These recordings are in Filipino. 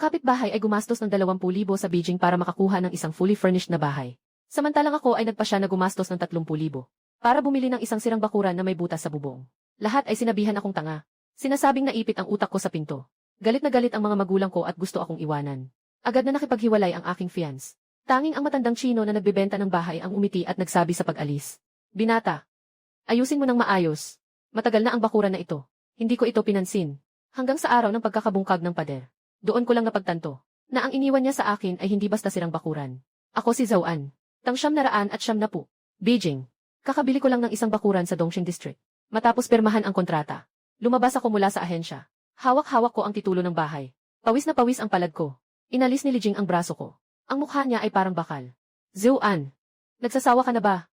kapitbahay ay gumastos ng 20,000 sa Beijing para makakuha ng isang fully furnished na bahay. Samantalang ako ay nagpasya na gumastos ng 30,000 para bumili ng isang sirang bakuran na may butas sa bubong. Lahat ay sinabihan akong tanga. Sinasabing naipit ang utak ko sa pinto. Galit na galit ang mga magulang ko at gusto akong iwanan. Agad na nakipaghiwalay ang aking fiance. Tanging ang matandang Chino na nagbebenta ng bahay ang umiti at nagsabi sa pag-alis. Binata, ayusin mo ng maayos. Matagal na ang bakuran na ito. Hindi ko ito pinansin. Hanggang sa araw ng pagkakabungkag ng pader. Doon ko lang napagtanto na ang iniwan niya sa akin ay hindi basta sirang bakuran. Ako si Zhao-an. Tang 900 at 90. Beijing. Kakabili ko lang ng isang bakuran sa Dongxing District. Matapos pirmahan ang kontrata. Lumabas ako mula sa ahensya. Hawak-hawak ko ang titulo ng bahay. Pawis na pawis ang palad ko. Inalis ni Li Jing ang braso ko. Ang mukha niya ay parang bakal. Zhao-an, nagsasawa ka na ba?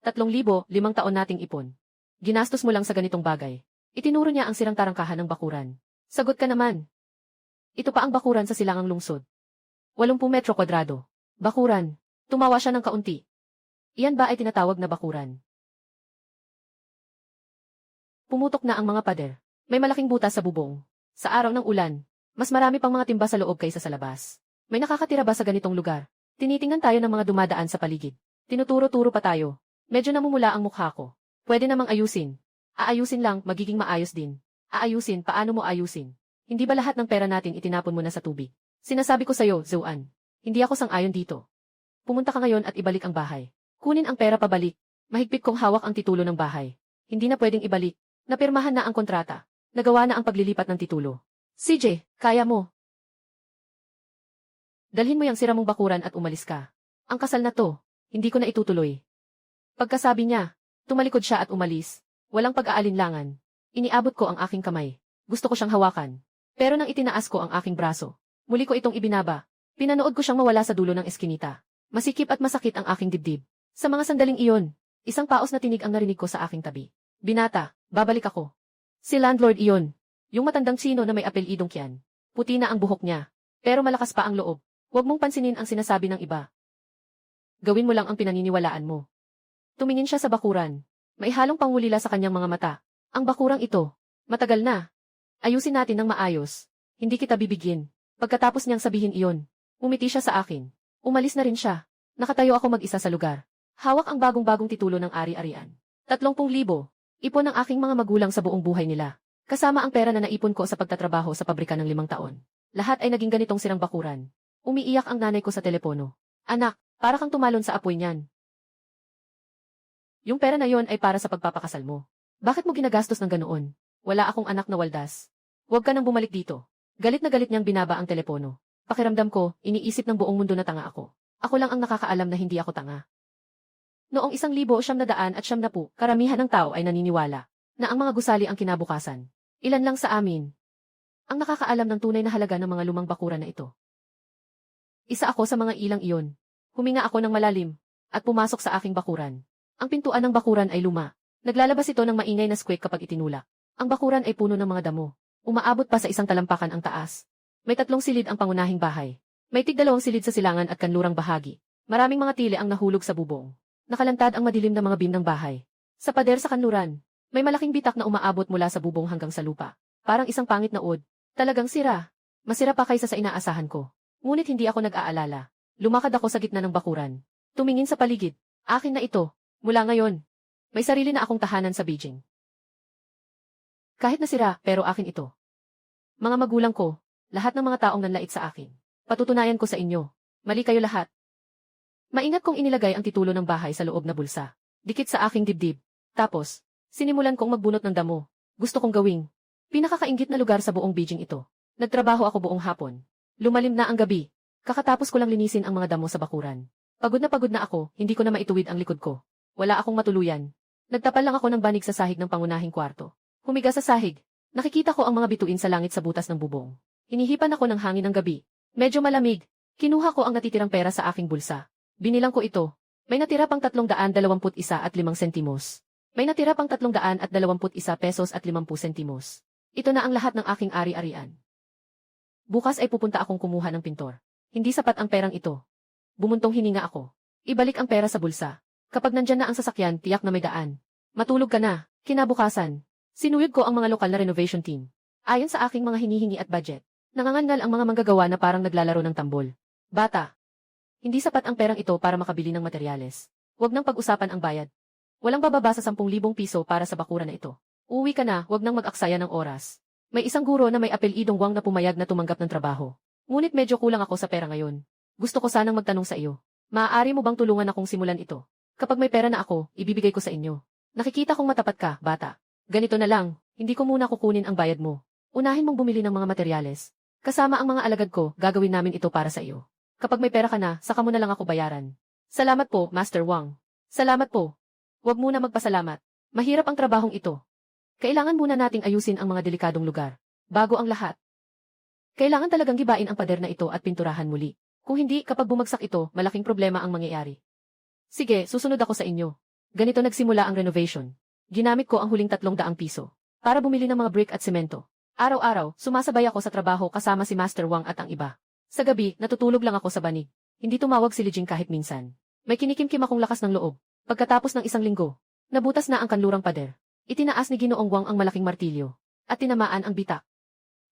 3,000, 5 taon nating ipon. Ginastos mo lang sa ganitong bagay. Itinuro niya ang sirang tarangkahan ng bakuran. Sagot ka naman. Ito pa ang bakuran sa silangang lungsod. 80 metro kwadrado. Bakuran. Tumawa siya ng kaunti. Iyan ba ay tinatawag na bakuran? Pumutok na ang mga pader. May malaking butas sa bubong. Sa araw ng ulan, mas marami pang mga timba sa loob kaysa sa labas. May nakakatira ba sa ganitong lugar? Tinitingnan tayo ng mga dumadaan sa paligid. Tinuturo-turo pa tayo. Medyo namumula ang mukha ko. Pwede namang ayusin. Aayusin lang, magiging maayos din. Aayusin, paano mo ayusin? Hindi ba lahat ng pera natin itinapon mo na sa tubig? Sinasabi ko sa'yo, Zhao-an. Hindi ako sang-ayon dito. Pumunta ka ngayon at ibalik ang bahay. Kunin ang pera pabalik. Mahigpit kong hawak ang titulo ng bahay. Hindi na pwedeng ibalik. Napirmahan na ang kontrata. Nagawa na ang paglilipat ng titulo. CJ, kaya mo. Dalhin mo yung sira mong bakuran at umalis ka. Ang kasal na to, hindi ko na itutuloy. Pagkasabi niya, tumalikod siya at umalis. Walang pag-aalinlangan. Iniabot ko ang aking kamay. Gusto ko siyang hawakan. Pero nang itinaas ko ang aking braso, muli ko itong ibinaba. Pinanood ko siyang mawala sa dulo ng eskinita. Masikip at masakit ang aking dibdib. Sa mga sandaling iyon, isang paos na tinig ang narinig ko sa aking tabi. Binata, babalik ako. Si landlord iyon. Yung matandang Chino na may apelidong Qian. Puti na ang buhok niya. Pero malakas pa ang loob. Huwag mong pansinin ang sinasabi ng iba. Gawin mo lang ang pinaniniwalaan mo. Tumingin siya sa bakuran. May halong pangulila sa kanyang mga mata. Ang bakurang ito, matagal na. Ayusin natin ng maayos. Hindi kita bibigyan. Pagkatapos niyang sabihin iyon, umiti siya sa akin. Umalis na rin siya. Nakatayo ako mag-isa sa lugar. Hawak ang bagong-bagong titulo ng ari-arian. 30,000. Ipon ng aking mga magulang sa buong buhay nila. Kasama ang pera na naipon ko sa pagtatrabaho sa pabrika ng 5 taon. Lahat ay naging ganitong sirang bakuran. Umiiyak ang nanay ko sa telepono. Anak, para kang tumalon sa apoy niyan. Yung pera na yon ay para sa pagpapakasal mo. Bakit mo ginagastos ng ganoon? Wala akong anak na waldas. Huwag ka nang bumalik dito. Galit na galit niyang binaba ang telepono. Pakiramdam ko, iniisip ng buong mundo na tanga ako. Ako lang ang nakakaalam na hindi ako tanga. Noong 1,990, karamihan ng tao ay naniniwala na ang mga gusali ang kinabukasan. Ilan lang sa amin ang nakakaalam ng tunay na halaga ng mga lumang bakuran na ito. Isa ako sa mga ilang iyon. Huminga ako ng malalim at pumasok sa aking bakuran. Ang pintuan ng bakuran ay luma. Naglalabas ito ng maingay na squeak kapag itinulak. Ang bakuran ay puno ng mga damo. Umaabot pa sa isang talampakan ang taas. May 3 silid ang pangunahing bahay. May tig-2 silid sa silangan at kanlurang bahagi. Maraming mga tili ang nahulog sa bubong. Nakalantad ang madilim na mga beam ng bahay. Sa pader sa kanluran, may malaking bitak na umaabot mula sa bubong hanggang sa lupa. Parang isang pangit na ud. Talagang sira. Masira pa kaysa sa inaasahan ko. Ngunit hindi ako nag-aalala. Lumakad ako sa gitna ng bakuran. Tumingin sa paligid. Akin na ito. Mula ngayon, may sarili na akong tahanan sa Beijing. Kahit nasira, pero akin ito. Mga magulang ko, lahat ng mga taong nanlait sa akin. Patutunayan ko sa inyo. Mali kayo lahat. Maingat kong inilagay ang titulo ng bahay sa loob na bulsa. Dikit sa aking dibdib. Tapos, sinimulan kong magbunot ng damo. Gusto kong gawing pinakakainggit na lugar sa buong Beijing ito. Nagtrabaho ako buong hapon. Lumalim na ang gabi. Kakatapos ko lang linisin ang mga damo sa bakuran. Pagod na ako, hindi ko na maituwid ang likod ko. Wala akong matuluyan. Nagtapal lang ako ng banig sa sahig ng pangunahing kwarto. Humiga sa sahig. Nakikita ko ang mga bituin sa langit sa butas ng bubong. Hinihipan ako ng hangin ng gabi. Medyo malamig. Kinuha ko ang natitirang pera sa aking bulsa. Binilang ko ito. May natira pang 321 at 5 sentimos. May natira pang 321 pesos at 50 sentimos. Ito na ang lahat ng aking ari-arian. Bukas ay pupunta akong kumuha ng pintor. Hindi sapat ang perang ito. Bumuntong hininga ako. Ibalik ang pera sa bulsa. Kapag nandyan na ang sasakyan, tiyak na may daan. Matulog ka na. Kinabukasan, sinuyod ko ang mga lokal na renovation team. Ayon sa aking mga hinihingi at budget, Nangangangal ang mga manggagawa na parang naglalaro ng tambol. Bata, hindi sapat ang perang ito para makabili ng materyales. Huwag nang pag-usapan ang bayad. Walang bababa sa 10,000 piso para sa bakura na ito. Uwi ka na, huwag nang mag-aksaya ng oras. May isang guro na may apelidong Wang na pumayag na tumanggap ng trabaho. Ngunit medyo kulang ako sa pera ngayon. Gusto ko sanang magtanong sa iyo. Maaari mo bang tulungan akong simulan ito? Kapag may pera na ako, ibibigay ko sa inyo. Nakikita kong matapat ka, bata. Ganito na lang, hindi ko muna kukunin ang bayad mo. Unahin mong bumili ng mga materyales. Kasama ang mga alagad ko, gagawin namin ito para sa iyo. Kapag may pera ka na, saka mo na lang ako bayaran. Salamat po, Master Wang. Salamat po. Huwag muna magpasalamat. Mahirap ang trabahong ito. Kailangan muna nating ayusin ang mga delikadong lugar. Bago ang lahat. Kailangan talagang gibain ang pader na ito at pinturahan muli. Kung hindi, kapag bumagsak ito, malaking problema ang mangyayari. Sige, susunod ako sa inyo. Ganito nagsimula ang renovation. Ginamit ko ang huling 300 piso para bumili ng mga brick at semento. Araw-araw, sumasabay ako sa trabaho kasama si Master Wang at ang iba. Sa gabi, natutulog lang ako sa banig. Hindi tumawag si Lijing kahit minsan. May kinikimkim akong lakas ng loob. Pagkatapos ng isang linggo, nabutas na ang kanlurang pader. Itinaas ni Ginoong Wang ang malaking martilyo at tinamaan ang bitak.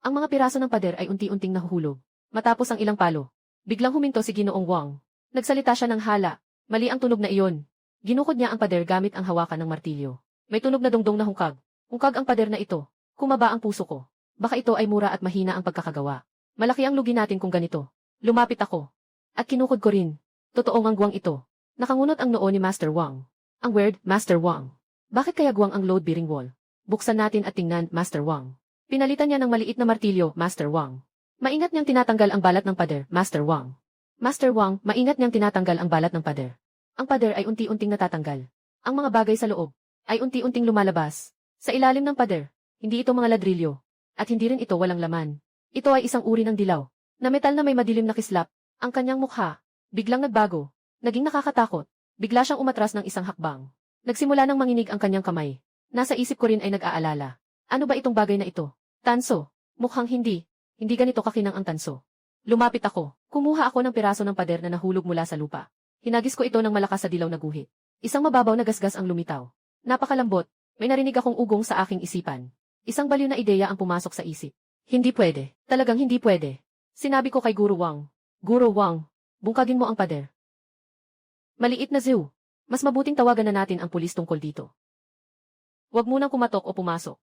Ang mga piraso ng pader ay unti-unting nahuhulog. Matapos ang ilang palo, biglang huminto si Ginoong Wang. Nagsalita siya ng hala. Mali ang tunog na iyon. Ginukod niya ang pader gamit ang hawakan ng martilyo. May tunog na dongdong na hungkag. Hungkag ang pader na ito. Kumaba ang puso ko. Baka ito ay mura at mahina ang pagkakagawa. Malaki ang lugi natin kung ganito. Lumapit ako. At kinukod ko rin. Totoong ang guwang ito. Nakangunot ang noo ni Master Wang. Ang word, Master Wang. Bakit kaya guwang ang load-bearing wall? Buksan natin at tingnan, Master Wang. Pinalitan niya ng maliit na martilyo, Master Wang. Maingat niyang tinatanggal ang balat ng pader, Master Wang. Master Wang, maingat niyang tinatanggal ang balat ng pader. Ang pader ay unti-unting natatanggal. Ang mga bagay sa loob ay unti-unting lumalabas. Sa ilalim ng pader, hindi ito mga ladrilyo. At hindi rin ito walang laman. Ito ay isang uri ng dilaw, na metal na may madilim na kislap. Ang kanyang mukha, biglang nagbago. Naging nakakatakot. Bigla siyang umatras ng isang hakbang. Nagsimula nang manginig ang kanyang kamay. Nasa isip ko rin ay nag-aalala. Ano ba itong bagay na ito? Tanso. Mukhang hindi. Hindi ganito kakinang ang tanso. Lumapit ako. Kumuha ako ng piraso ng pader na nahulog mula sa lupa. Hinagis ko ito ng malakas sa dilaw na guhit. Isang mababaw na gasgas ang lumitaw. Napakalambot. May narinig akong ugong sa aking isipan. Isang baliw na ideya ang pumasok sa isip. Hindi pwede. Talagang hindi pwede. Sinabi ko kay Guru Wang. Guru Wang, bungkagin mo ang pader. Maliit na zoo. Mas mabuting tawagan na natin ang pulis tungkol dito. Huwag munang kumatok o pumasok.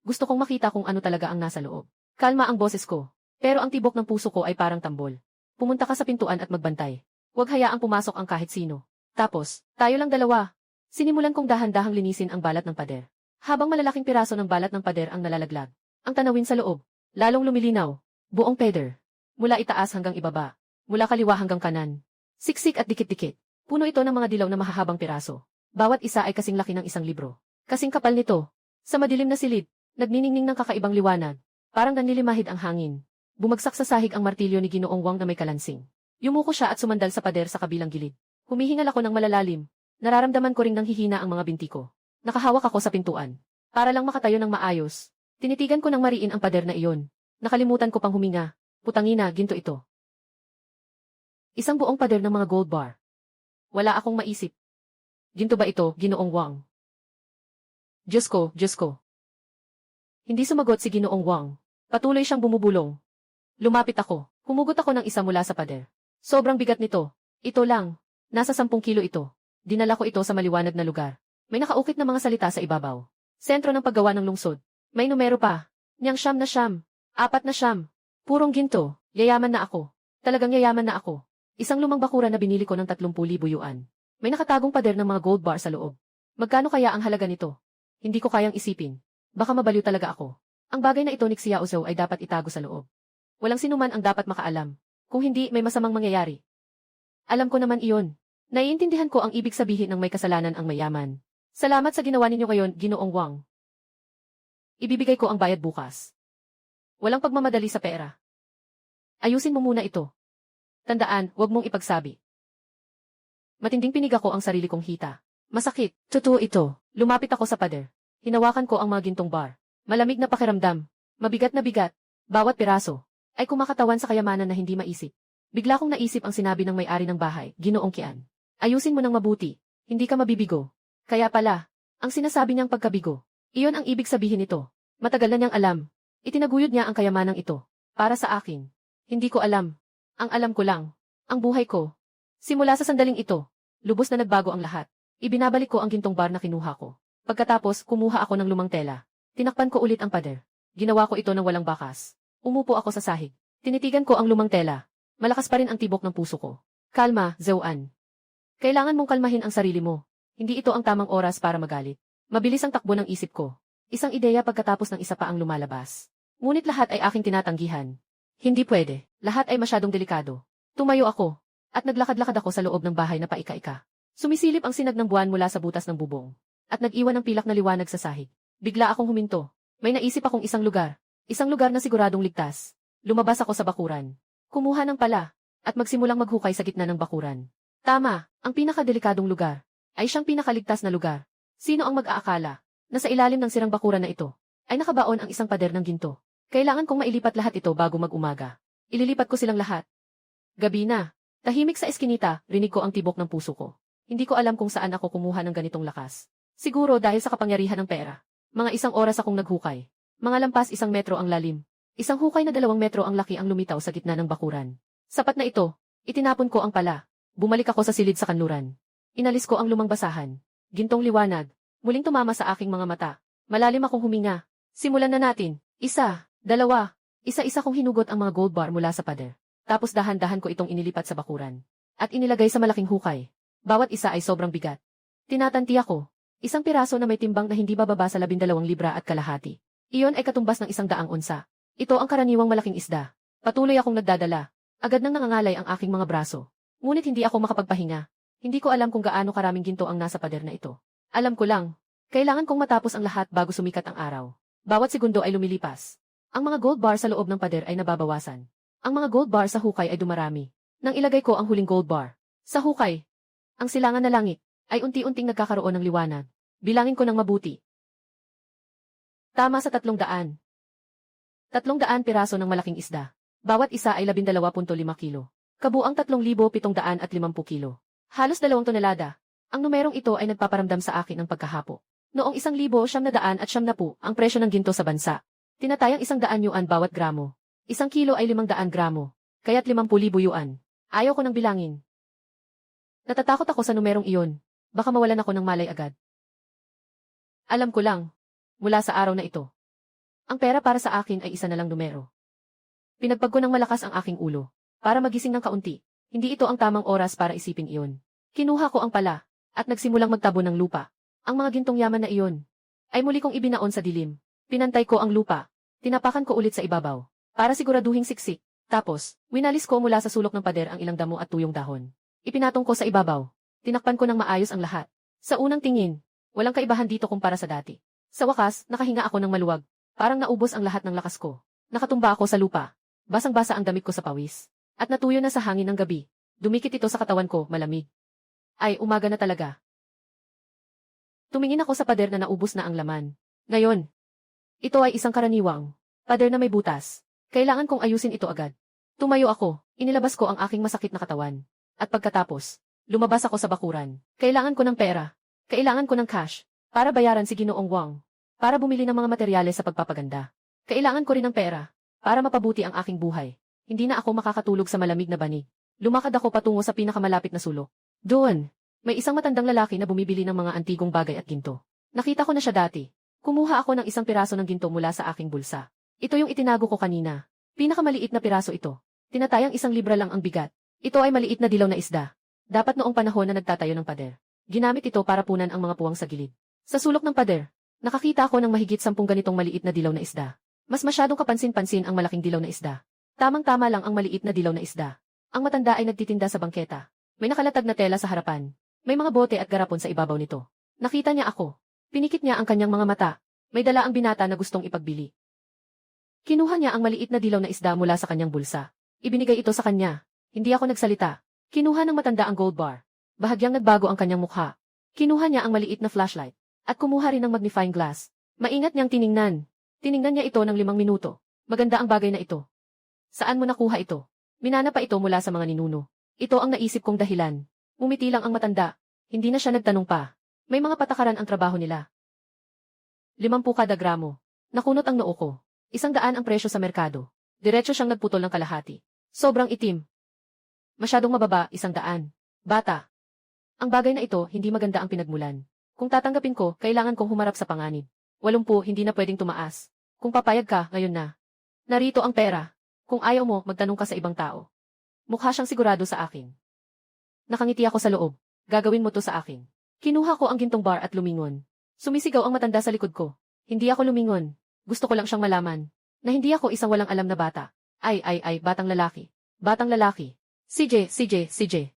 Gusto kong makita kung ano talaga ang nasa loob. Kalma ang boses ko. Pero ang tibok ng puso ko ay parang tambol. Pumunta ka sa pintuan at magbantay. Huwag hayaang pumasok ang kahit sino. Tapos, tayo lang dalawa. Sinimulan kong dahan-dahang linisin ang balat ng pader. Habang malalaking piraso ng balat ng pader ang nalalaglag. Ang tanawin sa loob, lalong lumilinaw. Buong pader. Mula itaas hanggang ibaba. Mula kaliwa hanggang kanan. Siksik at dikit-dikit. Puno ito ng mga dilaw na mahahabang piraso. Bawat isa ay kasing laki ng isang libro. Kasing kapal nito. Sa madilim na silid, nagniningning ng kakaibang liwanag. Parang nanlilimahid ang hangin. Bumagsak sa sahig ang martilyo ni Ginoong Wang na may kalansing. Yumuko siya at sumandal sa pader sa kabilang gilid. Humihingal ako ng malalalim. Nararamdaman ko ring nanghihina ang mga binti ko. Nakahawak ako sa pintuan. Para lang makatayo ng maayos. Tinitigan ko ng mariin ang pader na iyon. Nakalimutan ko pang huminga. Putangina, ginto ito. Isang buong pader ng mga gold bar. Wala akong maisip. Ginto ba ito, Ginoong Wang? Diyos ko, Diyos ko. Hindi sumagot si Ginoong Wang. Patuloy siyang bumubulong. Lumapit ako. Humugot ako ng isa mula sa pader. Sobrang bigat nito. Ito lang. Nasa 10 kilo ito. Dinala ko ito sa maliwanag na lugar. May nakaukit na mga salita sa ibabaw. Sentro ng paggawa ng lungsod. May numero pa. Niyang siyam na siyam. 4 na siyam. Purong ginto. Yayaman na ako. Talagang yayaman na ako. Isang lumang bakura na binili ko ng 30,000 yuan. May nakatagong pader ng mga gold bar sa loob. Magkano kaya ang halaga nito? Hindi ko kayang isipin. Baka mabaliw talaga ako. Ang bagay na ito ni Xiao Zhou ay dapat itago sa loob. Walang sinuman ang dapat makaalam. Kung hindi, may masamang mangyayari. Alam ko naman iyon. Naiintindihan ko ang ibig sabihin ng may kasalanan ang mayaman. Salamat sa ginawa ninyo ngayon, Ginoong Wang. Ibibigay ko ang bayad bukas. Walang pagmamadali sa pera. Ayusin mo muna ito. Tandaan, huwag mong ipagsabi. Matinding pinig ako ang sarili kong hita. Masakit. Totoo ito. Lumapit ako sa pader. Hinawakan ko ang mga gintong bar. Malamig na pakiramdam. Mabigat na bigat. Bawat piraso ay kumakatawan sa kayamanan na hindi maisip. Bigla kong naisip ang sinabi ng may-ari ng bahay, Ginoong Kian. Ayusin mo ng mabuti. Hindi ka mabibigo. Kaya pala, ang sinasabi niyang pagkabigo. Iyon ang ibig sabihin nito. Matagal na niyang alam. Itinaguyod niya ang kayamanang ito. Para sa akin. Hindi ko alam. Ang alam ko lang. Ang buhay ko. Simula sa sandaling ito, lubos na nagbago ang lahat. Ibinabalik ko ang gintong bar na kinuha ko. Pagkatapos, kumuha ako ng lumang tela. Tinakpan ko ulit ang pader. Ginawa ko ito ng walang bakas. Umupo ako sa sahig. Tinitigan ko ang lumang tela. Malakas pa rin ang tibok ng puso ko. Kalma, Zhou-an. Kailangan mong kalmahin ang sarili mo. Hindi ito ang tamang oras para magalit. Mabilis ang takbo ng isip ko. Isang ideya pagkatapos ng isa pa ang lumalabas. Ngunit lahat ay aking tinatanggihan. Hindi pwede. Lahat ay masyadong delikado. Tumayo ako. At naglakad-lakad ako sa loob ng bahay na paika-ika. Sumisilip ang sinag ng buwan mula sa butas ng bubong. At nag-iwan ng pilak na liwanag sa sahig. Bigla akong huminto. May naisip akong isang lugar. Isang lugar na siguradong ligtas. Lumabas ako sa bakuran. Kumuha ng pala. At magsimulang maghukay sa gitna ng bakuran. Tama, ang pinakadelikadong lugar. Ay siyang pinakaligtas na lugar. Sino ang mag-aakala na sa ilalim ng sirang bakuran na ito ay nakabaon ang isang pader ng ginto? Kailangan kong mailipat lahat ito bago mag-umaga. Ililipat ko silang lahat. Gabi na. Tahimik sa eskinita, rinig ko ang tibok ng puso ko. Hindi ko alam kung saan ako kumuha ng ganitong lakas. Siguro dahil sa kapangyarihan ng pera. Mga 1 oras akong naghukay. Mga lampas 1 metro ang lalim. Isang hukay na 2 metro ang laki ang lumitaw sa gitna ng bakuran. Sapat na ito. Itinapon ko ang pala. Bumalik ako sa silid sa kanluran. Inalis ko ang lumang basahan. Gintong liwanag. Muling tumama sa aking mga mata. Malalim akong huminga. Simulan na natin. 1, 2. Isa-isa kong hinugot ang mga gold bar mula sa pader. Tapos dahan-dahan ko itong inilipat sa bakuran. At inilagay sa malaking hukay. Bawat isa ay sobrang bigat. Tinatanti ako. Isang piraso na may timbang na hindi bababa sa 12 libra at kalahati. Iyon ay katumbas ng 100 onsa. Ito ang karaniwang malaking isda. Patuloy akong nagdadala. Agad nang nangangalay ang aking mga braso. Ngunit hindi ako makapagpahinga. Hindi ko alam kung gaano karaming ginto ang nasa pader na ito. Alam ko lang. Kailangan kong matapos ang lahat bago sumikat ang araw. Bawat segundo ay lumilipas. Ang mga gold bar sa loob ng pader ay nababawasan. Ang mga gold bar sa hukay ay dumarami. Nang ilagay ko ang huling gold bar sa hukay, ang silangan na langit ay unti-unting nagkakaroon ng liwanag. Bilangin ko ng mabuti. Tama sa 300. 300 piraso ng malaking isda. Bawat isa ay 12.5 kilo. Kabuang 3,750 kilo. Halos 2 tonelada. Ang numerong ito ay nagpaparamdam sa akin ng pagkahapo. Noong 1,990 ang presyo ng ginto sa bansa. Tinatayang 100 yuan bawat gramo. 1 kilo ay 500 gramo. Kaya't 50,000 yuan. Ayaw ko nang bilangin. Natatakot ako sa numerong iyon. Baka mawalan ako ng malay agad. Alam ko lang. Mula sa araw na ito. Ang pera para sa akin ay isa na lang numero. Pinagpag ko ng malakas ang aking ulo. Para magising ng kaunti. Hindi ito ang tamang oras para isipin iyon. Kinuha ko ang pala. At nagsimulang magtabo ng lupa. Ang mga gintong yaman na iyon. Ay muli kong ibinaon sa dilim. Pinantay ko ang lupa. Tinapakan ko ulit sa ibabaw. Para siguraduhing siksik. Tapos, winalis ko mula sa sulok ng pader ang ilang damo at tuyong dahon. Ipinatong ko sa ibabaw. Tinakpan ko ng maayos ang lahat. Sa unang tingin, walang kaibahan dito kumpara sa dati. Sa wakas, nakahinga ako ng maluwag. Parang naubos ang lahat ng lakas ko. Nakatumba ako sa lupa. Basang-basa ang damit ko sa pawis. At natuyo na sa hangin ng gabi. Dumikit ito sa katawan ko, malamig. Ay, umaga na talaga. Tumingin ako sa pader na naubos na ang laman. Ngayon, ito ay isang karaniwang pader na may butas. Kailangan kong ayusin ito agad. Tumayo ako, inilabas ko ang aking masakit na katawan. At pagkatapos, lumabas ako sa bakuran. Kailangan ko ng pera. Kailangan ko ng cash. Para bayaran si Ginoong Wang. Para bumili ng mga materyales sa pagpapaganda. Kailangan ko rin ng pera. Para mapabuti ang aking buhay. Hindi na ako makakatulog sa malamig na banig. Lumakad ako patungo sa pinakamalapit na sulok. Doon, may isang matandang lalaki na bumibili ng mga antigong bagay at ginto. Nakita ko na siya dati. Kumuha ako ng 1 piraso ng ginto mula sa aking bulsa. Ito yung itinago ko kanina. Pinakamaliit na piraso ito. Tinatayang 1 libra lang ang bigat. Ito ay maliit na dilaw na isda. Dapat noong panahon na nagtatayo ng pader. Ginamit ito para punan ang mga puwang sa gilid. Sa sulok ng pader, nakakita ako ng mahigit 10 ganitong maliit na dilaw na isda. Mas masyadong kapansin-pansin ang malaking dilaw na isda. Tamang-tama lang ang maliit na dilaw na isda. Ang matanda ay nagtitinda sa bangketa. May nakalatag na tela sa harapan. May mga bote at garapon sa ibabaw nito. Nakita niya ako. Pinikit niya ang kanyang mga mata. May dala ang binata na gustong ipagbili. Kinuha niya ang maliit na dilaw na isda mula sa kanyang bulsa. Ibinigay ito sa kanya. Hindi ako nagsalita. Kinuha ng matanda ang gold bar. Bahagyang nagbago ang kanyang mukha. Kinuha niya ang maliit na flashlight. At kumuha rin ng magnifying glass. Maingat niyang tiningnan. Tiningnan niya ito ng 5 minuto. Maganda ang bagay na ito. Saan mo nakuha ito? Minana pa ito mula sa mga ninuno. Ito ang naisip kong dahilan. Umiti lang ang matanda. Hindi na siya nagtanong pa. May mga patakaran ang trabaho nila. 50 kada gramo. Nakunot ang noo ko. 100 ang presyo sa merkado. Diretso siyang nagputol ng kalahati. Sobrang itim. Masyadong mababa, 100. Bata. Ang bagay na ito, hindi maganda ang pinagmulan. Kung tatanggapin ko, kailangan kong humarap sa panganib. 80, hindi na pwedeng tumaas. Kung papayag ka, ngayon na. Narito ang pera. Kung ayaw mo, magtanong ka sa ibang tao. Mukha siyang sigurado sa akin. Nakangiti ako sa loob. Gagawin mo to sa akin. Kinuha ko ang gintong bar at lumingon. Sumisigaw ang matanda sa likod ko. Hindi ako lumingon. Gusto ko lang siyang malaman na hindi ako isang walang alam na bata. Ay, batang lalaki. Batang lalaki. CJ.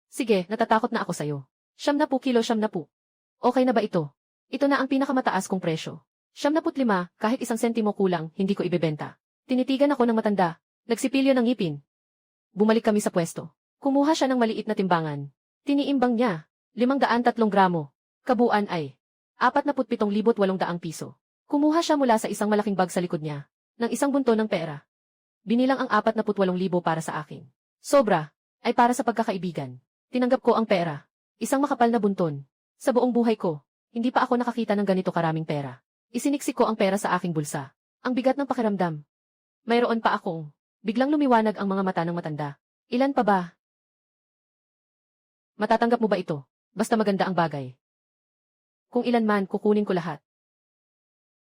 Sige, natatakot na ako sa'yo. 70 kilo, 70. Okay na ba ito? Ito na ang pinakamataas kong presyo. 75, kahit 1 sentimo kulang, hindi ko ibebenta. Tinitigan ako ng matanda. Nagsipilyo ng ngipin. Bumalik kami sa pwesto. Kumuha siya ng maliit na timbangan. Tiniimbang niya. 503 gramo. Kabuuan ay 47,800 piso. Kumuha siya mula sa isang malaking bag sa likod niya, ng isang bunto ng pera. Binilang ang 48,000 para sa akin. Sobra, ay para sa pagkakaibigan. Tinanggap ko ang pera. Isang makapal na bunton. Sa buong buhay ko, hindi pa ako nakakita ng ganito karaming pera. Isiniksik ko ang pera sa aking bulsa. Ang bigat ng pakiramdam. Mayroon pa akong. Biglang lumiwanag ang mga mata ng matanda. Ilan pa ba? Matatanggap mo ba ito? Basta maganda ang bagay. Kung ilan man, kukunin ko lahat.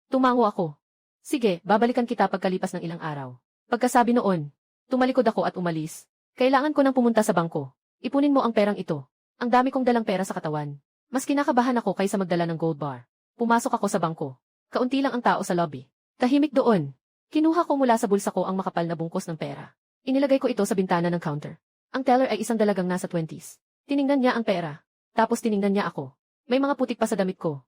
Tumango ako. Sige, babalikan kita pagkalipas ng ilang araw. Pagkasabi noon, tumalikod ako at umalis. Kailangan ko nang pumunta sa bangko. Ipunin mo ang perang ito. Ang dami kong dalang pera sa katawan. Mas kinakabahan ako kaysa magdala ng gold bar. Pumasok ako sa bangko. Kaunti lang ang tao sa lobby. Tahimik doon. Kinuha ko mula sa bulsa ko ang makapal na bungkos ng pera. Inilagay ko ito sa bintana ng counter. Ang teller ay isang dalagang nasa 20s. Tiningnan niya ang pera. Tapos tiningnan niya ako. May mga putik pa sa damit ko.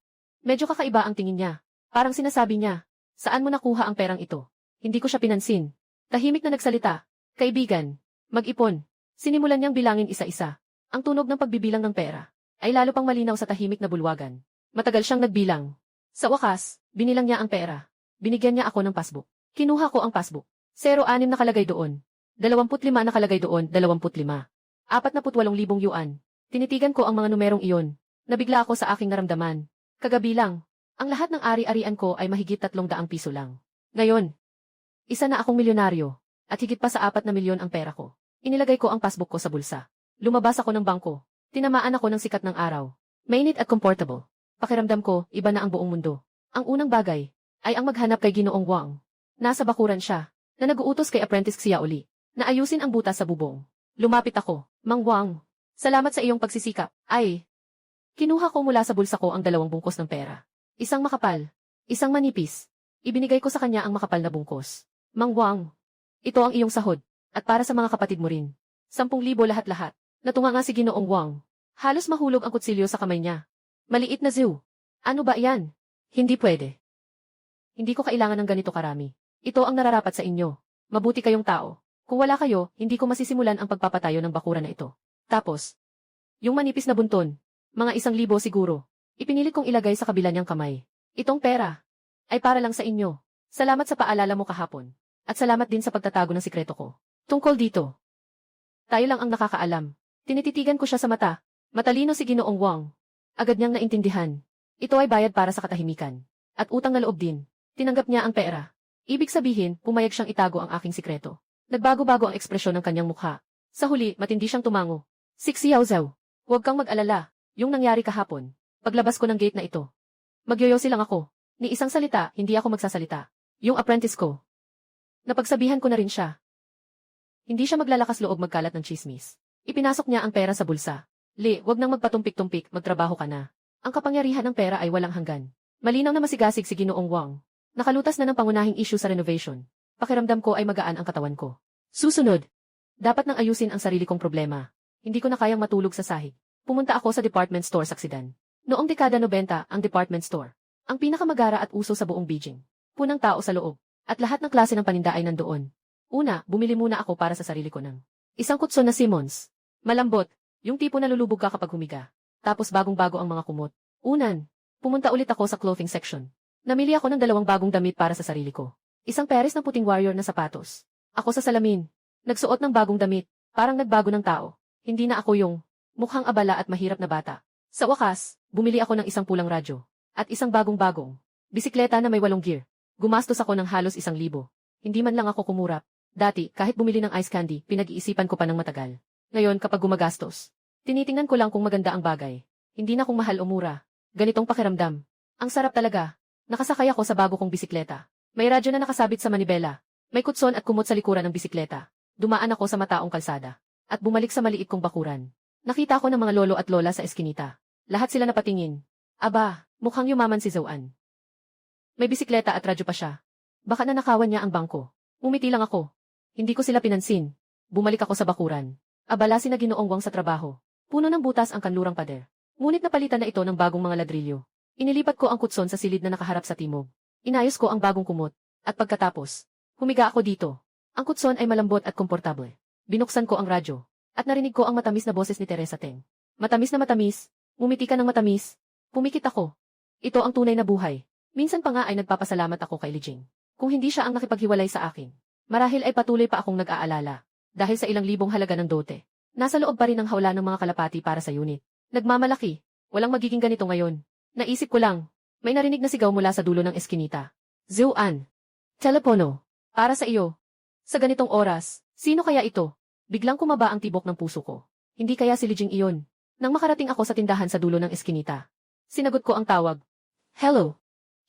Medyo kakaiba ang tingin niya. Parang sinasabi niya, saan mo nakuha ang perang ito? Hindi ko siya pinansin. Tahimik na nagsalita. Kaibigan, mag-ipon. Sinimulan niyang bilangin isa-isa. Ang tunog ng pagbibilang ng pera ay lalo pang malinaw sa tahimik na bulwagan. Matagal siyang nagbilang. Sa wakas, binilang niya ang pera. Binigyan niya ako ng passbook. Kinuha ko ang passbook. 06 nakalagay doon. 25 nakalagay doon, 25. 48,000 yuan. Tinitigan ko ang mga numerong iyon. Nabigla ako sa aking naramdaman. Kagabi lang, ang lahat ng ari-arian ko ay mahigit 300 piso lang. Ngayon, isa na akong milyonaryo, at higit pa sa 4 na milyon ang pera ko. Inilagay ko ang passbook ko sa bulsa. Lumabas ako ng bangko. Tinamaan ako ng sikat ng araw. Mainit at comfortable. Pakiramdam ko, iba na ang buong mundo. Ang unang bagay ay ang maghanap kay Ginoong Wang. Nasa bakuran siya, na nag-uutos kay Apprentice Xiaoli, na ayusin ang butas sa bubong. Lumapit ako. Mang Wang, salamat sa iyong pagsisikap. Ay, kinuha ko mula sa bulsa ko ang 2 bungkos ng pera. Isang makapal, isang manipis. Ibinigay ko sa kanya ang makapal na bungkos. Mang Wang, ito ang iyong sahod, at para sa mga kapatid mo rin. 10,000 lahat-lahat. Natunga nga si Ginoong Wang. Halos mahulog ang kutsilyo sa kamay niya. Maliit na zoo. Ano ba yan? Hindi pwede. Hindi ko kailangan ng ganito karami. Ito ang nararapat sa inyo. Mabuti kayong tao. Kung wala kayo, hindi ko masisimulan ang pagpapatayo ng bakuran na ito. Tapos, yung manipis na bunton, mga 1,000 siguro. Ipinilit kong ilagay sa kabila niyang kamay. Itong pera ay para lang sa inyo. Salamat sa paalala mo kahapon. At salamat din sa pagtatago ng sikreto ko. Tungkol dito, tayo lang ang nakakaalam. Tinititigan ko siya sa mata. Matalino si Ginoong Wang. Agad niyang naintindihan. Ito ay bayad para sa katahimikan. At utang na loob din. Tinanggap niya ang pera. Ibig sabihin, pumayag siyang itago ang aking sikreto. Nagbago-bago ang ekspresyon ng kanyang mukha. Sa huli, matindi siyang tumango. Xiao Zhao, huwag kang mag-alala. Yung nangyari kahapon. Paglabas ko ng gate na ito. Magyoyosi lang ako. Ni isang salita, hindi ako magsasalita. Yung apprentice ko. Napagsabihan ko na rin siya. Hindi siya maglalakas loob magkalat ng chismis. Ipinasok niya ang pera sa bulsa. Wag nang magpatumpik-tumpik, magtrabaho ka na. Ang kapangyarihan ng pera ay walang hanggan. Malinaw na masigasig si Ginoong Wang. Nakalutas na ng pangunahing issue sa renovation. Pakiramdam ko ay magaan ang katawan ko. Susunod, dapat nang ayusin ang sarili kong problema. Hindi ko na kayang matulog sa sahig. Pumunta ako sa department store sa Xidan. Noong dekada 90, ang department store, ang pinakamagara at uso sa buong Beijing. Punang tao sa loob, at lahat ng klase ng paninda ay nandoon. Una, bumili muna ako para sa sarili ko ng isang kutson na Simmons. Malambot, yung tipo na lulubog ka kapag humiga. Tapos bagong-bago ang mga kumot. Pumunta ulit ako sa clothing section. Namili ako ng 2 bagong damit para sa sarili ko. Isang pares ng puting warrior na sapatos. Ako sa salamin. Nagsuot ng bagong damit. Parang nagbago ng tao. Hindi na ako yung mukhang abala at mahirap na bata. Sa wakas, bumili ako ng isang pulang radyo. At isang bagong-bagong bisikleta na may 8 gear. Gumastos ako ng halos 1,000. Hindi man lang ako kumurap. Dati, kahit bumili ng ice candy, pinag-iisipan ko pa ng matagal. Ngayon, kapag gumagastos, tinitingnan ko lang kung maganda ang bagay. Hindi na kung mahal o mura. Ganitong pakiramdam. Ang sarap talaga. Nakasakay ako sa bago kong bisikleta. May radyo na nakasabit sa manibela. May kutson at kumot sa likuran ng bisikleta. Dumaan ako sa mataong kalsada. At bumalik sa maliit kong bakuran. Nakita ko ng mga lolo at lola sa eskinita. Lahat sila napatingin. Aba, mukhang yumaman si Zoan. May bisikleta at radyo pa siya. Baka nanakawan niya ang bangko. Umiti lang ako. Hindi ko sila pinansin. Bumalik ako sa bakuran. Abala sina Ginoong Wang sa trabaho. Puno ng butas ang kanlurang pader. Ngunit napalitan na ito ng bagong mga ladrilyo. Inilipat ko ang kutson sa silid na nakaharap sa timog. Inayos ko ang bagong kumot. At pagkatapos, humiga ako dito. Ang kutson ay malambot at komportable. Binuksan ko ang radyo. At narinig ko ang matamis na boses ni Teresa Teng. Matamis na matamis. Ngumiti ka ng matamis. Pumikit ako. Ito ang tunay na buhay. Minsan pa nga ay nagpapasalamat ako kay Li Jing. Kung hindi siya ang nakipaghiwalay sa akin. Marahil ay patuloy pa akong nag-aalala. Dahil sa ilang libong halaga ng dote. Nasa loob pa rin ang hawla ng mga kalapati para sa unit. Nagmamalaki. Walang magiging ganito ngayon. Naisip ko lang. May narinig na sigaw mula sa dulo ng eskinita. Zoan. Telepono. Para sa iyo. Sa ganitong oras, sino kaya ito? Biglang kumaba ang tibok ng puso ko. Hindi kaya si Li Jing iyon. Nang makarating ako sa tindahan sa dulo ng eskinita. Sinagot ko ang tawag. Hello.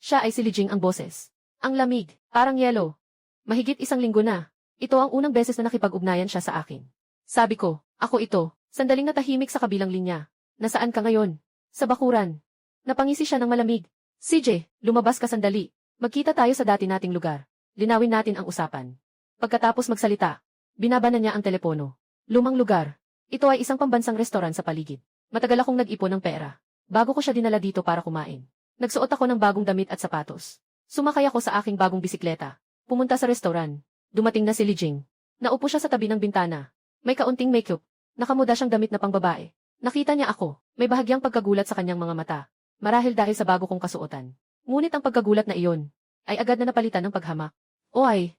Siya ay si Li Jing ang boses. Ang lamig, parang yelo. Mahigit 1 linggo na. Ito ang unang beses na nakipag-ugnayan siya sa akin. Sabi ko, ako ito, sandaling natahimik sa kabilang linya. Nasaan ka ngayon? Sa bakuran. Napangisi siya ng malamig. CJ, lumabas ka sandali. Magkita tayo sa dati nating lugar. Linawin natin ang usapan. Pagkatapos magsalita, binaba na niya ang telepono. Lumang lugar. Ito ay isang pambansang restoran sa paligid. Matagal akong nag-ipon ng pera. Bago ko siya dinala dito para kumain. Nagsuot ako ng bagong damit at sapatos. Sumakay ako sa aking bagong bisikleta. Pumunta sa restoran. Dumating na si Li Jing. Naupo siya sa tabi ng bintana. May kaunting makeup. Nakamuda siyang damit na pangbabae. Nakita niya ako. May bahagyang pagkagulat sa kanyang mga mata. Marahil dahil sa bago kong kasuotan. Ngunit ang pagkagulat na iyon ay agad na napalitan ng paghamak. O ay,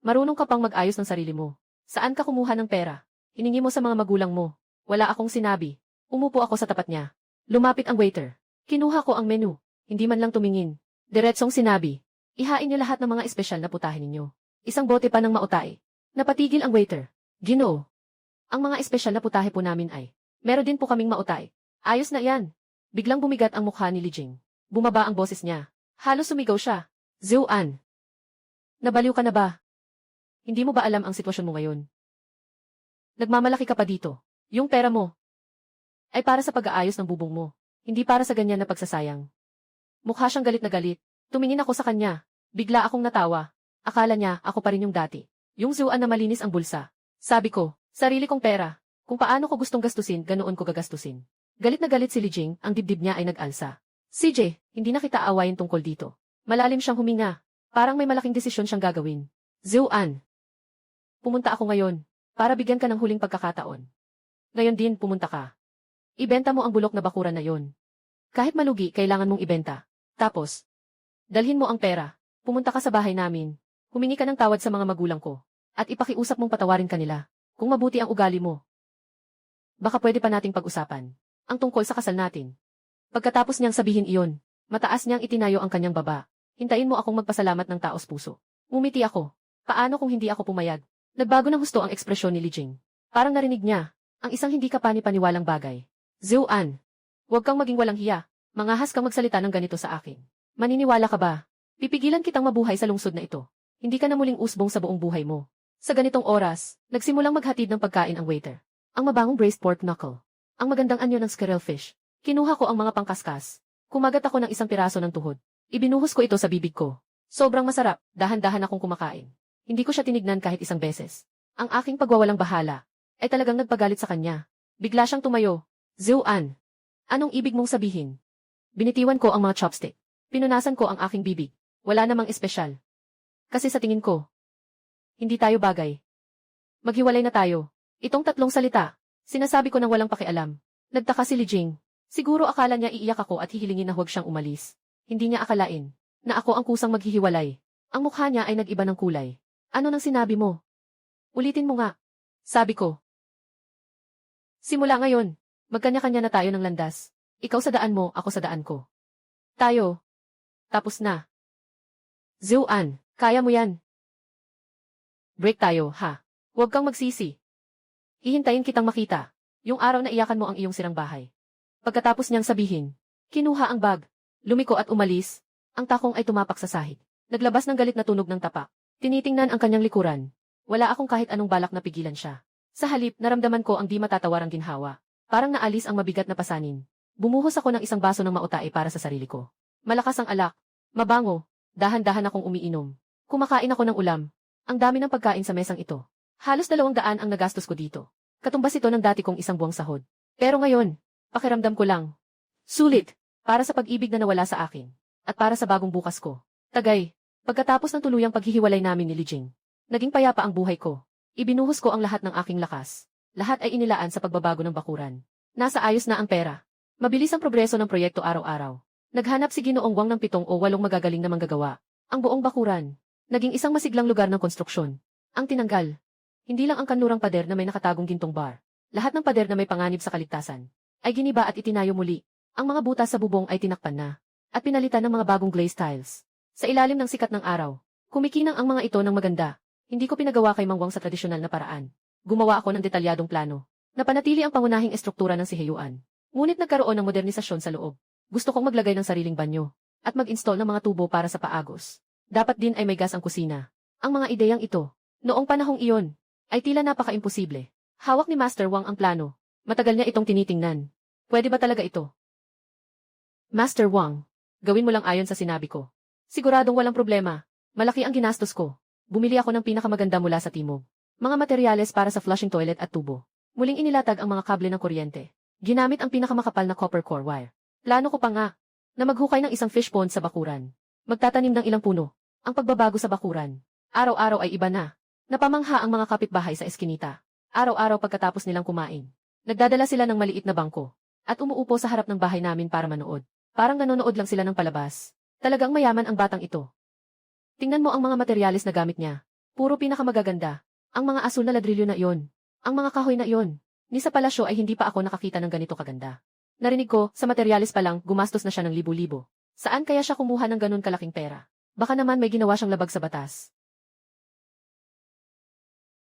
marunong ka pang mag-ayos ng sarili mo. Saan ka kumuha ng pera? Hiningi mo sa mga magulang mo. Wala akong sinabi. Umupo ako sa tapat niya. Lumapit ang waiter. Kinuha ko ang menu. Hindi man lang tumingin. Diretsong sinabi. Ihain niyo lahat ng mga espesyal na putahe ninyo. Isang bote pa ng mautay. Napatigil ang waiter. Ginoo. Ang mga espesyal na putahe po namin ay, meron din po kaming mautay. Ayos na yan. Biglang bumigat ang mukha ni Li Jing. Bumaba ang boses niya. Halos sumigaw siya. Zoan. Nabaliw ka na ba? Hindi mo ba alam ang sitwasyon mo ngayon? Nagmamalaki ka pa dito. Yung pera mo ay para sa pag-aayos ng bubong mo. Hindi para sa ganyan na pagsasayang. Mukha siyang galit na galit. Tumingin ako sa kanya. Bigla akong natawa. Akala niya ako pa rin yung dati. Yung Zoan na malinis ang bulsa. Sabi ko, sarili kong pera. Kung paano ko gustong gastusin, ganoon ko gagastusin. Galit na galit si Li Jing, ang dibdib niya ay nag-alsa. CJ, hindi na kita aawayin tungkol dito. Malalim siyang huminga. Parang may malaking desisyon siyang gagawin. Zoan. Pumunta ako ngayon. Para bigyan ka ng huling pagkakataon. Ngayon din, pumunta ka. Ibenta mo ang bulok na bakuran na yon. Kahit malugi, kailangan mong ibenta. Tapos, dalhin mo ang pera. Pumunta ka sa bahay namin. Humingi ka ng tawad sa mga magulang ko. At ipakiusap mong patawarin kanila. Kung mabuti ang ugali mo. Baka pwede pa nating pag-usapan. Ang tungkol sa kasal natin. Pagkatapos niyang sabihin iyon, mataas niyang itinayo ang kanyang baba. Hintayin mo akong magpasalamat ng taos puso. Ngumiti ako. Paano kung hindi ako pumayag? Nagbago ng husto ang ekspresyon ni Li Jing. Parang narinig niya ang isang hindi kapani-paniwalang bagay. Zoan, huwag kang maging walang hiya. Mangahas kang magsalita ng ganito sa akin. Maniniwala ka ba? Pipigilan kitang mabuhay sa lungsod na ito. Hindi ka na muling usbong sa buong buhay mo. Sa ganitong oras, nagsimulang maghatid ng pagkain ang waiter. Ang mabangong braised pork knuckle. Ang magandang anyo ng squirrel fish. Kinuha ko ang mga pangkaskas. Kumagat ako ng isang piraso ng tuhod. Ibinuhos ko ito sa bibig ko. Sobrang masarap, dahan-dahan akong kumakain. Hindi ko siya tinignan kahit isang beses. Ang aking pagwawalang bahala ay talagang nagpagalit sa kanya. Bigla siyang tumayo. Zoan, anong ibig mong sabihin? Binitiwan ko ang mga chopstick. Pinunasan ko ang aking bibig. Wala namang espesyal. Kasi sa tingin ko, hindi tayo bagay. Maghiwalay na tayo. Itong 3 salita, sinasabi ko nang walang pakialam. Nagtaka si Li Jing. Siguro akala niya iiyak ako at hihilingin na huwag siyang umalis. Hindi niya akalain na ako ang kusang maghihiwalay. Ang mukha niya ay nag-iba ng kulay. Ano nang sinabi mo? Ulitin mo nga. Sabi ko. Simula ngayon, magkanya-kanya na tayo ng landas. Ikaw sa daan mo, ako sa daan ko. Tayo. Tapos na. Zoan, kaya mo yan. Break tayo, ha? Huwag kang magsisi. Hihintayin kitang makita. Yung araw na iyakan mo ang iyong sirang bahay. Pagkatapos niyang sabihin, kinuha ang bag, lumiko at umalis. Ang takong ay tumapak sa sahig. Naglabas ng galit na tunog ng tapak. Tinitingnan ang kanyang likuran. Wala akong kahit anong balak na pigilan siya. Sa halip, naramdaman ko ang di matatawarang ginhawa. Parang naalis ang mabigat na pasanin. Bumuhos ako ng isang baso ng mautae para sa sarili ko. Malakas ang alak. Mabango. Dahan-dahan akong umiinom. Kumakain ako ng ulam. Ang dami ng pagkain sa mesang ito. Halos 200 ang nagastos ko dito. Katumbas ito ng dati kong isang buwang sahod. Pero ngayon, pakiramdam ko lang. Sulit. Para sa pag-ibig na nawala sa akin. At para sa bagong bukas ko. Tagay. Pagkatapos ng tuluyang paghihiwalay namin ni Lijing, naging payapa ang buhay ko. Ibinuhos ko ang lahat ng aking lakas. Lahat ay inilaan sa pagbabago ng bakuran. Nasa ayos na ang pera. Mabilis ang progreso ng proyekto araw-araw. Naghanap si Ginoong Wang ng 7 o 8 magagaling na manggagawa. Ang buong bakuran. Naging isang masiglang lugar ng konstruksyon. Ang tinanggal. Hindi lang ang kanlurang pader na may nakatagong gintong bar. Lahat ng pader na may panganib sa kaligtasan ay giniba at itinayo muli. Ang mga butas sa bubong ay tinakpan na at pinalitan ng mga bagong glaze tiles. Sa ilalim ng sikat ng araw, kumikinang ang mga ito ng maganda. Hindi ko pinagawa kay Mang Wang sa tradisyonal na paraan. Gumawa ako ng detalyadong plano. Napanatili ang pangunahing estruktura ng sihayuan. Ngunit nagkaroon ng modernisasyon sa loob. Gusto kong maglagay ng sariling banyo at mag-install ng mga tubo para sa paagos. Dapat din ay may gas ang kusina. Ang mga ideyang ito, noong panahong iyon, ay tila napaka-imposible. Hawak ni Master Wang ang plano. Matagal niya itong tinitingnan. Pwede ba talaga ito? Master Wang, gawin mo lang ayon sa sinabi ko. Siguradong walang problema. Malaki ang ginastos ko. Bumili ako ng pinakamaganda mula sa timog. Mga materyales para sa flushing toilet at tubo. Muling inilatag ang mga kable ng kuryente. Ginamit ang pinakamakapal na copper core wire. Plano ko pa nga, na maghukay ng isang fish pond sa bakuran. Magtatanim ng ilang puno. Ang pagbabago sa bakuran. Araw-araw ay iba na. Napamangha ang mga kapitbahay sa eskinita. Araw-araw pagkatapos nilang kumain. Nagdadala sila ng maliit na bangko. At umuupo sa harap ng bahay namin para manood. Parang nanonood lang sila ng palabas. Talagang mayaman ang batang ito. Tingnan mo ang mga materyales na gamit niya. Puro pinakamagaganda. Ang mga asul na ladrilyo na iyon. Ang mga kahoy na iyon. Ni sa palasyo ay hindi pa ako nakakita ng ganito kaganda. Narinig ko, sa materyales pa lang, gumastos na siya ng libo-libo. Saan kaya siya kumuha ng ganun kalaking pera? Baka naman may ginawa siyang labag sa batas.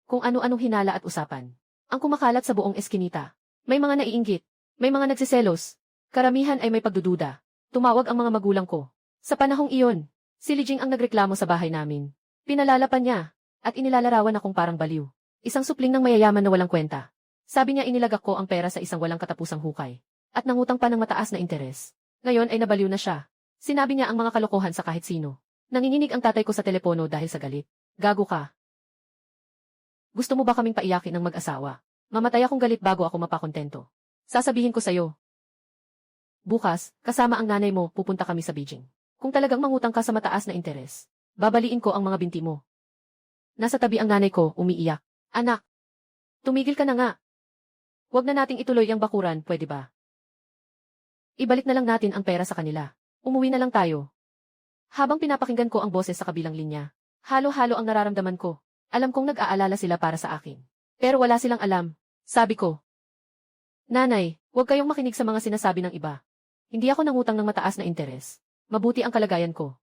Kung ano-anong hinala at usapan. Ang kumakalat sa buong eskinita. May mga naiinggit. May mga nagsiselos. Karamihan ay may pagdududa. Tumawag ang mga magulang ko. Sa panahong iyon, si Lijing ang nagreklamo sa bahay namin. Pinalalapan niya, at inilalarawan akong parang baliw. Isang supling ng mayayaman na walang kwenta. Sabi niya inilagak ko ang pera sa isang walang katapusang hukay. At nangutang pa ng mataas na interes. Ngayon ay nabaliw na siya. Sinabi niya ang mga kalokohan sa kahit sino. Nanginginig ang tatay ko sa telepono dahil sa galit. Gago ka. Gusto mo ba kaming paiyakin ng mag-asawa? Mamatay akong galit bago ako mapakontento. Sasabihin ko sa'yo. Bukas, kasama ang nanay mo, pupunta kami sa Beijing. Kung talagang mangutang ka sa mataas na interes, babaliin ko ang mga binti mo. Nasa tabi ang nanay ko, umiiyak. Anak, tumigil ka na nga. Huwag na nating ituloy ang bakuran, pwede ba? Ibalik na lang natin ang pera sa kanila. Umuwi na lang tayo. Habang pinapakinggan ko ang boses sa kabilang linya, halo-halo ang nararamdaman ko. Alam kong nag-aalala sila para sa akin. Pero wala silang alam. Sabi ko, Nanay, huwag kayong makinig sa mga sinasabi ng iba. Hindi ako nangutang ng mataas na interes. Mabuti ang kalagayan ko.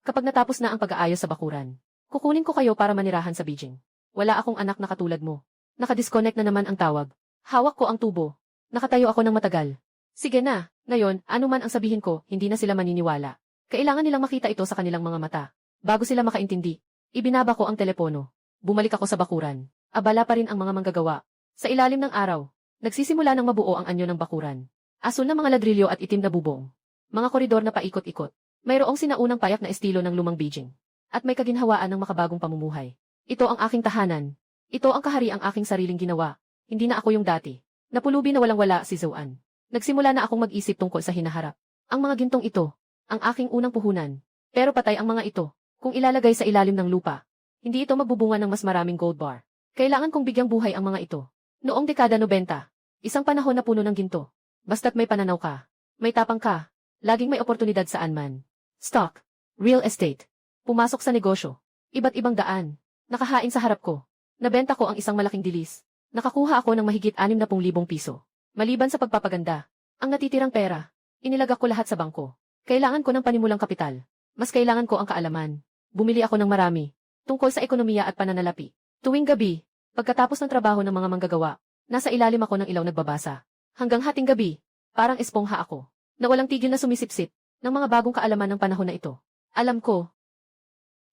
Kapag natapos na ang pag-aayos sa bakuran, kukunin ko kayo para manirahan sa Beijing. Wala akong anak na katulad mo. Nakadisconnect na naman ang tawag. Hawak ko ang tubo. Nakatayo ako ng matagal. Sige na, ngayon, ano man ang sabihin ko, hindi na sila maniniwala. Kailangan nilang makita ito sa kanilang mga mata. Bago sila makaintindi, ibinaba ko ang telepono. Bumalik ako sa bakuran. Abala pa rin ang mga manggagawa. Sa ilalim ng araw, nagsisimula ng mabuo ang anyo ng bakuran. Asul na mga ladrilyo at itim na bubong. Mga koridor na paikot-ikot. Mayroong sinaunang payak na estilo ng lumang Beijing. At may kaginhawaan ng makabagong pamumuhay. Ito ang aking tahanan. Ito ang kahariang aking sariling ginawa. Hindi na ako yung dati. Napulubi na walang-wala si Zouan. Nagsimula na akong mag-isip tungkol sa hinaharap. Ang mga gintong ito, ang aking unang puhunan. Pero patay ang mga ito. Kung ilalagay sa ilalim ng lupa, hindi ito magbubunga ng mas maraming gold bar. Kailangan kong bigyang buhay ang mga ito. Noong dekada 90, isang panahon na puno ng ginto. Basta't may pananaw ka, may tapang ka, laging may oportunidad saan man. Stock, real estate, pumasok sa negosyo, iba't ibang daan, nakahain sa harap ko. Nabenta ko ang isang malaking dilis. Nakakuha ako ng mahigit 60,000 piso. Maliban sa pagpapaganda, ang natitirang pera, inilagak ko lahat sa bangko. Kailangan ko ng panimulang kapital. Mas kailangan ko ang kaalaman. Bumili ako ng marami. Tungkol sa ekonomiya at pananalapi. Tuwing gabi, pagkatapos ng trabaho ng mga manggagawa, nasa ilalim ako ng ilaw nagbabasa. Hanggang hating gabi, parang espongha ako, na walang tigil na sumisipsip ng mga bagong kaalaman ng panahon na ito. Alam ko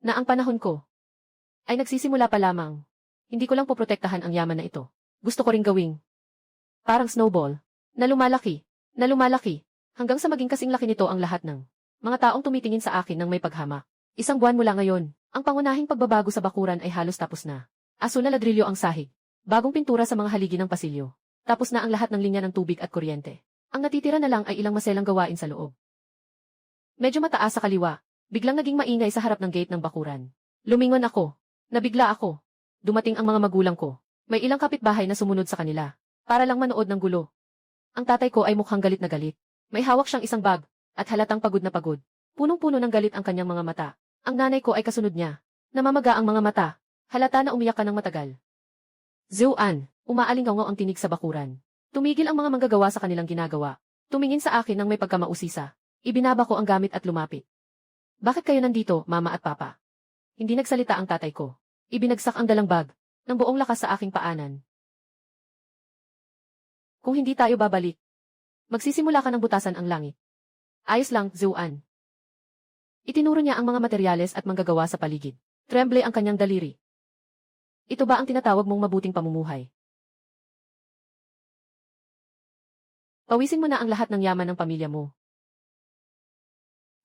na ang panahon ko ay nagsisimula pa lamang. Hindi ko lang poprotektahan ang yaman na ito. Gusto ko ring gawing parang snowball, na lumalaki, hanggang sa maging kasing laki nito ang lahat ng mga taong tumitingin sa akin ng may paghamak. Isang buwan mula ngayon, ang pangunahing pagbabago sa bakuran ay halos tapos na. Asul na ladrilyo ang sahig. Bagong pintura sa mga haligi ng pasilyo. Tapos na ang lahat ng linya ng tubig at kuryente. Ang natitira na lang ay ilang maselang gawain sa loob. Medyo mataas sa kaliwa, biglang naging maingay sa harap ng gate ng bakuran. Lumingon ako. Nabigla ako. Dumating ang mga magulang ko. May ilang kapitbahay na sumunod sa kanila, para lang manood ng gulo. Ang tatay ko ay mukhang galit na galit. May hawak siyang isang bag, at halatang pagod na pagod. Punong-puno ng galit ang kanyang mga mata. Ang nanay ko ay kasunod niya. Namamaga ang mga mata. Halata na umiyak ka ng matagal. Zuan, umaalingaw ang tinig sa bakuran. Tumigil ang mga manggagawa sa kanilang ginagawa. Tumingin sa akin ng may pagkamausisa. Ibinaba ko ang gamit at lumapit. Bakit kayo nandito, mama at papa? Hindi nagsalita ang tatay ko. Ibinagsak ang dalang bag ng buong lakas sa aking paanan. Kung hindi tayo babalik, magsisimula ka ng butasan ang langit. Ayos lang, Zuan. Itinuro niya ang mga materyales at manggagawa sa paligid. Tremble ang kanyang daliri. Ito ba ang tinatawag mong mabuting pamumuhay? Pawisin mo na ang lahat ng yaman ng pamilya mo.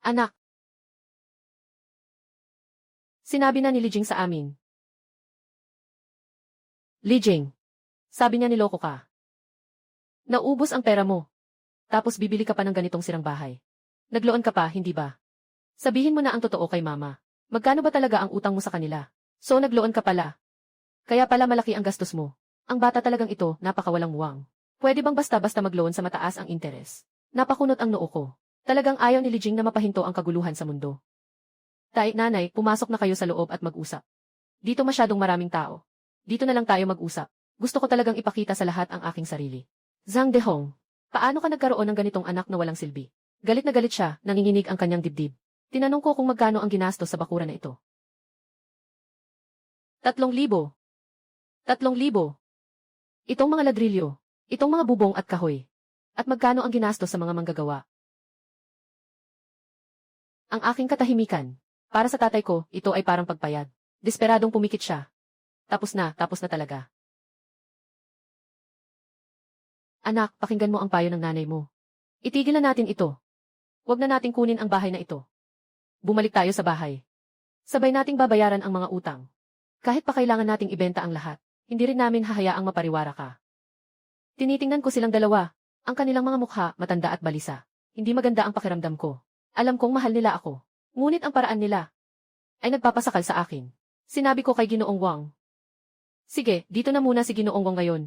Anak. Sinabi na ni Lijing sa amin. Lijing. Sabi niya niloko ka. Naubos ang pera mo. Tapos bibili ka pa ng ganitong sirang bahay. Nagloon ka pa, hindi ba? Sabihin mo na ang totoo kay mama. Magkano ba talaga ang utang mo sa kanila? So nagloon ka pala. Kaya pala malaki ang gastos mo. Ang bata talagang ito, napakawalang muwang. Pwede bang basta-basta magloon sa mataas ang interes? Napakunot ang noo ko. Talagang ayaw ni Lijing na mapahinto ang kaguluhan sa mundo. Tay, nanay, pumasok na kayo sa loob at mag-usap. Dito masyadong maraming tao. Dito na lang tayo mag-usap. Gusto ko talagang ipakita sa lahat ang aking sarili. Zhang Dehong, paano ka nagkaroon ng ganitong anak na walang silbi? Galit na galit siya, nanginginig ang kanyang dibdib. Tinanong ko kung magkano ang ginastos sa bakuran na ito. 3,000. 3,000. Itong mga ladrilyo, itong mga bubong at kahoy. At magkano ang ginastos sa mga manggagawa? Ang aking katahimikan. Para sa tatay ko, ito ay parang pagpayag. Desperadong pumikit siya. Tapos na talaga. Anak, pakinggan mo ang payo ng nanay mo. Itigil na natin ito. Huwag na nating kunin ang bahay na ito. Bumalik tayo sa bahay. Sabay nating babayaran ang mga utang. Kahit pa kailangan nating ibenta ang lahat, hindi rin namin hahayaang mapariwara ka. Tinitingnan ko silang dalawa. Ang kanilang mga mukha, matanda at balisa. Hindi maganda ang pakiramdam ko. Alam kong mahal nila ako. Ngunit ang paraan nila ay nagpapasakal sa akin. Sinabi ko kay Ginoong Wang. Sige, dito na muna si Ginoong Wang ngayon.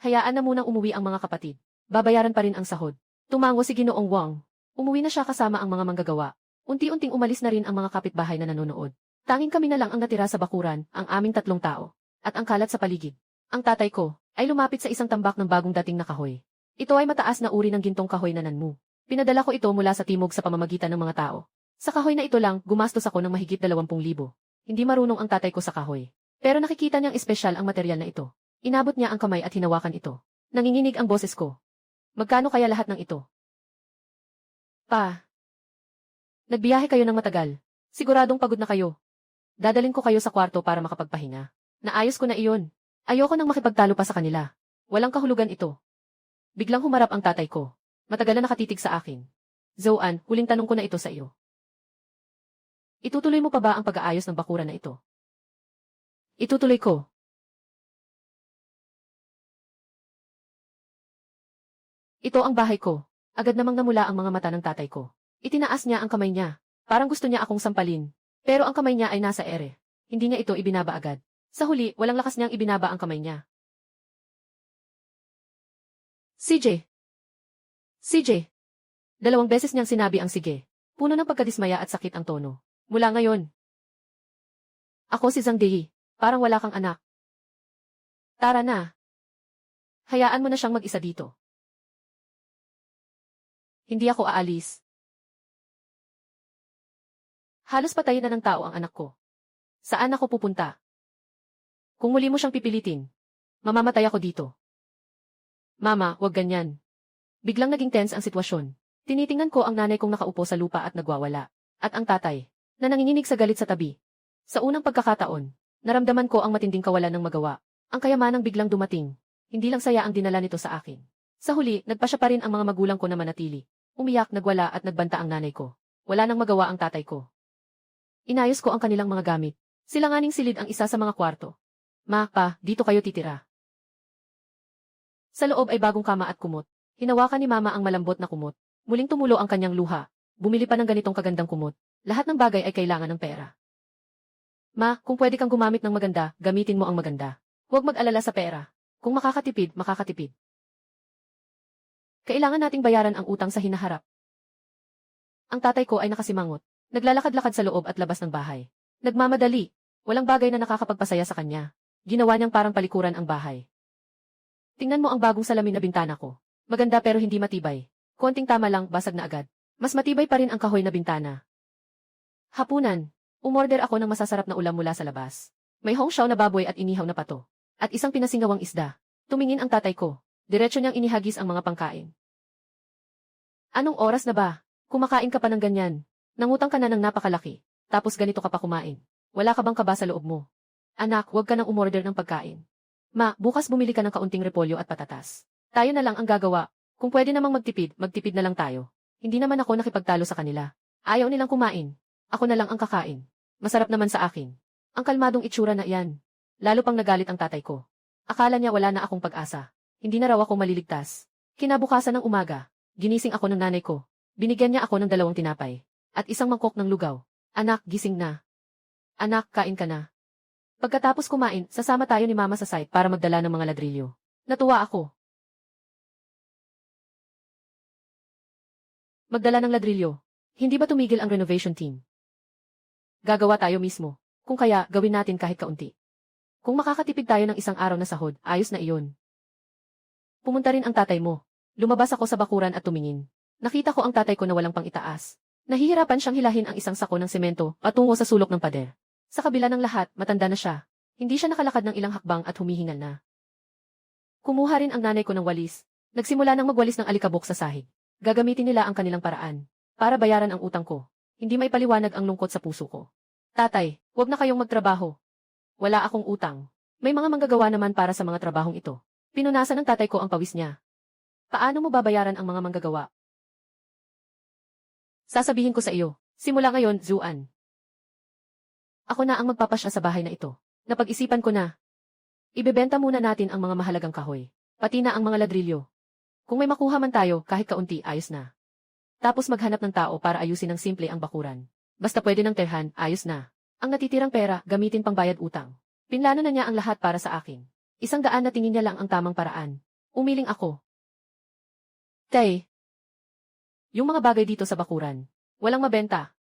Hayaan na munang umuwi ang mga kapatid. Babayaran pa rin ang sahod. Tumango si Ginoong Wang. Umuwi na siya kasama ang mga manggagawa. Unti-unting umalis na rin ang mga kapitbahay na nanonood. Tanging kami na lang ang natira sa bakuran, ang aming 3 tao. At ang kalat sa paligid. Ang tatay ko ay lumapit sa isang tambak ng bagong dating na kahoy. Ito ay mataas na uri ng gintong kahoy na nanmu. Pinadala ko ito mula sa timog sa pamamagitan ng mga tao. Sa kahoy na ito lang, gumastos ako ng mahigit 20,000. Hindi marunong ang tatay ko sa kahoy. Pero nakikita niyang espesyal ang material na ito. Inabot niya ang kamay at hinawakan ito. Nanginginig ang boses ko. Magkano kaya lahat ng ito? Pa. Nagbiyahe kayo ng matagal. Siguradong pagod na kayo. Dadalhin ko kayo sa kwarto para makapagpahinga. Naayos ko na iyon. Ayoko nang makipagtalo pa sa kanila. Walang kahulugan ito. Biglang humarap ang tatay ko. Matagal na nakatitig sa akin. Zuan, huling tanong ko na ito sa iyo. Itutuloy mo pa ba ang pag-aayos ng bakuran na ito? Itutuloy ko. Ito ang bahay ko. Agad namang namula ang mga mata ng tatay ko. Itinaas niya ang kamay niya. Parang gusto niya akong sampalin. Pero ang kamay niya ay nasa ere. Hindi niya ito ibinaba agad. Sa huli, walang lakas niyang ibinaba ang kamay niya. CJ. CJ. 2 beses niyang sinabi ang sige. Puno ng pagkadismaya at sakit ang tono. Mula ngayon. Ako si Zhang Dei. Parang wala kang anak. Tara na. Hayaan mo na siyang mag-isa dito. Hindi ako aalis. Halos patayin na ng tao ang anak ko. Saan ako pupunta? Kung muli mo siyang pipilitin, mamamatay ako dito. Mama, wag ganyan. Biglang naging tense ang sitwasyon. Tinitingnan ko ang nanay kong nakaupo sa lupa at nagwawala. At ang tatay, na nanginginig sa galit sa tabi. Sa unang pagkakataon, naramdaman ko ang matinding kawalan ng magawa. Ang kayamanang biglang dumating. Hindi lang saya ang dinala nito sa akin. Sa huli, nagpasya pa rin ang mga magulang ko na manatili. Umiyak, nagwala at nagbanta ang nanay ko. Wala nang magawa ang tatay ko. Inayos ko ang kanilang mga gamit. Silanganing silid ang isa sa mga kwarto. Ma, pa, dito kayo titira. Sa loob ay bagong kama at kumot. Hinawakan ni mama ang malambot na kumot. Muling tumulo ang kanyang luha. Bumili pa ng ganitong kagandang kumot. Lahat ng bagay ay kailangan ng pera. Ma, kung pwede kang gumamit ng maganda, gamitin mo ang maganda. Huwag mag-alala sa pera. Kung makakatipid, makakatipid. Kailangan nating bayaran ang utang sa hinaharap. Ang tatay ko ay nakasimangot. Naglalakad-lakad sa loob at labas ng bahay. Nagmamadali. Walang bagay na nakakapagpasaya sa kanya. Ginawa niyang parang palikuran ang bahay. Tingnan mo ang bagong salamin na bintana ko. Maganda pero hindi matibay. Konting tama lang, basag na agad. Mas matibay pa rin ang kahoy na bintana. Hapunan. Umorder ako ng masasarap na ulam mula sa labas. May hongxiao na baboy at inihaw na pato. At isang pinasingawang isda. Tumingin ang tatay ko. Diretso niyang inihagis ang mga pangkain. Anong oras na ba? Kumakain ka pa ng ganyan. Nangutang ka na ng napakalaki. Tapos ganito ka pa kumain. Wala ka bang kaba sa loob mo? Anak, huwag ka nang umorder ng pagkain. Ma, bukas bumili ka ng kaunting repolyo at patatas. Tayo na lang ang gagawa. Kung pwede namang magtipid, magtipid na lang tayo. Hindi naman ako nakipagtalo sa kanila. Ayaw nilang kumain. Ako na lang ang kakain. Masarap naman sa akin. Ang kalmadong itsura na iyan. Lalo pang nagalit ang tatay ko. Akala niya wala na akong pag-asa. Hindi na raw ako maliligtas. Kinabukasan ng umaga, ginising ako ng nanay ko. Binigyan niya ako ng 2 tinapay. At isang mangkok ng lugaw. Anak, gising na. Anak, kain ka na. Pagkatapos kumain, sasama tayo ni mama sa site para magdala ng mga ladrilyo. Natuwa ako. Magdala ng ladrilyo. Hindi ba tumigil ang renovation team? Gagawa tayo mismo. Kung kaya, gawin natin kahit kaunti. Kung makakatipid tayo ng isang araw na sahod, ayos na iyon. Pumunta rin ang tatay mo. Lumabas ako sa bakuran at tumingin. Nakita ko ang tatay ko na walang pang-itaas. Nahihirapan siyang hilahin ang isang sako ng semento patungo sa sulok ng pader. Sa kabila ng lahat, matanda na siya. Hindi siya nakalakad ng ilang hakbang at humihingal na. Kumuha rin ang nanay ko ng walis. Nagsimula nang magwalis ng alikabok sa sahig. Gagamitin nila ang kanilang paraan para bayaran ang utang ko. Hindi may paliwanag ang lungkot sa puso ko. Tatay, huwag na kayong magtrabaho. Wala akong utang. May mga manggagawa naman para sa mga trabahong ito. Pinunasan ng tatay ko ang pawis niya. Paano mo babayaran ang mga manggagawa? Sasabihin ko sa iyo, simula ngayon, Zuan. Ako na ang magpapasya sa bahay na ito. Napag-isipan ko na. Ibebenta muna natin ang mga mahalagang kahoy, pati na ang mga ladrilyo. Kung may makuha man tayo, kahit kaunti, ayos na. Tapos maghanap ng tao para ayusin ng simple ang bakuran. Basta pwede ng terhan, ayos na. Ang natitirang pera, gamitin pang bayad utang. Pinlano na niya ang lahat para sa akin. 100 na tingin niya lang ang tamang paraan. Umiling ako. Tay. Yung mga bagay dito sa bakuran, walang mabenta.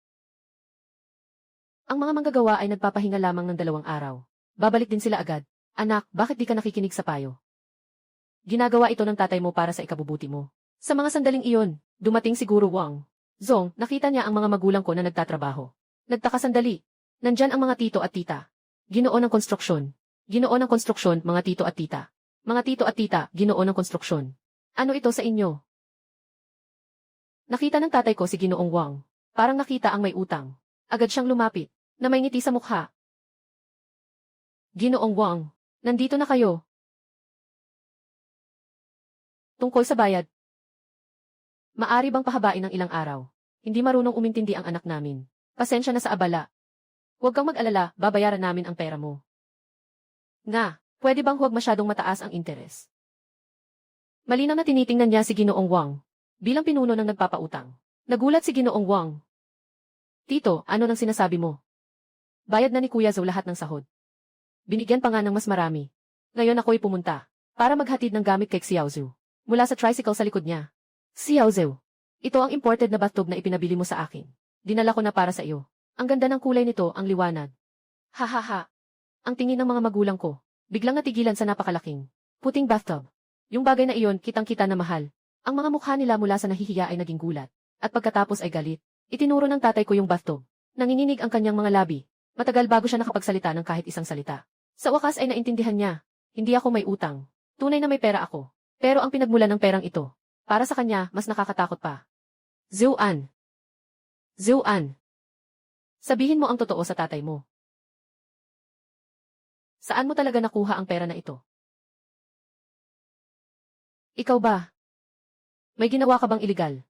Ang mga manggagawa ay nagpapahinga lamang ng 2 araw. Babalik din sila agad. Anak, bakit di ka nakikinig sa payo? Ginagawa ito ng tatay mo para sa ikabubuti mo. Sa mga sandaling iyon, dumating siguro Wang Zong, nakita niya ang mga magulang ko na nagtatrabaho. Nagtaka sandali. Nandyan ang mga tito at tita. Ginoo ng konstruksyon. Ginoo ng konstruksyon, mga tito at tita. Mga tito at tita, ginoo ng konstruksyon. Ano ito sa inyo? Nakita ng tatay ko si Ginoong Wang. Parang nakita ang may utang. Agad siyang lumapit, na may ngiti sa mukha. Ginoong Wang, nandito na kayo. Tungkol sa bayad. Maari bang pahabain ng ilang araw? Hindi marunong umintindi ang anak namin. Pasensya na sa abala. Huwag kang mag-alala, babayaran namin ang pera mo. Nga, pwede bang huwag masyadong mataas ang interes? Malinaw na tinitingnan niya si Ginoong Wang, bilang pinuno ng nagpapautang. Nagulat si Ginoong Wang. Tito, ano nang sinasabi mo? Bayad na ni Kuya Zhou lahat ng sahod. Binigyan pa nga ng mas marami. Ngayon ako'y pumunta, para maghatid ng gamit kay Xiao Zhu. Mula sa tricycle sa likod niya. Xiao Zhu, ito ang imported na bathtub na ipinabili mo sa akin. Dinala ko na para sa iyo. Ang ganda ng kulay nito, ang liwanag. Ha. Ang tingin ng mga magulang ko, biglang natigilan sa napakalaking, puting bathtub. Yung bagay na iyon, kitang-kita na mahal. Ang mga mukha nila mula sa nahihiya ay naging gulat. At pagkatapos ay galit. Itinuro ng tatay ko yung bathtub. Nanginginig ang kanyang mga labi. Matagal bago siya nakapagsalita ng kahit isang salita. Sa wakas ay naintindihan niya. Hindi ako may utang. Tunay na may pera ako. Pero ang pinagmulan ng perang ito, para sa kanya, mas nakakatakot pa. Zhou-an. Zhou-an. Sabihin mo ang totoo sa tatay mo. Saan mo talaga nakuha ang pera na ito? Ikaw ba? May ginawa ka bang iligal?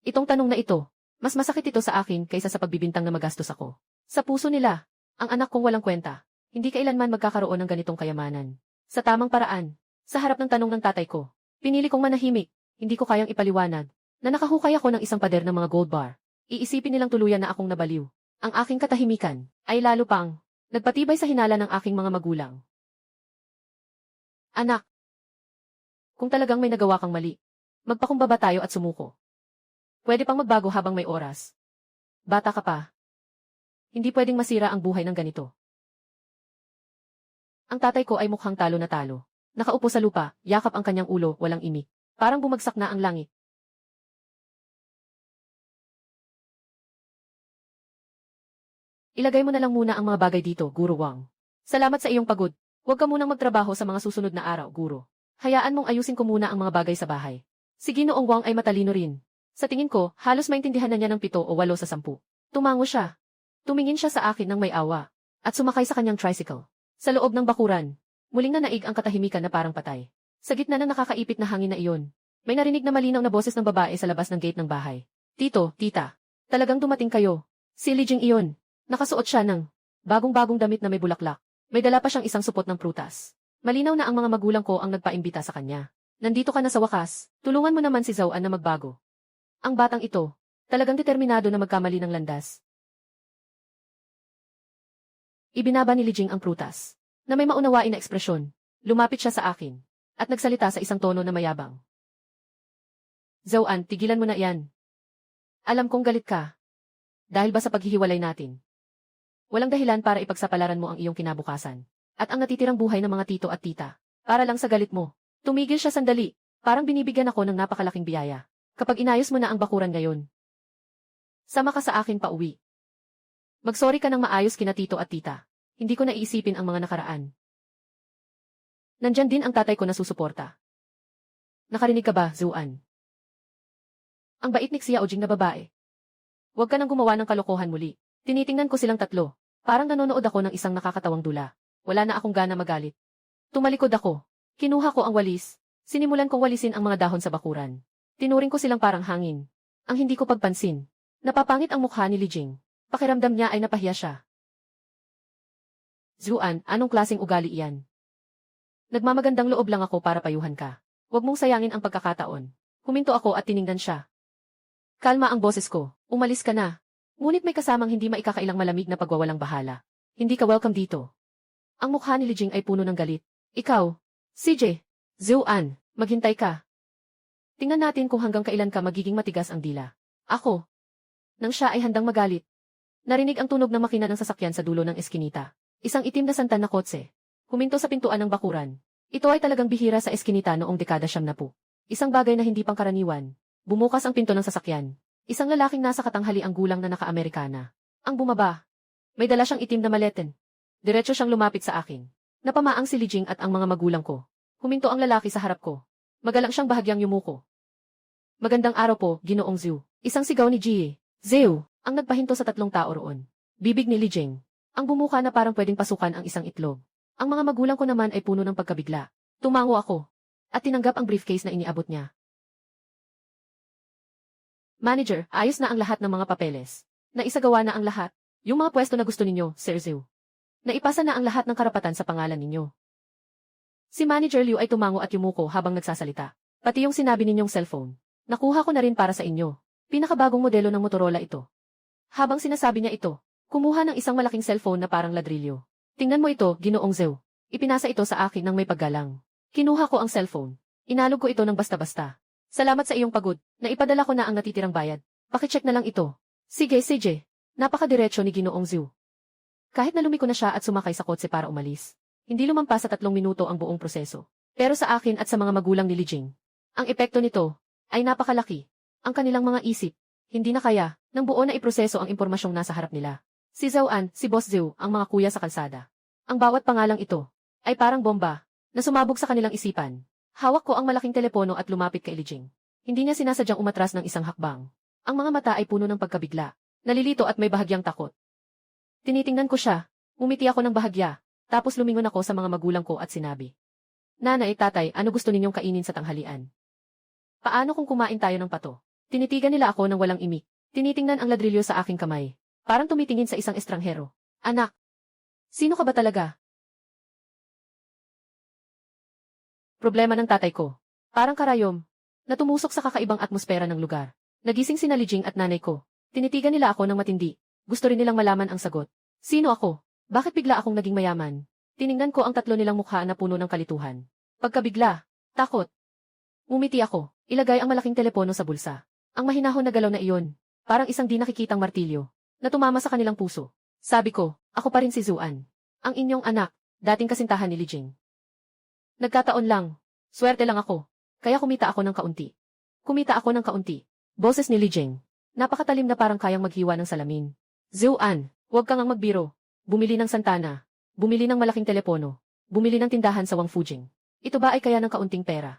Itong tanong na ito, mas masakit ito sa akin kaysa sa pagbibintang na magastos ako. Sa puso nila, ang anak kong walang kwenta, hindi kailanman magkakaroon ng ganitong kayamanan. Sa tamang paraan, sa harap ng tanong ng tatay ko, pinili kong manahimik, hindi ko kayang ipaliwanag, na nakahukay ako ng isang pader ng mga gold bar. Iisipin nilang tuluyan na akong nabaliw. Ang aking katahimikan, ay lalo pang, nagpatibay sa hinala ng aking mga magulang. Anak, kung talagang may nagawa kang mali, magpakumbaba tayo at sumuko. Pwede pang magbago habang may oras. Bata ka pa. Hindi pwedeng masira ang buhay ng ganito. Ang tatay ko ay mukhang talo na talo. Nakaupo sa lupa, yakap ang kanyang ulo, walang imik. Parang bumagsak na ang langit. Ilagay mo na lang muna ang mga bagay dito, Guro Wang. Salamat sa iyong pagod. Huwag ka munang magtrabaho sa mga susunod na araw, Guro. Hayaan mong ayusin ko muna ang mga bagay sa bahay. Si Ginoong Wang ay matalino rin. Sa tingin ko, halos maintindihan na niya ng 7 o 8 sa 10. Tumango siya. Tumingin siya sa akin ng may awa. At sumakay sa kanyang tricycle. Sa loob ng bakuran, muling nanaig ang katahimikan na parang patay. Sa gitna ng nakakaipit na hangin na iyon, may narinig na malinaw na boses ng babae sa labas ng gate ng bahay. Tito, tita, talagang dumating kayo. Si Li Jing iyon. Nakasuot siya ng bagong-bagong damit na may bulaklak. May dala pa siyang isang supot ng prutas. Malinaw na ang mga magulang ko ang nagpaimbita sa kanya. Nandito ka na sa wakas, tulungan mo naman si Zhou-an na magbago. Ang batang ito, talagang determinado na magkamali ng landas. Ibinaba ni Li Jing ang prutas, na may maunawain na ekspresyon. Lumapit siya sa akin, at nagsalita sa isang tono na mayabang. Zhou-an, tigilan mo na yan. Alam kong galit ka. Dahil ba sa paghihiwalay natin? Walang dahilan para ipagsapalaran mo ang iyong kinabukasan, at ang natitirang buhay ng mga tito at tita, para lang sa galit mo. Tumigil siya sandali, parang binibigyan ako ng napakalaking biyaya. Kapag inayos mo na ang bakuran ngayon, sama ka sa akin pa uwi. Magsorry ka ng maayos kina tito at tita. Hindi ko naiisipin ang mga nakaraan. Nandyan din ang tatay ko na susuporta. Nakarinig ka ba, Zhou-an? Ang bait ni Xia Ojing na babae. Huwag ka nang gumawa ng kalokohan muli. Tinitingnan ko silang tatlo. Parang nanonood ako ng isang nakakatawang dula. Wala na akong gana magalit. Tumalikod ako. Kinuha ko ang walis. Sinimulan kong walisin ang mga dahon sa bakuran. Tinuring ko silang parang hangin. Ang hindi ko pagpansin. Napapangit ang mukha ni Li Jing. Pakiramdam niya ay napahiya siya. Zhou-an, anong klaseng ugali iyan? Nagmamagandang loob lang ako para payuhan ka. Huwag mong sayangin ang pagkakataon. Huminto ako at tiningnan siya. Kalma ang boses ko. Umalis ka na. Ngunit may kasamang hindi maikakailang malamig na pagwawalang bahala. Hindi ka welcome dito. Ang mukha ni Li Jing ay puno ng galit. Ikaw, CJ, Zhou-an, maghintay ka. Tingnan natin kung hanggang kailan ka magiging matigas ang dila. Ako. Nang siya ay handang magalit. Narinig ang tunog ng makina ng sasakyan sa dulo ng eskinita. Isang itim na santan na kotse. Huminto sa pintuan ng bakuran. Ito ay talagang bihira sa eskinita noong dekada 70. Isang bagay na hindi pangkaraniwan. Bumukas ang pinto ng sasakyan. Isang lalaking nasa katanghali ang gulang na naka-Amerikana. Ang bumaba. May dala siyang itim na maleten. Diretso siyang lumapit sa akin. Napamaang si Li Jing at ang mga magulang ko. Huminto ang lalaki sa harap ko. Magalang siyang bahagyang yumuko. Magandang araw po, Ginoong Zhou. Isang sigaw ni Jie. Zhou, ang nagpahinto sa 3 tao roon. Bibig ni Li Jing. Ang bumuka na parang pwedeng pasukan ang isang itlog. Ang mga magulang ko naman ay puno ng pagkabigla. Tumango ako. At tinanggap ang briefcase na iniabot niya. Manager, ayos na ang lahat ng mga papeles. Naisagawa na ang lahat. Yung mga pwesto na gusto ninyo, Sir Zhou. Naipasa na ang lahat ng karapatan sa pangalan ninyo. Si Manager Liu ay tumango at yumuko habang nagsasalita. Pati yung sinabi ninyong cellphone. Nakuha ko na rin para sa inyo. Pinakabagong modelo ng Motorola ito. Habang sinasabi niya ito, kumuha ng isang malaking cellphone na parang ladrilyo. Tingnan mo ito, Ginoong Zhou. Ipinasa ito sa akin ng may paggalang. Kinuha ko ang cellphone. Inalog ko ito ng basta-basta. Salamat sa iyong pagod. Naipadala ko na ang natitirang bayad. Pakicheck na lang ito. Sige, CJ. Napakadiretso ni Ginoong Zhou. Kahit na lumiko na siya at sumakay sa kotse para umalis. Hindi lumampas sa 3 minuto ang buong proseso. Pero sa akin at sa mga magulang ni Li Jing, ang epekto nito ay napakalaki. Ang kanilang mga isip, hindi na kaya ng buo na iproseso ang impormasyong nasa harap nila. Si Zhou-an, si Boss Zhou, ang mga kuya sa kalsada. Ang bawat pangalang ito ay parang bomba na sumabog sa kanilang isipan. Hawak ko ang malaking telepono at lumapit kay Lijing. Hindi niya sinasadyang umatras ng isang hakbang. Ang mga mata ay puno ng pagkabigla. Nalilito at may bahagyang takot. Tinitingnan ko siya. Umiti ako ng bahagya. Tapos lumingon ako sa mga magulang ko at sinabi, "Nanay, tatay, ano gusto ninyong kainin sa tanghalian? Paano kung kumain tayo ng pato?" Tinitigan nila ako ng walang imik. Tinitingnan ang ladrilyo sa aking kamay. Parang tumitingin sa isang estranghero. "Anak, sino ka ba talaga?" Problema ng tatay ko. Parang karayom na tumusok sa kakaibang atmosfera ng lugar. Nagising sina Lijing at nanay ko. Tinitigan nila ako ng matindi. Gusto rin nilang malaman ang sagot. Sino ako? Bakit bigla akong naging mayaman? Tiningnan ko ang tatlo nilang mukha na puno ng kalituhan. Pagkabigla, takot. Umiti ako. Ilagay ang malaking telepono sa bulsa. Ang mahinahon na galaw na iyon, parang isang di nakikitang martilyo, na tumama sa kanilang puso. Sabi ko, ako pa rin si Zuan. Ang inyong anak, dating kasintahan ni Lijing. Nagkataon lang. Swerte lang ako. Kaya kumita ako ng kaunti. Kumita ako ng kaunti. Boses ni Lijing. Napakatalim na parang kayang maghiwa ng salamin. Zuan, huwag kang magbiro. Bumili ng Santana. Bumili ng malaking telepono. Bumili ng tindahan sa Wang Fujing. Ito ba ay kaya ng kaunting pera?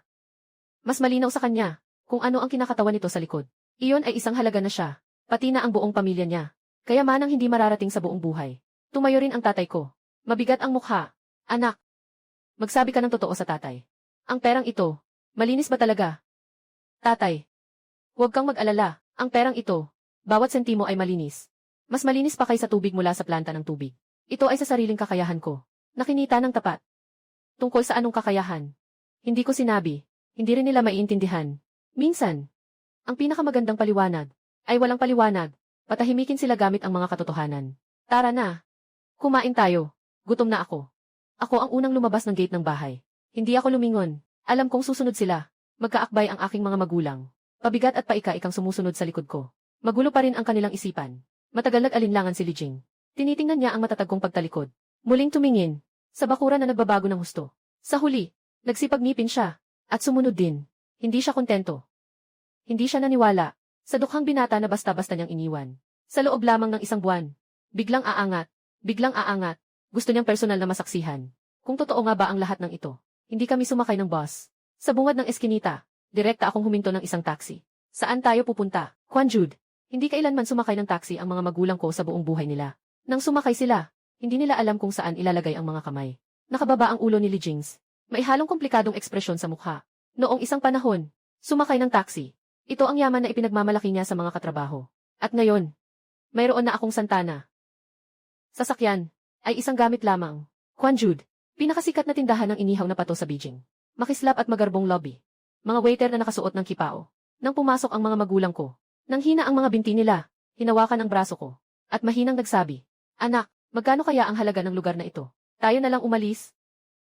Mas malinaw sa kanya kung ano ang kinakatawan nito sa likod. Iyon ay isang halaga na siya, pati na ang buong pamilya niya. Kaya manang hindi mararating sa buong buhay. Tumayo rin ang tatay ko. Mabigat ang mukha. Anak, magsabi ka ng totoo sa tatay. Ang perang ito, malinis ba talaga? Tatay, huwag kang mag-alala. Ang perang ito, bawat sentimo ay malinis. Mas malinis pa kaysa tubig mula sa planta ng tubig. Ito ay sa sariling kakayahan ko. Nakinita ng tapat. Tungkol sa anong kakayahan? Hindi ko sinabi. Hindi rin nila maiintindihan. Minsan, ang pinakamagandang paliwanag ay walang paliwanag. Patahimikin sila gamit ang mga katotohanan. Tara na. Kumain tayo. Gutom na ako. Ako ang unang lumabas ng gate ng bahay. Hindi ako lumingon. Alam kong susunod sila. Magkaakbay ang aking mga magulang. Pabigat at paika-ikang sumusunod sa likod ko. Magulo pa rin ang kanilang isipan. Matagal nag-alinlangan si Lijing. Tinitingnan niya ang matatag kong pagtalikod. Muling tumingin. Sa bakuran na nagbabago ng husto. Sa huli, nagsipag-ngipin siya. At sumunod din. Hindi siya kontento. Hindi siya naniwala. Sa dukhang binata na basta-basta niyang iniwan. Sa loob lamang ng isang buwan. Biglang aangat. Biglang aangat. Gusto niyang personal na masaksihan. Kung totoo nga ba ang lahat ng ito. Hindi kami sumakay ng bus. Sa bungad ng eskinita, direkta akong huminto ng isang taxi. Saan tayo pupunta? Quan Jude. Hindi kailanman sumakay ng taxi ang mga magulang ko sa buong buhay nila. Nang sumakay sila, hindi nila alam kung saan ilalagay ang mga kamay. Nakababa ang ulo ni Lijings. May halong komplikadong ekspresyon sa mukha. Noong isang panahon, sumakay ng taxi. Ito ang yaman na ipinagmamalaki niya sa mga katrabaho. At ngayon, mayroon na akong Santana. Sasakyan ay isang gamit lamang. Quan Jude, pinakasikat na tindahan ng inihaw na pato sa Beijing. Makislap at magarbong lobby. Mga waiter na nakasuot ng kipao. Nang pumasok ang mga magulang ko, nang hina ang mga binti nila, hinawakan ang braso ko. At mahinang nagsabi, "Anak, magkano kaya ang halaga ng lugar na ito? Tayo na lang umalis?"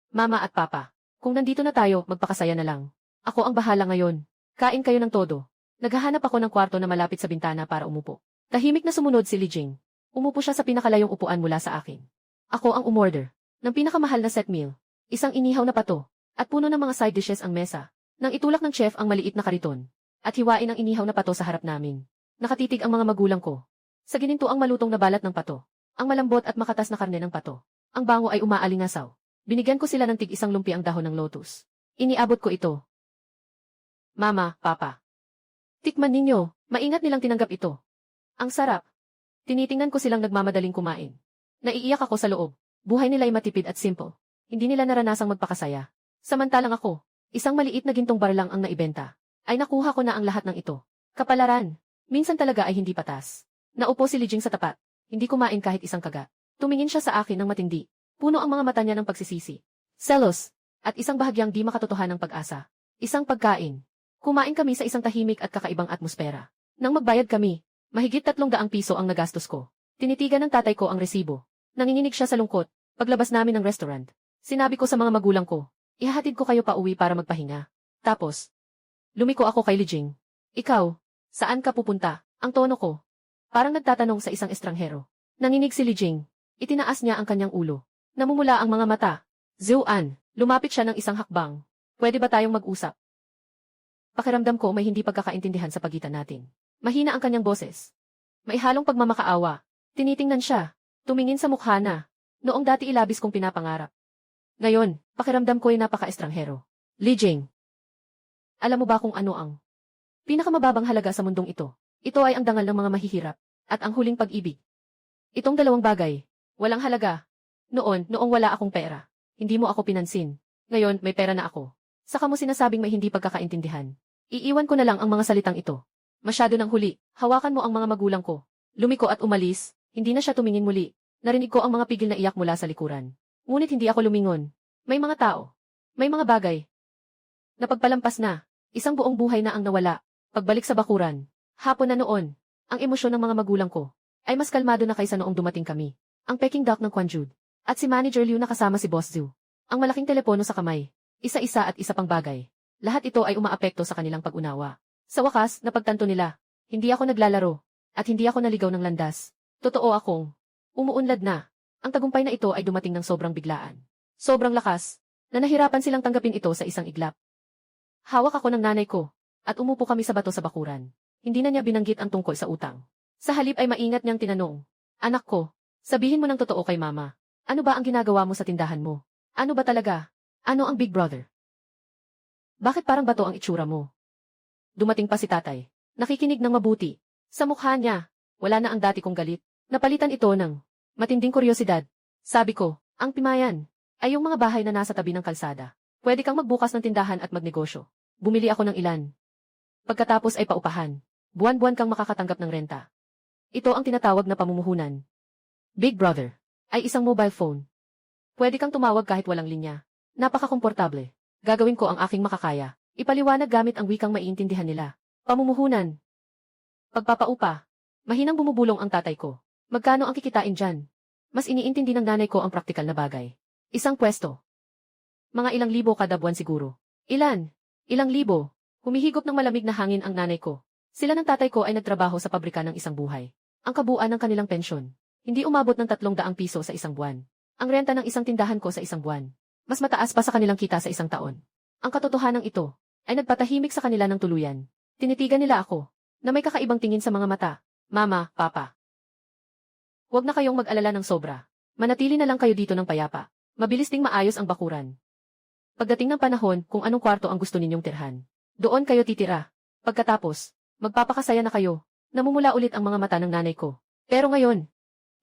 Mama at Papa, kung nandito na tayo, magpakasaya na lang. Ako ang bahala ngayon. Kain kayo ng todo. Naghahanap ako ng kwarto na malapit sa bintana para umupo. Tahimik na sumunod si Lijing. Umupo siya sa pinakalayong upuan mula sa akin. Ako ang umorder ng pinakamahal na set meal. Isang inihaw na pato. At puno ng mga side dishes ang mesa. Nang itulak ng chef ang maliit na kariton. At hiwain ang inihaw na pato sa harap namin. Nakatitig ang mga magulang ko. Sa gininto ang malutong na balat ng pato. Ang malambot at makatas na karne ng pato. Ang bango ay umaalingasaw. Binigyan ko sila ng tig-isang lumpiang dahon ng lotus. Iniabot ko ito. Mama, Papa. Tikman ninyo, maingat nilang tinanggap ito. Ang sarap. Tinitingnan ko silang nagmamadaling kumain. Naiiyak ako sa loob. Buhay nila ay matipid at simple. Hindi nila naranasang magpakasaya. Samantalang ako, isang maliit na gintong bar lang ang naibenta. Ay nakuha ko na ang lahat ng ito. Kapalaran. Minsan talaga ay hindi patas. Naupo si Lijing sa tapat. Hindi kumain kahit isang kagat. Tumingin siya sa akin ng matindi. Puno ang mga mata niya ng pagsisisi. Selos. At isang bahagyang di makatotohanang pag-asa. Isang pagkain. Kumain kami sa isang tahimik at kakaibang atmosfera. Nang magbayad kami, mahigit 300 piso ang nagastos ko. Tinitigan ng tatay ko ang resibo. Nanginginig siya sa lungkot. Paglabas namin ng restaurant, sinabi ko sa mga magulang ko, ihahatid ko kayo pa uwi para magpahinga. Tapos, lumiko ako kay Lijing. Ikaw, saan ka pupunta? Ang tono ko. Parang nagtatanong sa isang estranghero. Nanginig si Lijing. Itinaas niya ang kanyang ulo. Namumula ang mga mata. Zuan, lumapit siya ng isang hakbang. Pwede ba tayong mag-usap? Pakiramdam ko may hindi pagkakaintindihan sa pagitan natin. Mahina ang kanyang boses. May halong pagmamakaawa. Tinitingnan siya. Tumingin sa mukha na Noong dati ilabis kong pinapangarap. Ngayon, pakiramdam ko ay napaka-estranghero. Li Jing, alam mo ba kung ano ang pinakamababang halaga sa mundong ito? Ito ay ang dangal ng mga mahihirap, at ang huling pag-ibig. Itong dalawang bagay, walang halaga. Noong wala akong pera, hindi mo ako pinansin. Ngayon, may pera na ako. Saka mo sinasabing may hindi pagkakaintindihan. Iiwan ko na lang ang mga salitang ito. Masyado nang huli, hawakan mo ang mga magulang ko. Lumiko at umalis, hindi na siya tumingin muli. Narinig ko ang mga pigil na iyak mula sa likuran. Ngunit hindi ako lumingon. May mga tao. May mga bagay. Napagpalampas na. Isang buong buhay na ang nawala. Pagbalik sa bakuran. Hapon na noon. Ang emosyon ng mga magulang ko ay mas kalmado na kaysa noong dumating kami. Ang Peking duck ng Quanjude. At si Manager Liu na kasama si Boss Zhu. Ang malaking telepono sa kamay. Isa-isa at isa pang bagay. Lahat ito ay umaapekto sa kanilang pag-unawa. Sa wakas, napagtanto nila. Hindi ako naglalaro. At hindi ako naligaw ng landas. Totoo akong umuunlad na. Ang tagumpay na ito ay dumating ng sobrang biglaan. Sobrang lakas, na nahirapan silang tanggapin ito sa isang iglap. Hawak ako ng nanay ko, at umupo kami sa bato sa bakuran. Hindi na niya binanggit ang tungkol sa utang. Sa halip ay maingat niyang tinanong, "Anak ko, sabihin mo ng totoo kay mama. Ano ba ang ginagawa mo sa tindahan mo? Ano ba talaga? Ano ang Big Brother? Bakit parang bato ang itsura mo?" Dumating pa si tatay. Nakikinig ng mabuti. Sa mukha niya, wala na ang dati kong galit. Napalitan ito ng matinding kuryosidad. Sabi ko, ang pimayan ay yung mga bahay na nasa tabi ng kalsada. Pwede kang magbukas ng tindahan at magnegosyo. Bumili ako ng ilan. Pagkatapos ay paupahan. Buwan-buwan kang makakatanggap ng renta. Ito ang tinatawag na pamumuhunan. Big Brother ay isang mobile phone. Pwede kang tumawag kahit walang linya. Napaka-komportable. Gagawin ko ang aking makakaya. Ipaliwanag gamit ang wikang maiintindihan nila. Pamumuhunan. Pagpapaupa. Mahinang bumubulong ang tatay ko. Magkano ang kikitain dyan? Mas iniintindi ng nanay ko ang praktikal na bagay. Isang pwesto. Mga ilang libo kada buwan siguro. Ilan? Ilang libo. Humihigop ng malamig na hangin ang nanay ko. Sila ng tatay ko ay nagtrabaho sa pabrika ng isang buhay. Ang kabuuan ng kanilang pensyon. Hindi umabot ng 300 piso sa isang buwan. Ang renta ng isang tindahan ko sa isang buwan. Mas mataas pa sa kanilang kita sa isang taon. Ang katotohanan ito ay nagpatahimik sa kanila ng tuluyan. Tinitigan nila ako na may kakaibang tingin sa mga mata. Mama, Papa. Huwag na kayong mag-alala ng sobra. Manatili na lang kayo dito ng payapa. Mabilis ding maayos ang bakuran. Pagdating ng panahon kung anong kwarto ang gusto ninyong tirhan, doon kayo titira. Pagkatapos, magpapakasaya na kayo. Namumula ulit ang mga mata ng nanay ko. Pero ngayon,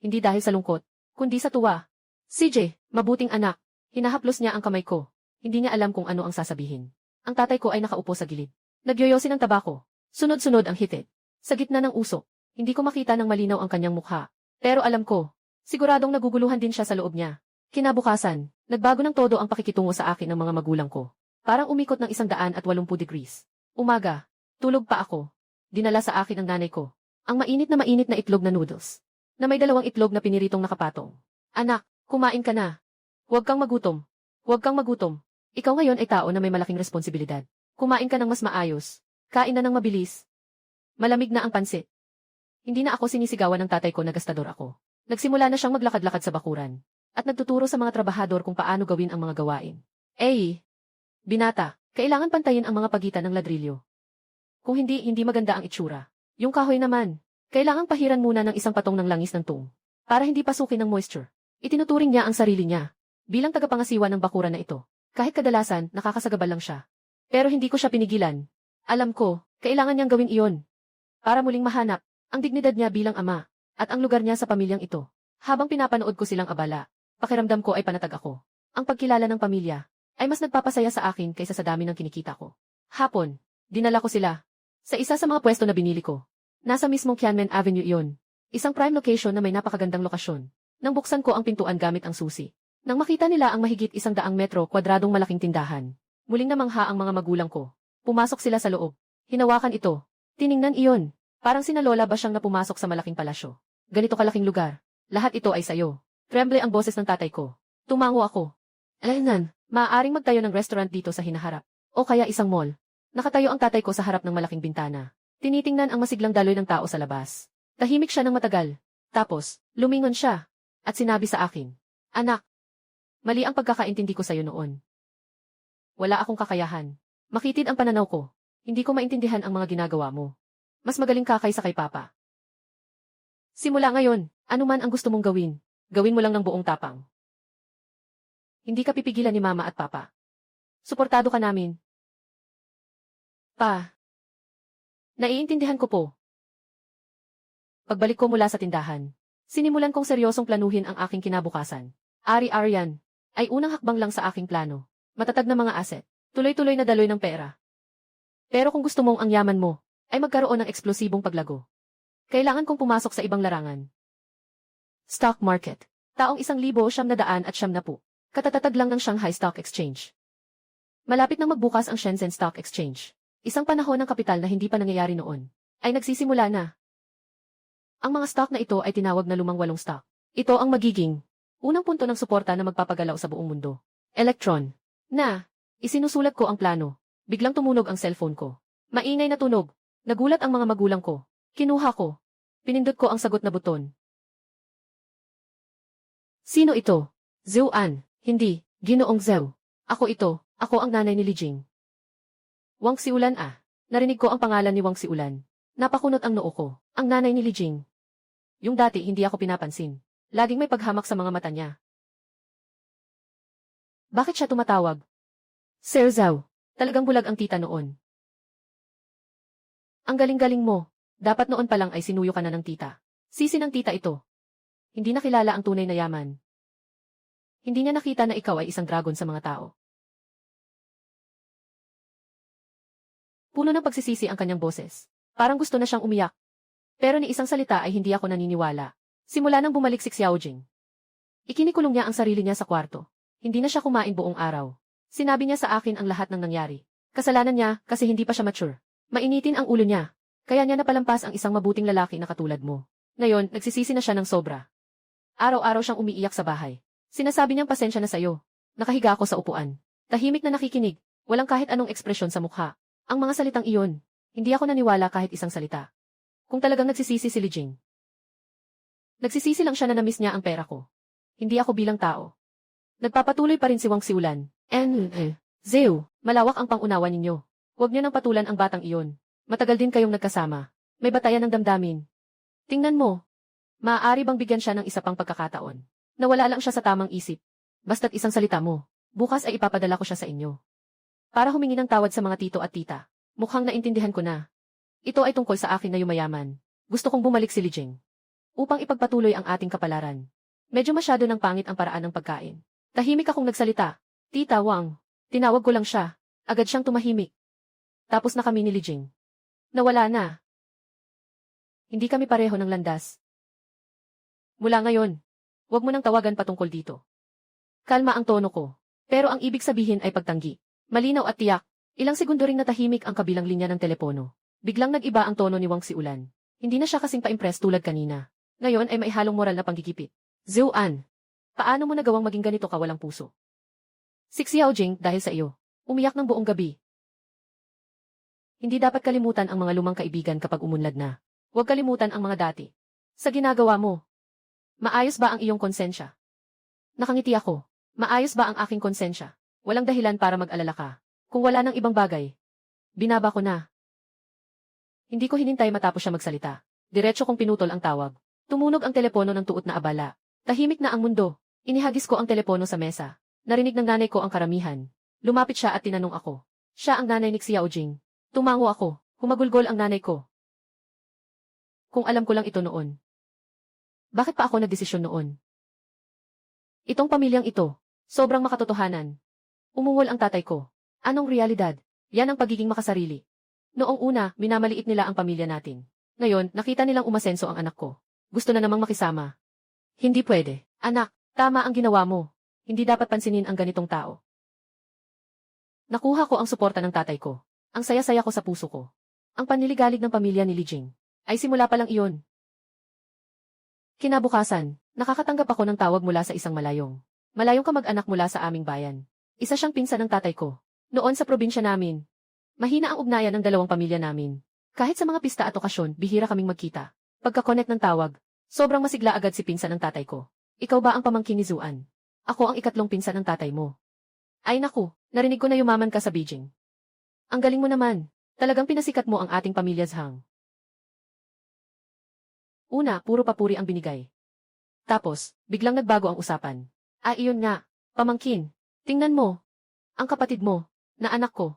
hindi dahil sa lungkot, kundi sa tuwa. CJ, mabuting anak. Hinahaplos niya ang kamay ko. Hindi niya alam kung ano ang sasabihin. Ang tatay ko ay nakaupo sa gilid. Nagyoyosi ng tabako. Sunod-sunod ang hitit. Sa gitna ng usok, hindi ko makita ng malinaw ang kanyang mukha. Pero alam ko, siguradong naguguluhan din siya sa loob niya. Kinabukasan, nagbago ng todo ang pakikitungo sa akin ng mga magulang ko. Parang umikot ng 180 degrees. Umaga, tulog pa ako. Dinala sa akin ang nanay ko. Ang mainit na itlog na noodles. Na may 2 itlog na piniritong nakapatong. Anak, kumain ka na. Huwag kang magutom. Huwag kang magutom. Ikaw ngayon ay tao na may malaking responsibilidad. Kumain ka ng mas maayos. Kain na ng mabilis. Malamig na ang pansit. Hindi na ako sinisigawan ng tatay ko na gastador ako. Nagsimula na siyang maglakad-lakad sa bakuran. At nagtuturo sa mga trabahador kung paano gawin ang mga gawain. Binata, kailangan pantayin ang mga pagitan ng ladrilyo. Kung hindi maganda ang itsura. Yung kahoy naman, kailangang pahiran muna ng isang patong ng langis ng tong. Para hindi pasukin ng moisture. Itinuturing niya ang sarili niya. Bilang tagapangasiwa ng bakuran na ito. Kahit kadalasan, nakakasagabal lang siya. Pero hindi ko siya pinigilan. Alam ko, kailangan niyang gawin iyon. Para muling mahanap ang dignidad niya bilang ama, at ang lugar niya sa pamilyang ito. Habang pinapanood ko silang abala, pakiramdam ko ay panatag ako. Ang pagkilala ng pamilya ay mas nagpapasaya sa akin kaysa sa dami ng kinikita ko. Hapon, dinala ko sila sa isa sa mga pwesto na binili ko. Nasa mismong Qianmen Avenue iyon. Isang prime location na may napakagandang lokasyon. Nang buksan ko ang pintuan gamit ang susi. Nang makita nila ang mahigit 100 metro kwadradong malaking tindahan. Muling namangha ang mga magulang ko. Pumasok sila sa loob. Hinawakan ito. Tiningnan iyon. Parang sinalola ba siyang na pumasok sa malaking palasyo. Ganito kalaking lugar. Lahat ito ay sayo. Tremble ang boses ng tatay ko. Tumango ako. Alanan, maaaring magtayo ng restaurant dito sa hinaharap. O kaya isang mall. Nakatayo ang tatay ko sa harap ng malaking bintana. Tinitingnan ang masiglang daloy ng tao sa labas. Tahimik siya ng matagal. Tapos, lumingon siya. At sinabi sa akin, "Anak, mali ang pagkakaintindi ko sa'yo noon. Wala akong kakayahan. Makitid ang pananaw ko. Hindi ko maintindihan ang mga ginagawa mo. Mas magaling ka kaysa kay Papa. Simula ngayon, anuman ang gusto mong gawin, gawin mo lang ng buong tapang. Hindi ka pipigilan ni Mama at Papa. Suportado ka namin. Pa. Naiintindihan ko po. Pagbalik ko mula sa tindahan, sinimulan kong seryosong planuhin ang aking kinabukasan. Ari-arian, ay unang hakbang lang sa aking plano. Matatag na mga asset, tuloy-tuloy na daloy ng pera. Pero kung gusto mong ang yaman mo, ay magkaroon ng eksplosibong paglago. Kailangan kong pumasok sa ibang larangan. Stock market. Taong 1,990. Katatatag lang ng Shanghai Stock Exchange. Malapit nang magbukas ang Shenzhen Stock Exchange. Isang panahon ng kapital na hindi pa nangyayari noon, ay nagsisimula na. Ang mga stock na ito ay tinawag na lumang walong stock. Ito ang magiging unang punto ng suporta na magpapagalaw sa buong mundo. Electron. Na, isinusulat ko ang plano. Biglang tumunog ang cellphone ko. Maingay na tunog. Nagulat ang mga magulang ko. Kinuha ko. Pinindot ko ang sagot na buton. Sino ito? Zhou An. Hindi, Ginoong Zhou. Ako ito, ako ang nanay ni Li Jing. Wang Xiulan ah. Narinig ko ang pangalan ni Wang Xiulan. Napakunot ang noo ko. Ang nanay ni Li Jing. Yung dati hindi ako pinapansin. Laging may paghamak sa mga mata niya. Bakit siya tumatawag? Sir Zhou. Talagang bulag ang tita noon. Ang galing-galing mo. Dapat noon pa lang ay sinuyo ka na ng tita. Sisi ng tita ito. Hindi nakilala ang tunay na yaman. Hindi niya nakita na ikaw ay isang dragon sa mga tao. Puno ng pagsisisi ang kanyang boses. Parang gusto na siyang umiyak. Pero ni isang salita ay hindi ako naniniwala. Simula nang bumalik si Xiaojing. Ikinikulong niya ang sarili niya sa kwarto. Hindi na siya kumain buong araw. Sinabi niya sa akin ang lahat ng nangyari. Kasalanan niya kasi hindi pa siya mature. Mainitin ang ulo niya. Kaya niya napalampas ang isang mabuting lalaki na katulad mo. Ngayon, nagsisisi na siya ng sobra. Araw-araw siyang umiiyak sa bahay. Sinasabi niyang pasensya na sayo. Nakahiga ako sa upuan. Tahimik na nakikinig. Walang kahit anong ekspresyon sa mukha. Ang mga salitang iyon, hindi ako naniwala kahit isang salita. Kung talagang nagsisisi si Li Jing. Nagsisisi lang siya na namiss niya ang pera ko. Hindi ako bilang tao. Nagpapatuloy pa rin si Wang Xiulan. Zhou, malawak ang pangunawa ninyo. Huwag niyo nang patulan ang batang iyon. Matagal din kayong nagkasama. May batayan ng damdamin. Tingnan mo. Maaari bang bigyan siya ng isa pang pagkakataon? Nawala lang siya sa tamang isip. Basta't isang salita mo. Bukas ay ipapadala ko siya sa inyo. Para humingi ng tawad sa mga tito at tita. Mukhang naintindihan ko na. Ito ay tungkol sa akin na yumayaman. Gusto kong bumalik si Li Jing. Upang ipagpatuloy ang ating kapalaran. Medyo masyado ng pangit ang paraan ng pagkain. Tahimik akong nagsalita. Tita Wang. Tinawag ko lang siya. Agad siyang tumahimik. Tapos na kami ni Li Jing. Nawala na. Hindi kami pareho ng landas. Mula ngayon, huwag mo nang tawagan patungkol dito. Kalma ang tono ko. Pero ang ibig sabihin ay pagtanggi. Malinaw at tiyak. Ilang segundo ring natahimik ang kabilang linya ng telepono. Biglang nag-iba ang tono ni Wang Xiulan. Hindi na siya kasing pa-impress tulad kanina. Ngayon ay may halong moral na panggigipit. Zhou An, paano mo nagawang maging ganito ka walang puso? Si Xiaojing, dahil sa iyo, umiyak ng buong gabi. Hindi dapat kalimutan ang mga lumang kaibigan kapag umunlad na. Huwag kalimutan ang mga dati. Sa ginagawa mo, maayos ba ang iyong konsensya? Nakangiti ako. Maayos ba ang aking konsensya? Walang dahilan para mag-alala ka. Kung wala ng ibang bagay, binaba ko na. Hindi ko hinintay matapos siya magsalita. Diretso kong pinutol ang tawag. Tumunog ang telepono ng tuot na abala. Tahimik na ang mundo. Inihagis ko ang telepono sa mesa. Narinig ng nanay ko ang karamihan. Lumapit siya at tinanong ako. Siya ang nanay ni Xiaojing. Tumango ako. Humagulgol ang nanay ko. Kung alam ko lang ito noon. Bakit pa ako nagdesisyon noon? Itong pamilyang ito, sobrang makatotohanan. Umungol ang tatay ko. Anong realidad? Yan ang pagiging makasarili. Noong una, minamaliit nila ang pamilya natin. Ngayon, nakita nilang umasenso ang anak ko. Gusto na namang makisama. Hindi pwede. Anak, tama ang ginawa mo. Hindi dapat pansinin ang ganitong tao. Nakuha ko ang suporta ng tatay ko. Ang saya-saya ko sa puso ko. Ang panliligalig ng pamilya ni Li Jing ay simula pa lang iyon. Kinabukasan, nakakatanggap ako ng tawag mula sa isang malayong kamag-anak mula sa aming bayan. Isa siyang pinsan ng tatay ko. Noon sa probinsya namin, mahina ang ugnayan ng dalawang pamilya namin. Kahit sa mga pista at okasyon, bihira kaming magkita. Pagka-connect ng tawag, sobrang masigla agad si pinsan ng tatay ko. Ikaw ba ang pamangkin ni Zuan? Ako ang ikatlong pinsan ng tatay mo. Ay naku, narinig ko na yumaman ka sa Beijing. Ang galing mo naman. Talagang pinasikat mo ang ating pamilya Zhang. Una, puro papuri ang binigay. Tapos, biglang nagbago ang usapan. Iyon nga, pamangkin. Tingnan mo. Ang kapatid mo, na anak ko.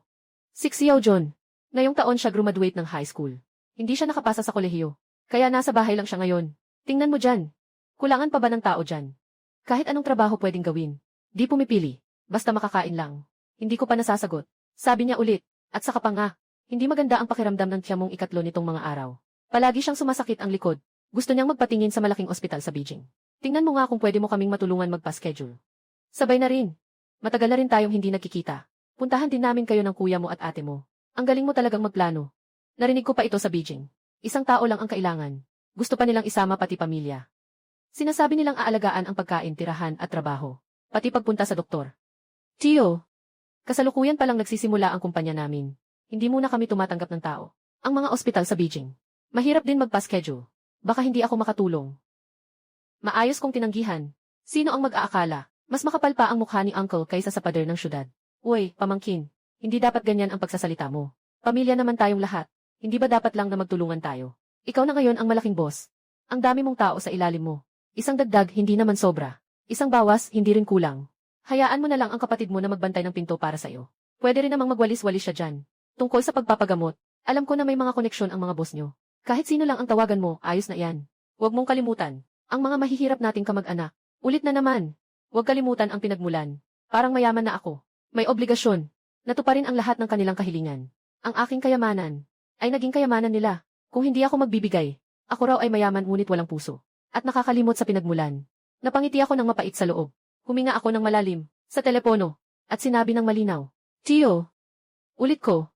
Si Xiao Jun. Ngayong taon siya graduate ng high school. Hindi siya nakapasa sa kolehiyo. Kaya nasa bahay lang siya ngayon. Tingnan mo dyan. Kulangan pa ba ng tao dyan? Kahit anong trabaho pwedeng gawin. Di pumipili. Basta makakain lang. Hindi ko pa nasasagot. Sabi niya ulit. At saka pa nga, hindi maganda ang pakiramdam ng tiyan mong ikatlo nitong mga araw. Palagi siyang sumasakit ang likod. Gusto niyang magpatingin sa malaking ospital sa Beijing. Tingnan mo nga kung pwede mo kaming matulungan magpa-schedule. Sabay na rin. Matagal na rin tayong hindi nagkikita. Puntahan din namin kayo ng kuya mo at ate mo. Ang galing mo talagang magplano. Narinig ko pa ito sa Beijing. Isang tao lang ang kailangan. Gusto pa nilang isama pati pamilya. Sinasabi nilang aalagaan ang pagkain, tirahan at trabaho. Pati pagpunta sa doktor. Tio, kasalukuyan palang nagsisimula ang kumpanya namin. Hindi muna kami tumatanggap ng tao. Ang mga ospital sa Beijing. Mahirap din magpa-schedule. Baka hindi ako makatulong. Maayos kong tinanggihan. Sino ang mag-aakala? Mas makapal pa ang mukha ni Uncle kaysa sa pader ng syudad. Uy, pamangkin. Hindi dapat ganyan ang pagsasalita mo. Pamilya naman tayong lahat. Hindi ba dapat lang na magtulungan tayo? Ikaw na ngayon ang malaking boss. Ang dami mong tao sa ilalim mo. Isang dagdag, hindi naman sobra. Isang bawas, hindi rin kulang. Hayaan mo na lang ang kapatid mo na magbantay ng pinto para sa'yo. Pwede rin namang magwalis-walis siya dyan. Tungkol sa pagpapagamot, alam ko na may mga koneksyon ang mga boss nyo. Kahit sino lang ang tawagan mo, ayos na yan. Huwag mong kalimutan. Ang mga mahihirap nating kamag-anak. Ulit na naman. Huwag kalimutan ang pinagmulan. Parang mayaman na ako. May obligasyon. Natuparin ang lahat ng kanilang kahilingan. Ang aking kayamanan ay naging kayamanan nila. Kung hindi ako magbibigay, ako raw ay mayaman ngunit walang puso. At nakakalimot sa pinagmulan. Napangiti ako ng mapait sa loob. Huminga ako ng malalim, sa telepono, at sinabi ng malinaw, Tio, ulit ko,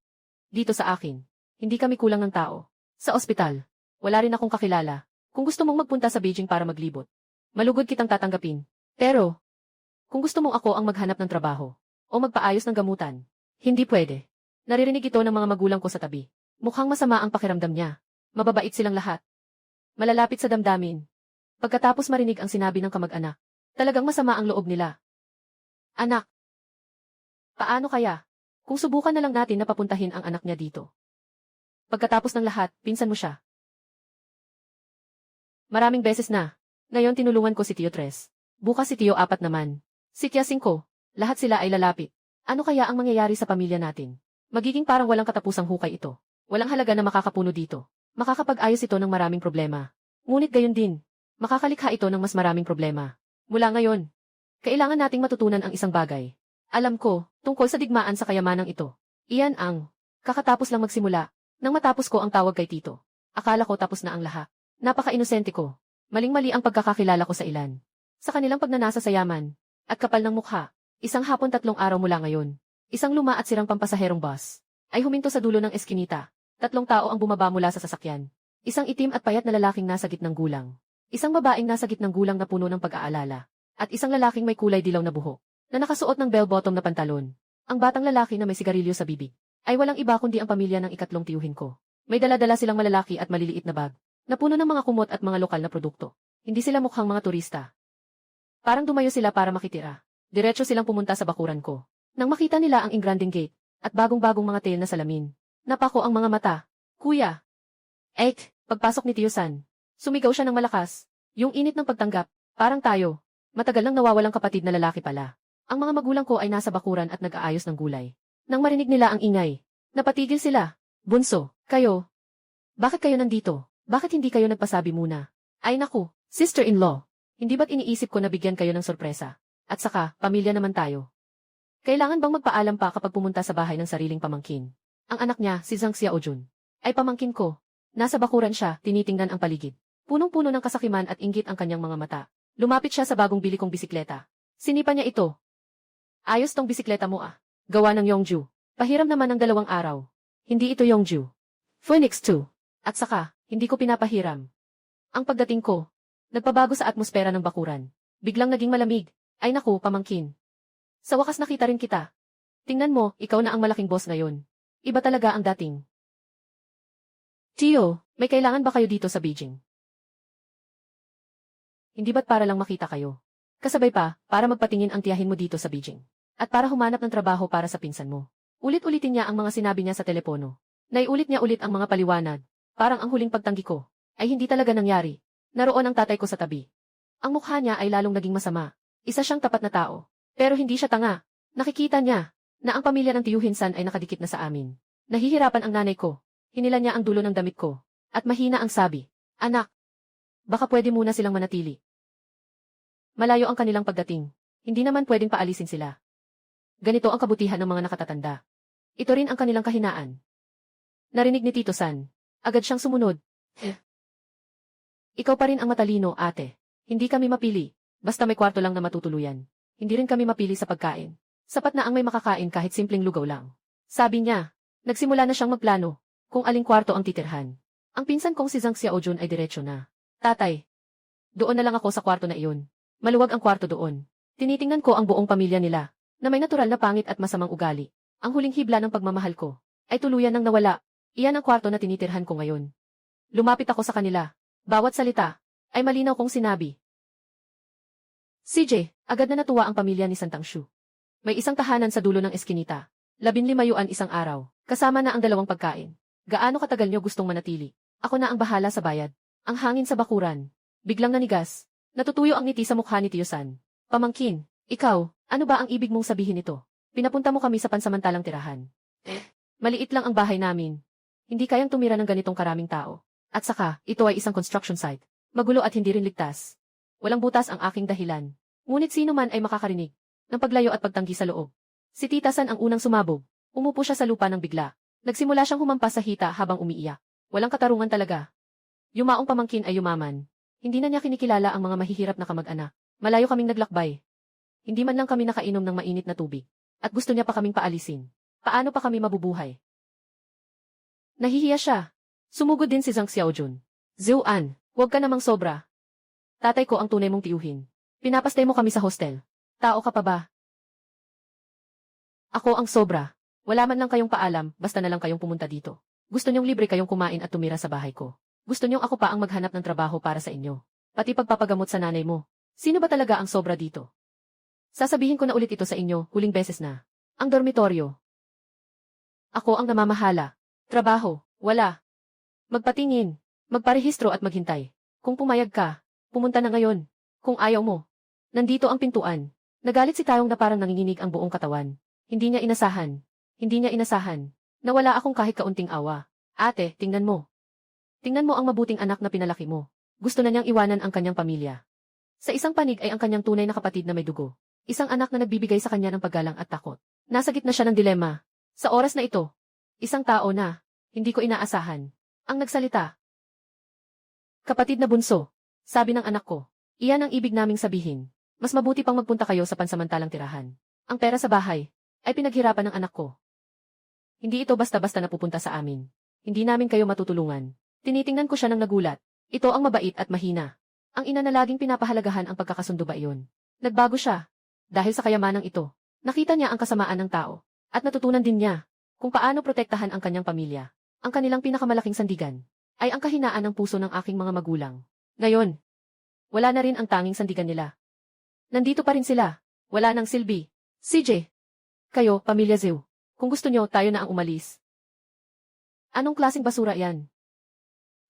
dito sa akin, hindi kami kulang ng tao. Sa ospital, wala rin akong kakilala. Kung gusto mong magpunta sa Beijing para maglibot, malugod kitang tatanggapin. Pero, kung gusto mong ako ang maghanap ng trabaho, o magpaayos ng gamutan, hindi pwede. Naririnig ito ng mga magulang ko sa tabi. Mukhang masama ang pakiramdam niya. Mababait silang lahat. Malalapit sa damdamin. Pagkatapos marinig ang sinabi ng kamag-anak, talagang masama ang loob nila. Anak, paano kaya? Kung subukan na lang natin na papuntahin ang anak niya dito. Pagkatapos ng lahat, pinsan mo siya. Maraming beses na. Ngayon tinulungan ko si Tio 3. Bukas si Tio 4 naman. Si Tia 5. Lahat sila ay lalapit. Ano kaya ang mangyayari sa pamilya natin? Magiging parang walang katapusang hukay ito. Walang halaga na makakapuno dito. Makakapag-ayos ito ng maraming problema. Ngunit gayon din, makakalikha ito ng mas maraming problema. Mula ngayon, kailangan nating matutunan ang isang bagay. Alam ko, tungkol sa digmaan sa kayamanang ito. Iyan ang, kakatapos lang magsimula, nang matapos ko ang tawag kay Tito. Akala ko tapos na ang lahat. Napaka-inosente ko. Maling-mali ang pagkakakilala ko sa ilan. Sa kanilang pagnanasa sa yaman, at kapal ng mukha, isang hapon 3 araw mula ngayon, isang luma at sirang pampasaherong bus, ay huminto sa dulo ng eskinita. 3 tao ang bumaba mula sa sasakyan. Isang itim at payat na lalaking nasa gitnang gulang. Isang babaeng nasa gitnang gulang na puno ng pag-aalala. At isang lalaking may kulay dilaw na buhok, na nakasuot ng bell-bottom na pantalon. Ang batang lalaki na may sigarilyo sa bibig, ay walang iba kundi ang pamilya ng ikatlong tiyuhin ko. May dala-dala silang malalaki at maliliit na bag, na puno ng mga kumot at mga lokal na produkto. Hindi sila mukhang mga turista. Parang dumayo sila para makitira. Diretso silang pumunta sa bakuran ko. Nang makita nila ang engranding gate, at bagong-bagong mga tail na salamin. Napako ang mga mata. Kuya! Pagpasok ni Tio San, sumigaw siya ng malakas. Yung init ng pagtanggap, parang tayo. Matagal nang nawawalang kapatid na lalaki pala. Ang mga magulang ko ay nasa bakuran at nag-aayos ng gulay. Nang marinig nila ang ingay, napatigil sila. Bunso, kayo. Bakit kayo nandito? Bakit hindi kayo nagpasabi muna? Ay naku, sister-in-law. Hindi ba't iniisip ko na bigyan kayo ng sorpresa? At saka, pamilya naman tayo. Kailangan bang magpaalam pa kapag pumunta sa bahay ng sariling pamangkin? Ang anak niya, si Zhang Xiaojun, ay pamangkin ko. Nasa bakuran siya, tinitingnan ang paligid. Punong-puno ng kasakiman at inggit ang kanyang mga mata. Lumapit siya sa bagong bili kong bisikleta. Sinipa niya ito. Ayos tong bisikleta mo ah. Gawa ng Yongju. Pahiram naman ng 2 araw. Hindi ito Yongju. Phoenix 2. At saka, hindi ko pinapahiram. Ang pagdating ko, nagpabago sa atmosfera ng bakuran. Biglang naging malamig. Ay naku, pamangkin. Sa wakas nakita rin kita. Tingnan mo, ikaw na ang malaking boss ngayon. Iba talaga ang dating. Tio, may kailangan ba kayo dito sa Beijing? Hindi ba't para lang makita kayo? Kasabay pa, para magpatingin ang tiyahin mo dito sa Beijing. At para humanap ng trabaho para sa pinsan mo. Ulit-ulitin niya ang mga sinabi niya sa telepono. Naiulit niya ulit ang mga paliwanag. Parang ang huling pagtanggi ko ay hindi talaga nangyari. Naroon ang tatay ko sa tabi. Ang mukha niya ay lalong naging masama. Isa siyang tapat na tao. Pero hindi siya tanga. Nakikita niya na ang pamilya ng Tiyuhinsan ay nakadikit na sa amin. Nahihirapan ang nanay ko. Hinila niya ang dulo ng damit ko. At mahina ang sabi, "Anak, baka pwede muna silang manatili. Malayo ang kanilang pagdating. Hindi naman pwedeng paalisin sila." Ganito ang kabutihan ng mga nakatatanda. Ito rin ang kanilang kahinaan. Narinig ni Tito San. Agad siyang sumunod. Ikaw pa rin ang matalino, ate. Hindi kami mapili. Basta may kwarto lang na matutuluyan. Hindi rin kami mapili sa pagkain. Sapat na ang may makakain kahit simpleng lugaw lang. Sabi niya, nagsimula na siyang magplano kung aling kwarto ang titirhan. Ang pinsan kong si Zhang Xiaojun ay diretso na. Tatay, doon na lang ako sa kwarto na iyon. Maluwag ang kwarto doon. Tinitingnan ko ang buong pamilya nila, na may natural na pangit at masamang ugali. Ang huling hibla ng pagmamahal ko, ay tuluyan nang nawala. Iyan ang kwarto na tinitirhan ko ngayon. Lumapit ako sa kanila. Bawat salita, ay malinaw kong sinabi. CJ, agad na natuwa ang pamilya ni Santangshu. May isang tahanan sa dulo ng eskinita. 15 yuan isang araw, kasama na ang 2 pagkain. Gaano katagal nyo gustong manatili? Ako na ang bahala sa bayad. Ang hangin sa bakuran. Biglang nanigas. Natutuyo ang ngiti sa mukha ni Tio San. Pamangkin, ikaw, ano ba ang ibig mong sabihin nito? Pinapunta mo kami sa pansamantalang tirahan. Maliit lang ang bahay namin. Hindi kayang tumira ng ganitong karaming tao. At saka, ito ay isang construction site. Magulo at hindi rin ligtas. Walang butas ang aking dahilan. Ngunit sino man ay makakarinig ng paglayo at pagtanggi sa loob. Si Tita San ang unang sumabog. Umupo siya sa lupa ng bigla. Nagsimula siyang humampas sa hita habang umiiyak. Walang katarungan talaga. Yumaong pamangkin ay yumaman. Hindi na niya kinikilala ang mga mahihirap na kamag-anak. Malayo kaming naglakbay. Hindi man lang kami nakainom ng mainit na tubig. At gusto niya pa kaming paalisin. Paano pa kami mabubuhay? Nahihiya siya. Sumugod din si Zhang Xiaojun. Zuan, huwag ka namang sobra. Tatay ko ang tunay mong tiyuhin. Pinapastay mo kami sa hostel. Tao ka pa ba? Ako ang sobra. Wala man lang kayong paalam, basta na lang kayong pumunta dito. Gusto niyong libre kayong kumain at tumira sa bahay ko. Gusto niyong ako pa ang maghanap ng trabaho para sa inyo. Pati pagpapagamot sa nanay mo. Sino ba talaga ang sobra dito? Sasabihin ko na ulit ito sa inyo, huling beses na. Ang dormitoryo. Ako ang namamahala. Trabaho, wala. Magpatingin, magparehistro at maghintay. Kung pumayag ka, pumunta na ngayon. Kung ayaw mo, nandito ang pintuan. Nagalit si Tayong na parang nanginginig ang buong katawan. Hindi niya inasahan. Nawala akong kahit kaunting awa. Ate, tingnan mo. Tingnan mo ang mabuting anak na pinalaki mo. Gusto na niyang iwanan ang kanyang pamilya. Sa isang panig ay ang kanyang tunay na kapatid na may dugo. Isang anak na nagbibigay sa kanya ng paggalang at takot. Nasa gitna siya ng dilema. Sa oras na ito, isang tao na, hindi ko inaasahan, ang nagsalita. Kapatid na bunso, sabi ng anak ko, iyan ang ibig naming sabihin. Mas mabuti pang magpunta kayo sa pansamantalang tirahan. Ang pera sa bahay, ay pinaghirapan ng anak ko. Hindi ito basta-basta napupunta sa amin. Hindi namin kayo matutulungan. Tinitingnan ko siya ng nagulat. Ito ang mabait at mahina. Ang ina na laging pinapahalagahan ang pagkakasundo ba iyon. Nagbago siya. Dahil sa kayamanang ito, nakita niya ang kasamaan ng tao. At natutunan din niya kung paano protektahan ang kanyang pamilya. Ang kanilang pinakamalaking sandigan ay ang kahinaan ng puso ng aking mga magulang. Ngayon, wala na rin ang tanging sandigan nila. Nandito pa rin sila. Wala nang silbi. CJ. Kayo, Pamilya Zhou. Kung gusto nyo, tayo na ang umalis. Anong klaseng basura yan?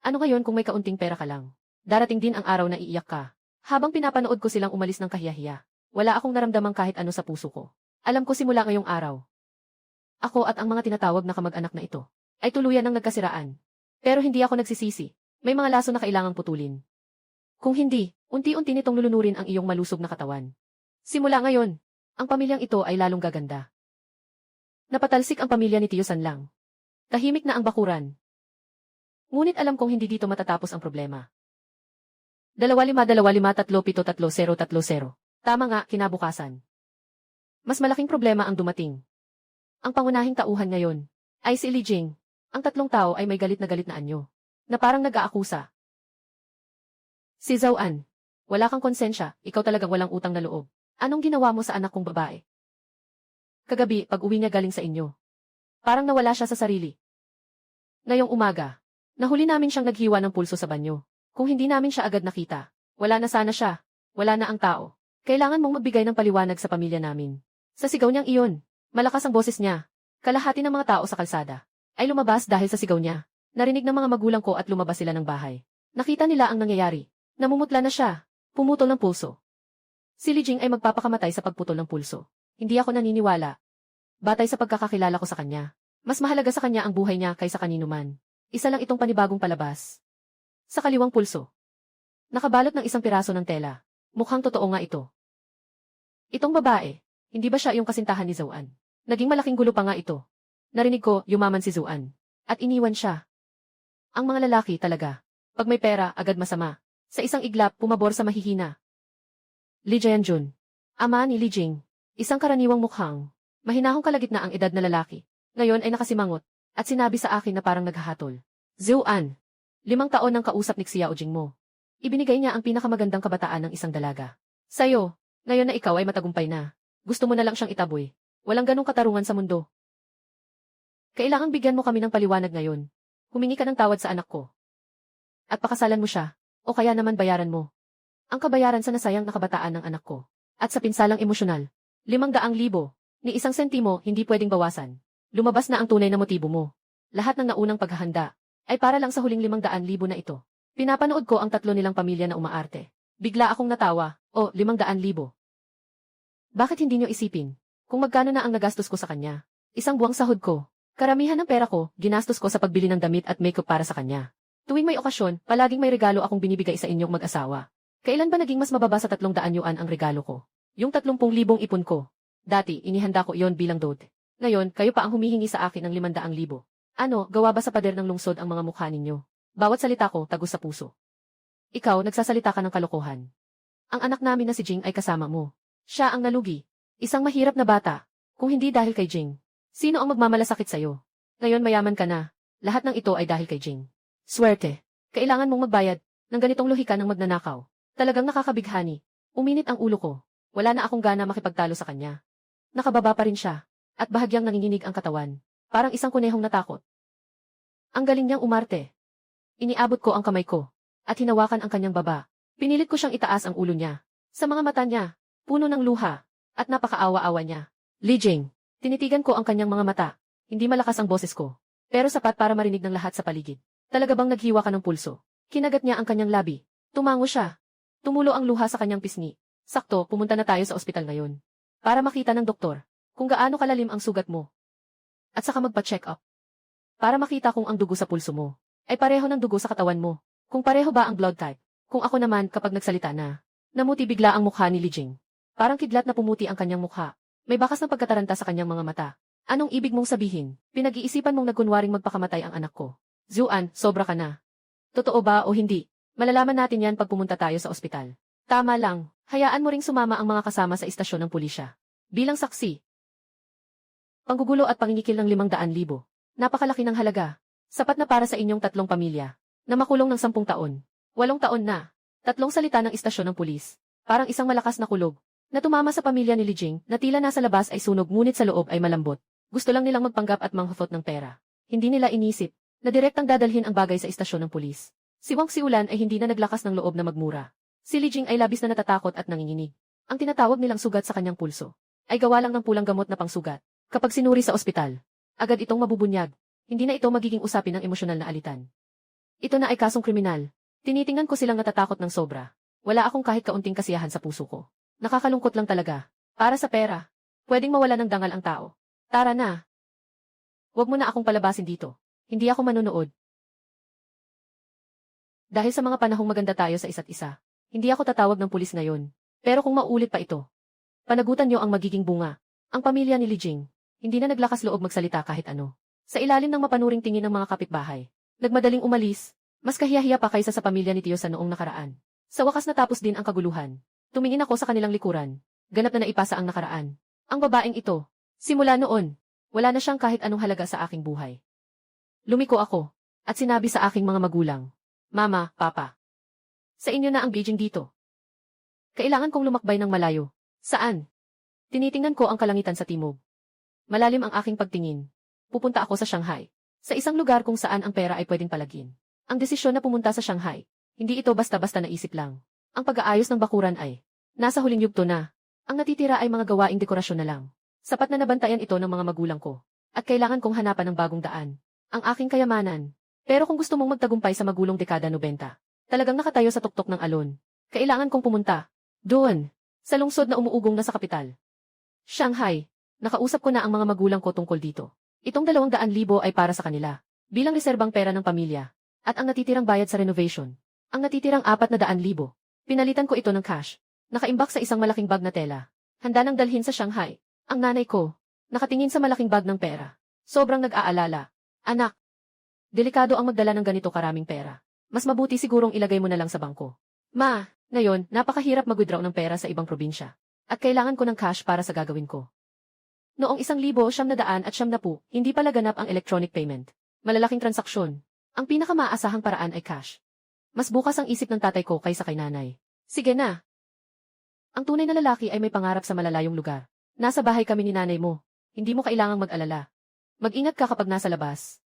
Ano ngayon kung may kaunting pera ka lang? Darating din ang araw na iiyak ka. Habang pinapanood ko silang umalis ng kahiyahiya, wala akong naramdamang kahit ano sa puso ko. Alam ko simula ngayong araw. Ako at ang mga tinatawag na kamag-anak na ito ay tuluyan ng nagkasiraan. Pero hindi ako nagsisisi. May mga laso na kailangang putulin. Kung hindi, unti-unti nitong lulunurin ang iyong malusog na katawan. Simula ngayon, ang pamilyang ito ay lalong gaganda. Napatalsik ang pamilya ni Tio San lang. Tahimik na ang bakuran. Ngunit alam kong hindi dito matatapos ang problema. 2525-3573030. Tama nga, kinabukasan. Mas malaking problema ang dumating. Ang pangunahing tauhan ngayon ay si Li Jing. Ang 3 tao ay may galit na anyo, na parang nag-aakusa. Si Zhao An, wala kang konsensya, ikaw talagang walang utang na loob. Anong ginawa mo sa anak kong babae? Kagabi, pag-uwi niya galing sa inyo. Parang nawala siya sa sarili. Ngayong umaga, nahuli namin siyang naghiwa ng pulso sa banyo. Kung hindi namin siya agad nakita, wala na sana siya, wala na ang tao. Kailangan mong magbigay ng paliwanag sa pamilya namin. Sa sigaw niyang iyon, malakas ang boses niya. Kalahati ng mga tao sa kalsada ay lumabas dahil sa sigaw niya. Narinig ng mga magulang ko at lumabas sila ng bahay. Nakita nila ang nangyayari. Namumutla na siya. Pumutol ng pulso. Si Li Jing ay magpapakamatay sa pagputol ng pulso. Hindi ako naniniwala. Batay sa pagkakakilala ko sa kanya, mas mahalaga sa kanya ang buhay niya kaysa kanino man. Isa lang itong panibagong palabas. Sa kaliwang pulso. Nakabalot ng isang piraso ng tela. Mukhang totoo nga ito. Itong babae, hindi ba siya yung kasintahan ni Zouan? Naging malaking gulo pa nga ito. Narinig ko, yumaman si Zouan. At iniwan siya. Ang mga lalaki talaga. Pag may pera, agad masama. Sa isang iglap, pumabor sa mahihina. Li Jianjun. Ama ni Li Jing. Isang karaniwang mukhang. Mahinahong kalagitnaang edad na lalaki. Ngayon ay nakasimangot. At sinabi sa akin na parang naghahatol. Zouan. 5 taon nang kausap ni Xiao Jing mo. Ibinigay niya ang pinakamagandang kabataan ng isang dalaga. Sa'yo, ngayon na ikaw ay matagumpay na. Gusto mo na lang siyang itaboy. Walang ganong katarungan sa mundo. Kailangang bigyan mo kami ng paliwanag ngayon. Humingi ka ng tawad sa anak ko. At pakasalan mo siya. O kaya naman bayaran mo. Ang kabayaran sa nasayang na kabataan ng anak ko. At sa pinsalang emosyonal. 500,000. Ni 1 sentimo hindi pwedeng bawasan. Lumabas na ang tunay na motibo mo. Lahat ng naunang paghahanda ay para lang sa huling 500,000 na ito. Pinapanood ko ang 3 nilang pamilya na umaarte. Bigla akong natawa. O, 500,000. Bakit hindi nyo isipin? Kung magkano na ang nagastos ko sa kanya. Isang buwang sahod ko. Karamihan ng pera ko, ginastos ko sa pagbili ng damit at makeup para sa kanya. Tuwing may okasyon, palaging may regalo akong binibigay sa inyong mag-asawa. Kailan ba naging mas mababa sa 300 yuan ang regalo ko? Yung 30,000 ipon ko. Dati, inihanda ko iyon bilang dote. Ngayon, kayo pa ang humihingi sa akin ng 500,000. Ano, gawa ba sa pader ng lungsod ang mga mukha ninyo? Bawat salita ko, tagos sa puso. Ikaw, nagsasalita ka ng kalokohan. Ang anak namin na si Jing ay kasama mo. Siya ang nalugi. Isang mahirap na bata. Kung hindi dahil kay Jing. Sino ang magmamalasakit sa'yo? Ngayon mayaman ka na. Lahat ng ito ay dahil kay Jing. Swerte. Kailangan mong magbayad ng ganitong lohika ng magnanakaw. Talagang nakakabighani. Uminit ang ulo ko. Wala na akong gana makipagtalo sa kanya. Nakababa pa rin siya. At bahagyang nanginginig ang katawan. Parang isang kunehong natakot. Ang galing niyang umarte. Iniabot ko ang kamay ko. At hinawakan ang kanyang baba. Pinilit ko siyang itaas ang ulo niya. Sa mga mata niya, puno ng luha. At napakaawa-awa niya. Li Jing. Tinitigan ko ang kanyang mga mata. Hindi malakas ang boses ko. Pero sapat para marinig ng lahat sa paligid. Talaga bang naghiwa ka ng pulso? Kinagat niya ang kanyang labi. Tumango siya. Tumulo ang luha sa kanyang pisngi. Sakto, pumunta na tayo sa ospital ngayon. Para makita ng doktor kung gaano kalalim ang sugat mo. At saka magpa-check up. Para makita kung ang dugo sa pulso mo ay pareho ng dugo sa katawan mo. Kung pareho ba ang blood type. Kung ako naman kapag nagsalita na. Namuti bigla ang mukha ni Li Jing. Parang kidlat na pumuti ang kanyang mukha. May bakas ng pagkataranta sa kanyang mga mata. Anong ibig mong sabihin? Pinag-iisipan mong nagkunwaring magpakamatay ang anak ko. Zouan, sobra ka na. Totoo ba o hindi? Malalaman natin yan pag pumunta tayo sa ospital. Tama lang, hayaan mo ring sumama ang mga kasama sa istasyon ng pulisya. Bilang saksi. Panggugulo at pangingikil ng 500,000. Napakalaki ng halaga. Sapat na para sa inyong 3 pamilya. Na makulong ng 10 taon. 8 taon na. 3 salita ng istasyon ng pulis. Parang isang malakas na kulog. Na tumama sa pamilya ni Li Jing, na tila nasa labas ay sunog ngunit sa loob ay malambot. Gusto lang nilang magpanggap at manghufot ng pera. Hindi nila inisip na direktang dadalhin ang bagay sa istasyon ng pulis. Si Wang Xiulan ay hindi na naglakas ng loob na magmura. Si Li Jing ay labis na natatakot at nanginginig. Ang tinatawag nilang sugat sa kanyang pulso ay gawa lang ng pulang gamot na pangsugat. Kapag sinuri sa ospital, agad itong mabubunyag. Hindi na ito magiging usapin ng emosyonal na alitan. Ito na ay kasong kriminal. Tinitingnan ko silang natatakot ng sobra. Wala akong kahit kaunting kasiyahan sa puso ko. Nakakalungkot lang talaga. Para sa pera, pwedeng mawala ng dangal ang tao. Tara na. Huwag mo na akong palabasin dito. Hindi ako manunood. Dahil sa mga panahong maganda tayo sa isa't isa, hindi ako tatawag ng pulis ngayon. Pero kung maulit pa ito, panagutan niyo ang magiging bunga. Ang pamilya ni Li Jing, hindi na naglakas loob magsalita kahit ano. Sa ilalim ng mapanuring tingin ng mga kapitbahay, nagmadaling umalis, mas kahiyahiya pa kaysa sa pamilya ni Tio sa noong nakaraan. Sa wakas natapos din ang kaguluhan. Tumingin ako sa kanilang likuran. Ganap na naipasa ang nakaraan. Ang babaeng ito, simula noon, wala na siyang kahit anong halaga sa aking buhay. Lumiko ako, at sinabi sa aking mga magulang, Mama, Papa, sa inyo na ang Beijing dito. Kailangan kong lumakbay ng malayo. Saan? Tinitingnan ko ang kalangitan sa timog. Malalim ang aking pagtingin. Pupunta ako sa Shanghai. Sa isang lugar kung saan ang pera ay pwedeng palagin. Ang desisyon na pumunta sa Shanghai, hindi ito basta-basta naisip lang. Ang pag-aayos ng bakuran ay nasa huling yugto na. Ang natitira ay mga gawaing dekorasyon na lang. Sapat na nabantayan ito ng mga magulang ko. At kailangan kong hanapan ng bagong daan. Ang aking kayamanan. Pero kung gusto mong magtagumpay sa magulong dekada 90, talagang nakatayo sa tuktok ng alon. Kailangan kong pumunta. Doon. Sa lungsod na umuugong na sa kapital. Shanghai. Nakausap ko na ang mga magulang ko tungkol dito. Itong 200,000 ay para sa kanila. Bilang reserbang pera ng pamilya. At ang natitirang bayad sa renovation. Ang natitirang 400,000. Pinalitan ko ito ng cash. Nakaimbak sa isang malaking bag na tela. Handa nang dalhin sa Shanghai. Ang nanay ko. Nakatingin sa malaking bag ng pera. Sobrang nag-aalala. Anak. Delikado ang magdala ng ganito karaming pera. Mas mabuti sigurong ilagay mo na lang sa bangko. Ma, ngayon, napakahirap mag-withdraw ng pera sa ibang probinsya. At kailangan ko ng cash para sa gagawin ko. Noong 1,990, hindi pala ganap ang electronic payment. Malalaking transaksyon. Ang pinakamaasahang paraan ay cash. Mas bukas ang isip ng tatay ko kaysa kay nanay. Sige na. Ang tunay na lalaki ay may pangarap sa malalayong lugar. Nasa bahay kami ni nanay mo. Hindi mo kailangang mag-alala. Mag-ingat ka kapag nasa labas.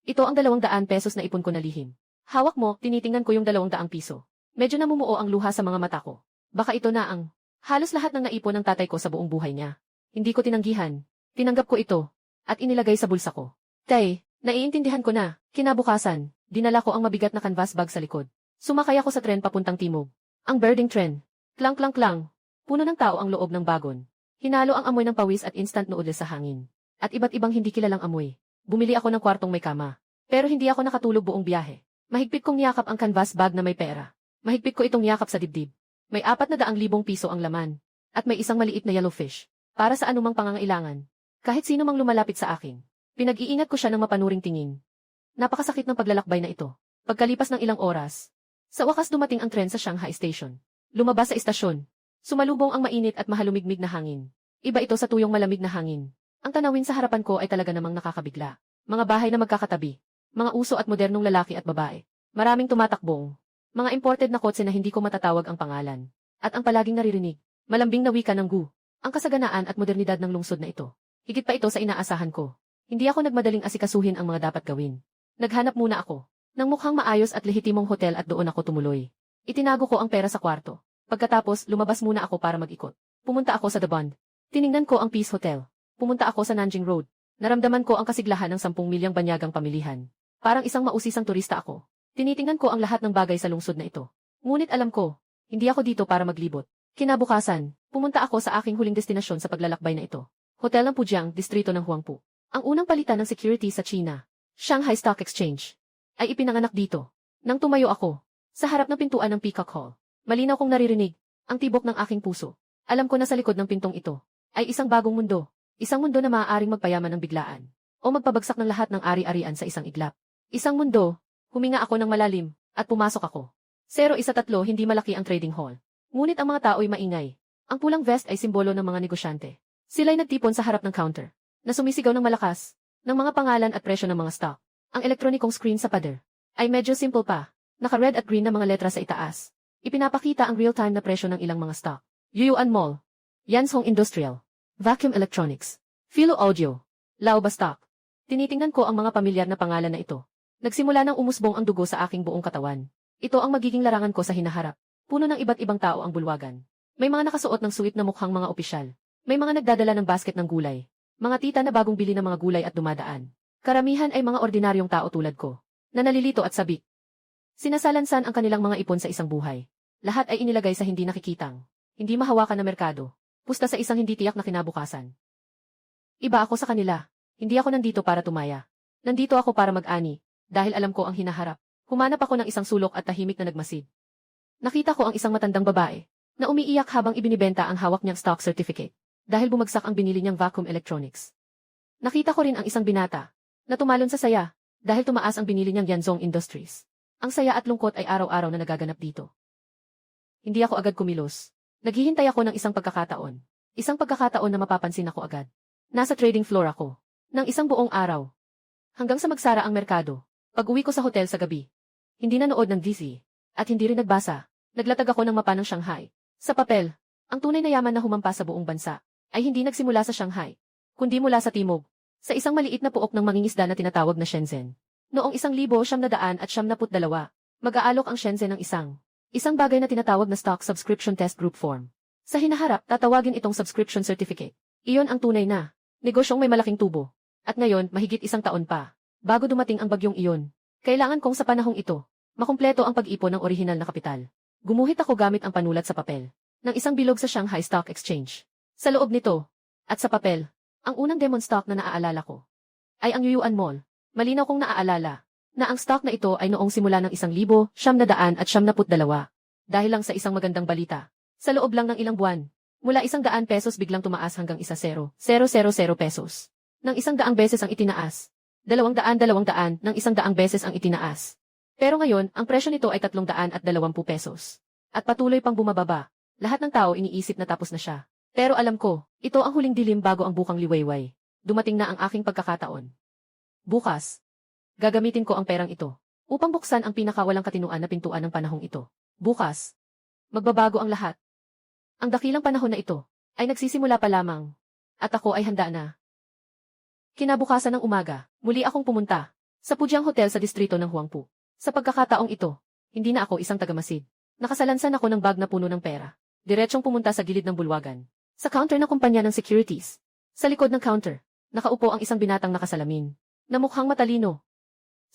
Ito ang 200 pesos na ipon ko na lihim. Hawak mo, tinitingnan ko yung 200 piso. Medyo namumuo ang luha sa mga mata ko. Baka ito na ang halos lahat ng naipon ng tatay ko sa buong buhay niya. Hindi ko tinanggihan. Tinanggap ko ito. At inilagay sa bulsa ko. Tay, naiintindihan ko na. Kinabukasan, dinala ko ang mabigat na canvas bag sa likod. Sumakay ako sa tren papuntang timog. Ang birding tren. Klang-klang-klang. Puno ng tao ang loob ng bagon. Hinalo ang amoy ng pawis at instant noodles sa hangin. At iba't ibang hindi kilalang amoy. Bumili ako ng kwartong may kama. Pero hindi ako nakatulog buong biyahe. Mahigpit kong niyakap ang canvas bag na may pera. Mahigpit ko itong niyakap sa dibdib. May 400,000 piso ang laman. At may isang maliit na yellowfish. Para sa anumang pangangailangan. Kahit sino mang lumalapit sa akin. Pinag-iingat ko siya ng mapanuring tingin. Napakasakit ng paglalakbay na ito. Pagkalipas ng ilang oras. Sa wakas dumating ang tren sa Shanghai Station. Lumabas sa istasyon. Sumalubong ang mainit at mahalumigmig na hangin. Iba ito sa tuyong malamig na hangin. Ang tanawin sa harapan ko ay talaga namang nakakabigla. Mga bahay na magkakatabi. Mga uso at modernong lalaki at babae. Maraming tumatakbong. Mga imported na kotse na hindi ko matatawag ang pangalan. At ang palaging naririnig. Malambing na wika ng gu. Ang kasaganaan at modernidad ng lungsod na ito. Higit pa ito sa inaasahan ko. Hindi ako nagmadaling asikasuhin ang mga dapat gawin. Naghanap muna ako ng mukhang maayos at lehitimong hotel at doon ako tumuloy. Itinago ko ang pera sa kwarto. Pagkatapos, lumabas muna ako para mag-ikot. Pumunta ako sa The Bund. Tiningnan ko ang Peace Hotel. Pumunta ako sa Nanjing Road. Naramdaman ko ang kasiglahan ng 10 milyang banyagang pamilihan. Parang isang mausisang turista ako. Tinitingnan ko ang lahat ng bagay sa lungsod na ito. Ngunit alam ko, hindi ako dito para maglibot. Kinabukasan, pumunta ako sa aking huling destinasyon sa paglalakbay na ito. Hotel ng Pujiang, distrito ng Huangpu. Ang unang palitan ng security sa China, Shanghai Stock Exchange, ay ipinanganak dito. Nang tumayo ako, sa harap ng pintuan ng Peacock Hall, malinaw kong naririnig ang tibok ng aking puso. Alam ko na sa likod ng pintong ito ay isang bagong mundo. Isang mundo na maaaring magpayaman ng biglaan o magpabagsak ng lahat ng ari-arian sa isang iglap. Isang mundo, huminga ako ng malalim at pumasok ako. 013 hindi malaki ang trading hall. Ngunit ang mga tao'y maingay. Ang pulang vest ay simbolo ng mga negosyante. Sila'y nagtipon sa harap ng counter na sumisigaw ng malakas ng mga pangalan at presyo ng mga stock. Ang elektronikong screen sa pader ay medyo simple pa. Naka-red at green na mga letra sa itaas. Ipinapakita ang real-time na presyo ng ilang mga stock. Yuyuan Mall, Yanshong Industrial, Vacuum Electronics, Philo Audio, Laoba Stock. Tinitingnan ko ang mga pamilyar na pangalan na ito. Nagsimula nang umusbong ang dugo sa aking buong katawan. Ito ang magiging larangan ko sa hinaharap. Puno ng iba't ibang tao ang bulwagan. May mga nakasuot ng suit na mukhang mga opisyal. May mga nagdadala ng basket ng gulay. Mga tita na bagong bili ng mga gulay at dumadaan. Karamihan ay mga ordinaryong tao tulad ko, na nalilito at sabik. Sinasalansan ang kanilang mga ipon sa isang buhay. Lahat ay inilagay sa hindi nakikitang, hindi mahawakan na merkado. Pusta sa isang hindi tiyak na kinabukasan. Iba ako sa kanila. Hindi ako nandito para tumaya. Nandito ako para mag-ani, dahil alam ko ang hinaharap. Humanap ako ng isang sulok at tahimik na nagmasid. Nakita ko ang isang matandang babae, na umiiyak habang ibinibenta ang hawak niyang stock certificate, dahil bumagsak ang binili niyang vacuum electronics. Nakita ko rin ang isang binata, na tumalon sa saya, dahil tumaas ang binili niyang Yanzhong Industries. Ang saya at lungkot ay araw-araw na nagaganap dito. Hindi ako agad kumilos. Naghihintay ako ng isang pagkakataon. Isang pagkakataon na mapapansin ako agad. Nasa trading floor ako. Ng isang buong araw. Hanggang sa magsara ang merkado. Pag-uwi ko sa hotel sa gabi. Hindi nanood ng DC. At hindi rin nagbasa. Naglatag ako ng mapa ng Shanghai. Sa papel, ang tunay na yaman na humampas sa buong bansa ay hindi nagsimula sa Shanghai, kundi mula sa timog. Sa isang maliit na puok ng mangingisda na tinatawag na Shenzhen. Noong 1972, mag-aalok ang Shenzhen ng isang bagay na tinatawag na Stock Subscription Test Group Form. Sa hinaharap, tatawagin itong Subscription Certificate. Iyon ang tunay na negosyong may malaking tubo. At ngayon, mahigit 1 taon pa, bago dumating ang bagyong iyon. Kailangan kong sa panahong ito, makumpleto ang pag-ipon ng orihinal na kapital. Gumuhit ako gamit ang panulat sa papel ng isang bilog sa Shanghai Stock Exchange. Sa loob nito, at sa papel, ang unang demon stock na naaalala ko ay ang Yuyuan Mall. Malinaw kong naaalala na ang stock na ito ay noong simula ng 1,972 dahil lang sa isang magandang balita. Sa loob lang ng ilang buwan, mula 100 pesos biglang tumaas hanggang 1,000 pesos. Nang 100 beses ang itinaas, 200 ng 100 beses ang itinaas. Pero ngayon, ang presyo nito ay 320 pesos. At patuloy pang bumababa. Lahat ng tao iniisip na tapos na siya. Pero alam ko, ito ang huling dilim bago ang bukang liwayway. Dumating na ang aking pagkakataon. Bukas, gagamitin ko ang perang ito upang buksan ang pinakawalang katinuan na pintuan ng panahong ito. Bukas, magbabago ang lahat. Ang dakilang panahon na ito ay nagsisimula pa lamang. At ako ay handa na. Kinabukasan ng umaga, muli akong pumunta sa Pujiang Hotel sa distrito ng Huangpu. Sa pagkakataong ito, hindi na ako isang tagamasid. Nakasalansan ako ng bag na puno ng pera. Diretsong pumunta sa gilid ng bulwagan. Sa counter ng kumpanya ng securities. Sa likod ng counter, nakaupo ang isang binatang nakasalamin, na mukhang matalino.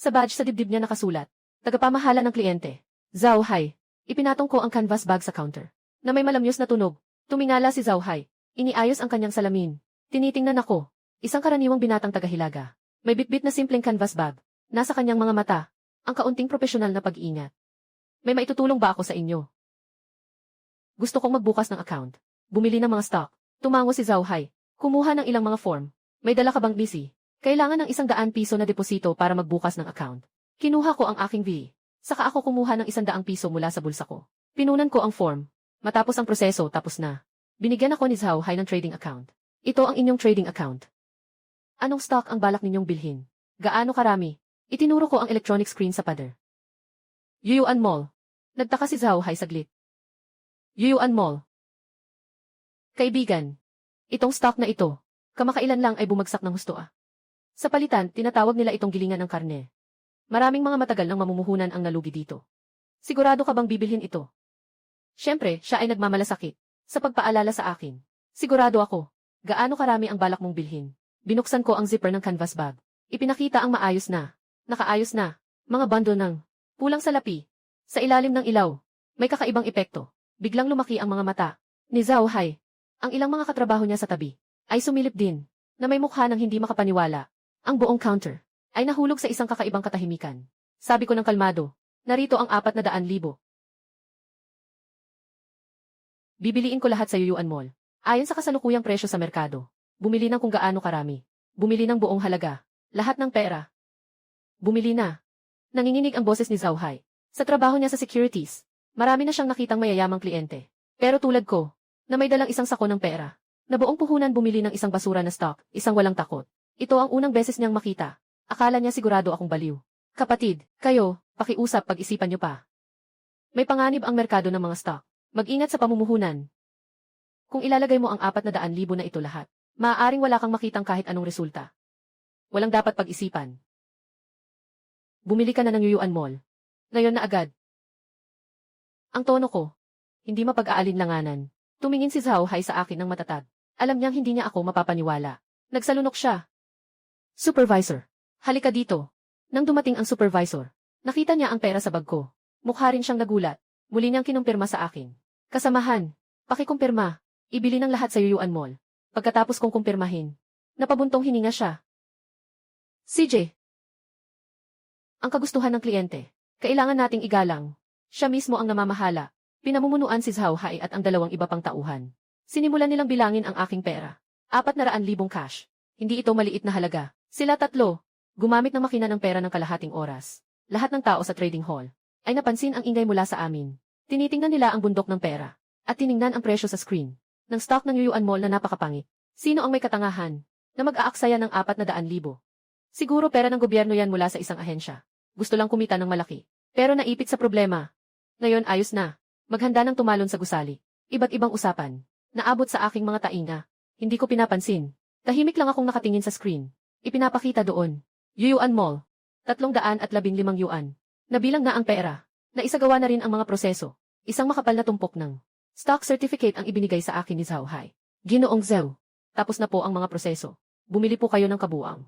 Sa badge sa dibdib niya nakasulat, tagapamahala ng kliyente. Zhao Hai. Ipinatong ko ang canvas bag sa counter, na may malamyos na tunog. Tumingala si Zhao Hai. Iniayos ang kanyang salamin. Tinitingnan ako. Isang karaniwang binatang tagahilaga. May bitbit na simpleng canvas bag. Nasa kanyang mga mata, ang kaunting profesional na pag-iingat. May maitutulong ba ako sa inyo? Gusto kong magbukas ng account. Bumili ng mga stock. Tumango si Zhao Hai. Kumuha ng ilang mga form. May dala ka bang busy? Kailangan ng 100 piso na deposito para magbukas ng account. Kinuha ko ang aking V. Saka ako kumuha ng 100 piso mula sa bulsa ko. Pinunan ko ang form. Matapos ang proseso, tapos na. Binigyan ako ni Zhao Hai ng trading account. Ito ang inyong trading account. Anong stock ang balak ninyong bilhin? Gaano karami? Itinuro ko ang electronic screen sa pader. Yuyuan Mall. Nagtaka si Zhao Hai saglit. Yuyuan Mall. Kaibigan, itong stock na ito, kamakailan lang ay bumagsak ng husto ah. Sa palitan, tinatawag nila itong gilingan ng karne. Maraming mga matagal ng mamumuhunan ang nalugi dito. Sigurado ka bang bibilhin ito? Siyempre, siya ay nagmamalasakit sa pagpaalala sa akin. Sigurado ako. Gaano karami ang balak mong bilhin? Binuksan ko ang zipper ng canvas bag. Ipinakita ang maayos na, nakaayos na, mga bundle ng pulang salapi. Sa ilalim ng ilaw, may kakaibang epekto. Biglang lumaki ang mga mata ni Zhao Hai. Ang ilang mga katrabaho niya sa tabi ay sumilip din, na may mukha ng hindi makapaniwala. Ang buong counter ay nahulog sa isang kakaibang katahimikan. Sabi ko ng kalmado, narito ang 400,000. Bibiliin ko lahat sa Yuyuan Mall. Ayon sa kasalukuyang presyo sa merkado. Bumili ng kung gaano karami. Bumili ng buong halaga. Lahat ng pera. Bumili na. Nanginginig ang boses ni Zhao Hai. Sa trabaho niya sa securities, marami na siyang nakitang mayayamang kliyente. Pero tulad ko, na may dalang isang sako ng pera, na buong puhunan bumili ng isang basura na stock, isang walang takot. Ito ang unang beses niyang makita. Akala niya sigurado akong baliw. Kapatid, kayo, pakiusap pag-isipan niyo pa. May panganib ang merkado ng mga stock. Mag-ingat sa pamumuhunan. Kung ilalagay mo ang 400,000 na ito lahat, maaaring wala kang makitang kahit anong resulta. Walang dapat pag-isipan. Bumili ka na ng Yuyuan Mall. Ngayon na agad. Ang tono ko, hindi mapag-aalinlanganan. Tumingin si Zhao Hai sa akin ng matatag. Alam niyang hindi niya ako mapapaniwala. Nagsalunok siya. Supervisor, halika dito. Nang dumating ang supervisor, nakita niya ang pera sa bag ko. Mukha rin siyang nagulat. Muli niyang kinumpirma sa akin. Kasamahan, pakikumpirma. Ibili ng lahat sa Yuyuan Mall. Pagkatapos kong kumpirmahin, napabuntong hininga siya. CJ. Ang kagustuhan ng kliyente. Kailangan nating igalang. Siya mismo ang namamahala. Pinamumunuan si Zhao Hai at ang dalawang iba pang tauhan. Sinimulan nilang bilangin ang aking pera. 400,000 cash. Hindi ito maliit na halaga. Sila tatlo, gumamit ng makina ng pera ng kalahating oras. Lahat ng tao sa trading hall ay napansin ang ingay mula sa amin. Tinitingnan nila ang bundok ng pera at tiningnan ang presyo sa screen ng stock ng Yuyuan Mall na napakapangit. Sino ang may katangahan na mag-aaksaya ng 400,000? Siguro pera ng gobyerno yan mula sa isang ahensya. Gusto lang kumita ng malaki. Pero naipit sa problema. Ngayon ayos na. Maghanda ng tumalon sa gusali. Iba't ibang usapan. Naabot sa aking mga tainga. Hindi ko pinapansin. Tahimik lang akong nakatingin sa screen. Ipinapakita doon. Yuyuan Mall. 315 yuan. Nabilang na ang pera. Naisagawa na rin ang mga proseso. Isang makapal na tumpok ng stock certificate ang ibinigay sa akin ni Zhao Hai. Ginoong Zhao. Tapos na po ang mga proseso. Bumili po kayo ng kabuang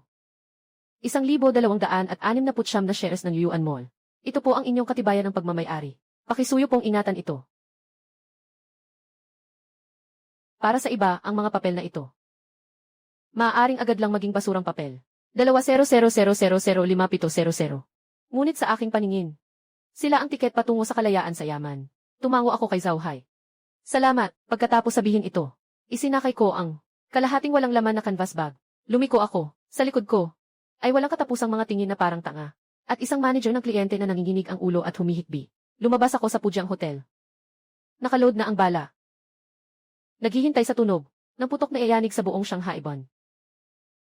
1,269 na shares ng Yuyuan Mall. Ito po ang inyong katibayan ng pagmamay-ari. Pakisuyo pong ingatan ito. Para sa iba, ang mga papel na ito. Maaaring agad lang maging basurang papel. 200000570. Ngunit sa aking paningin, sila ang tiket patungo sa kalayaan sa yaman. Tumango ako kay Zhao Hai. Salamat, pagkatapos sabihin ito. Isinakay ko ang kalahating walang laman na canvas bag. Lumiko ako. Sa likod ko ay walang katapusang mga tingin na parang tanga. At isang manager ng kliyente na nanginginig ang ulo at humihikbi. Lumabas ako sa Pujiang Hotel. Nakaload na ang bala. Naghihintay sa tunog ng putok na iyanig sa buong Shanghai Bun.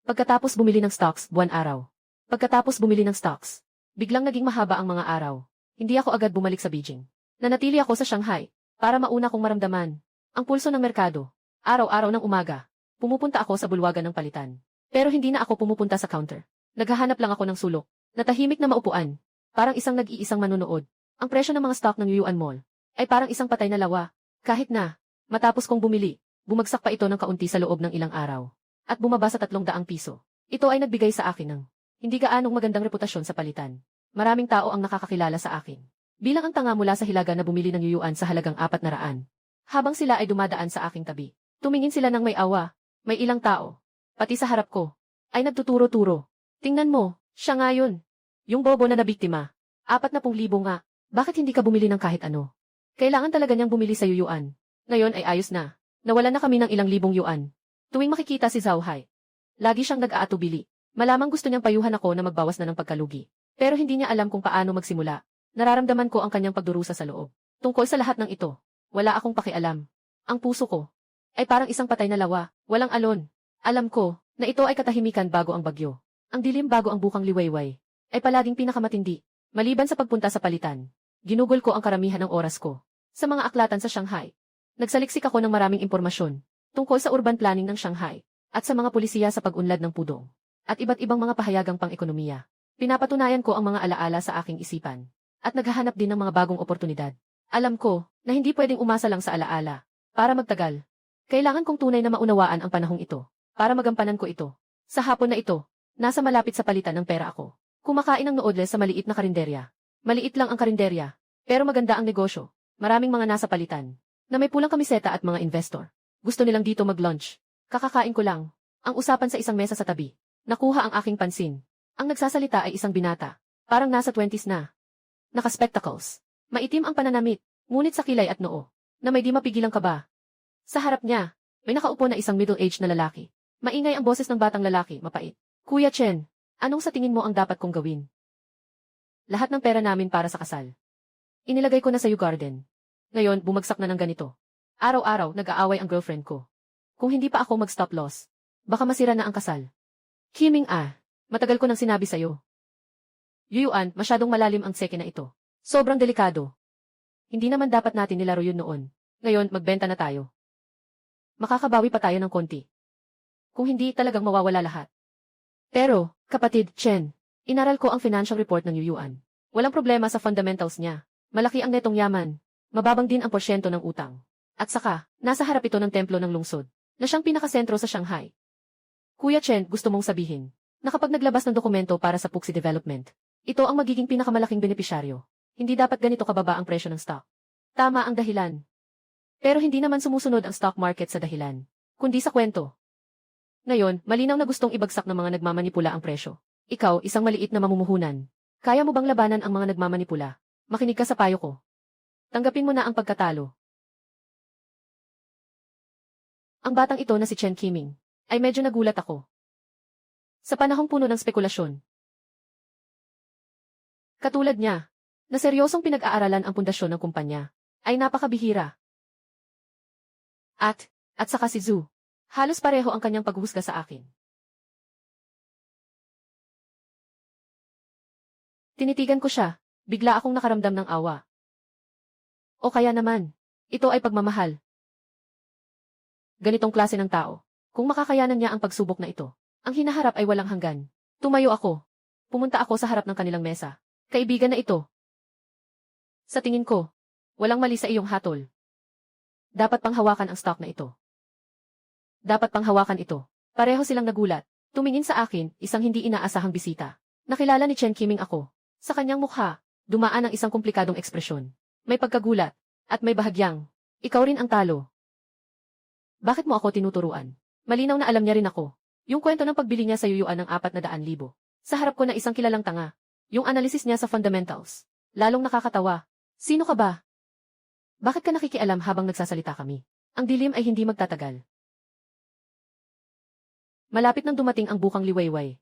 Pagkatapos bumili ng stocks, buwan-araw. Pagkatapos bumili ng stocks, biglang naging mahaba ang mga araw. Hindi ako agad bumalik sa Beijing. Nanatili ako sa Shanghai para mauna kong maramdaman ang pulso ng merkado. Araw-araw ng umaga, pumupunta ako sa bulwagan ng palitan. Pero hindi na ako pumupunta sa counter. Naghahanap lang ako ng sulok, na tahimik na maupuan, parang isang nag-iisang manunood. Ang presyo ng mga stock ng Yuan Mall ay parang isang patay na lawa. Kahit na, matapos kong bumili, bumagsak pa ito ng kaunti sa loob ng ilang araw. At bumaba sa 300 piso. Ito ay nagbigay sa akin ng hindi gaanong magandang reputasyon sa palitan. Maraming tao ang nakakakilala sa akin. Bilang ang tanga mula sa Hilaga na bumili ng yuan sa halagang 400. Habang sila ay dumadaan sa aking tabi, tumingin sila ng may awa. May ilang tao, pati sa harap ko, ay nagtuturo-turo. Tingnan mo, siya nga yun. Yung bobo na nabiktima. 40,000 nga. Bakit hindi ka bumili ng kahit ano? Kailangan talaga niyang bumili sa yuan. Ngayon ay ayos na. Nawalan na kami ng ilang libong yuan. Tuwing makikita si Zhao Hai, lagi siyang nag-aatubili. Malamang gusto niyang payuhan ako na magbawas na ng pagkalugi. Pero hindi niya alam kung paano magsimula. Nararamdaman ko ang kanyang pagdurusa sa loob. Tungkol sa lahat ng ito, wala akong pakialam. Ang puso ko ay parang isang patay na lawa, walang alon. Alam ko na ito ay katahimikan bago ang bagyo. Ang dilim bago ang bukang liwayway ay palaging pinakamatindi. Maliban sa pagpunta sa palitan, ginugol ko ang karamihan ng oras ko sa mga aklatan sa Shanghai. Nagsaliksik ako ng maraming impormasyon tungkol sa urban planning ng Shanghai at sa mga pulisiya sa pag-unlad ng pudong at iba't ibang mga pahayagang pang-ekonomiya. Pinapatunayan ko ang mga alaala sa aking isipan at naghahanap din ng mga bagong oportunidad. Alam ko na hindi pwedeng umasa lang sa alaala para magtagal. Kailangan kong tunay na maunawaan ang panahong ito para magampanan ko ito. Sa hapon na ito, nasa malapit sa palitan ng pera ako. Kumakain ng noodles sa maliit na karinderya. Maliit lang ang karinderya, pero maganda ang negosyo. Maraming mga nasa palitan na may pulang kamiseta at mga investor. Gusto nilang dito mag-lunch. Kakakain ko lang. Ang usapan sa isang mesa sa tabi. Nakuha ang aking pansin. Ang nagsasalita ay isang binata. Parang nasa 20s na. Naka-spectacles. Maitim ang pananamit, ngunit sa kilay at noo, na may di mapigilang kaba. Sa harap niya, may nakaupo na isang middle-aged na lalaki. Maingay ang boses ng batang lalaki, mapait. Kuya Chen, anong sa tingin mo ang dapat kong gawin? Lahat ng pera namin para sa kasal. Inilagay ko na sa garden. Ngayon, bumagsak na ng ganito. Araw-araw, nag-aaway ang girlfriend ko. Kung hindi pa ako mag-stop loss, baka masira na ang kasal. Kiming matagal ko nang sinabi sa'yo. Yuan, masyadong malalim ang seke na ito. Sobrang delikado. Hindi naman dapat natin nilaro yun noon. Ngayon, magbenta na tayo. Makakabawi pa tayo ng konti. Kung hindi, talagang mawawala lahat. Pero, kapatid, Chen, inaral ko ang financial report ng Yuan. Walang problema sa fundamentals niya. Malaki ang netong yaman. Mababang din ang porsyento ng utang. At saka, nasa harap ito ng templo ng lungsod, na siyang pinakasentro sa Shanghai. Kuya Chen, gusto mong sabihin, na kapag naglabas ng dokumento para sa Puxi Development, ito ang magiging pinakamalaking benepisyaryo. Hindi dapat ganito kababa ang presyo ng stock. Tama ang dahilan. Pero hindi naman sumusunod ang stock market sa dahilan, kundi sa kwento. Ngayon, malinaw na gustong ibagsak ng mga nagmamanipula ang presyo. Ikaw, isang maliit na mamumuhunan. Kaya mo bang labanan ang mga nagmamanipula? Makinig ka sa payo ko. Tanggapin mo na ang pagkatalo. Ang batang ito na si Chen Qiming, ay medyo nagulat ako. Sa panahong puno ng spekulasyon. Katulad niya, na seryosong pinag-aaralan ang pundasyon ng kumpanya, ay napakabihira. At saka si Zhu, halos pareho ang kanyang paghusga sa akin. Tinitigan ko siya, bigla akong nakaramdam ng awa. O kaya naman, ito ay pagmamahal. Ganitong klase ng tao, kung makakayanan niya ang pagsubok na ito, ang hinaharap ay walang hanggan. Tumayo ako. Pumunta ako sa harap ng kanilang mesa. Kaibigan na ito. Sa tingin ko, walang mali sa iyong hatol. Dapat pang hawakan ang stock na ito. Dapat pang hawakan ito. Pareho silang nagulat. Tumingin sa akin, isang hindi inaasahang bisita. Nakilala ni Chen Qiming ako. Sa kanyang mukha, dumaan ang isang komplikadong ekspresyon. May pagkagulat. At may bahagyang. Ikaw rin ang talo. Bakit mo ako tinuturuan? Malinaw na alam niya rin ako. Yung kwento ng pagbili niya sa yuyuan ng 400,000. Sa harap ko na isang kilalang tanga. Yung analysis niya sa fundamentals. Lalong nakakatawa. Sino ka ba? Bakit ka nakikialam habang nagsasalita kami? Ang dilim ay hindi magtatagal. Malapit nang dumating ang bukang liwayway.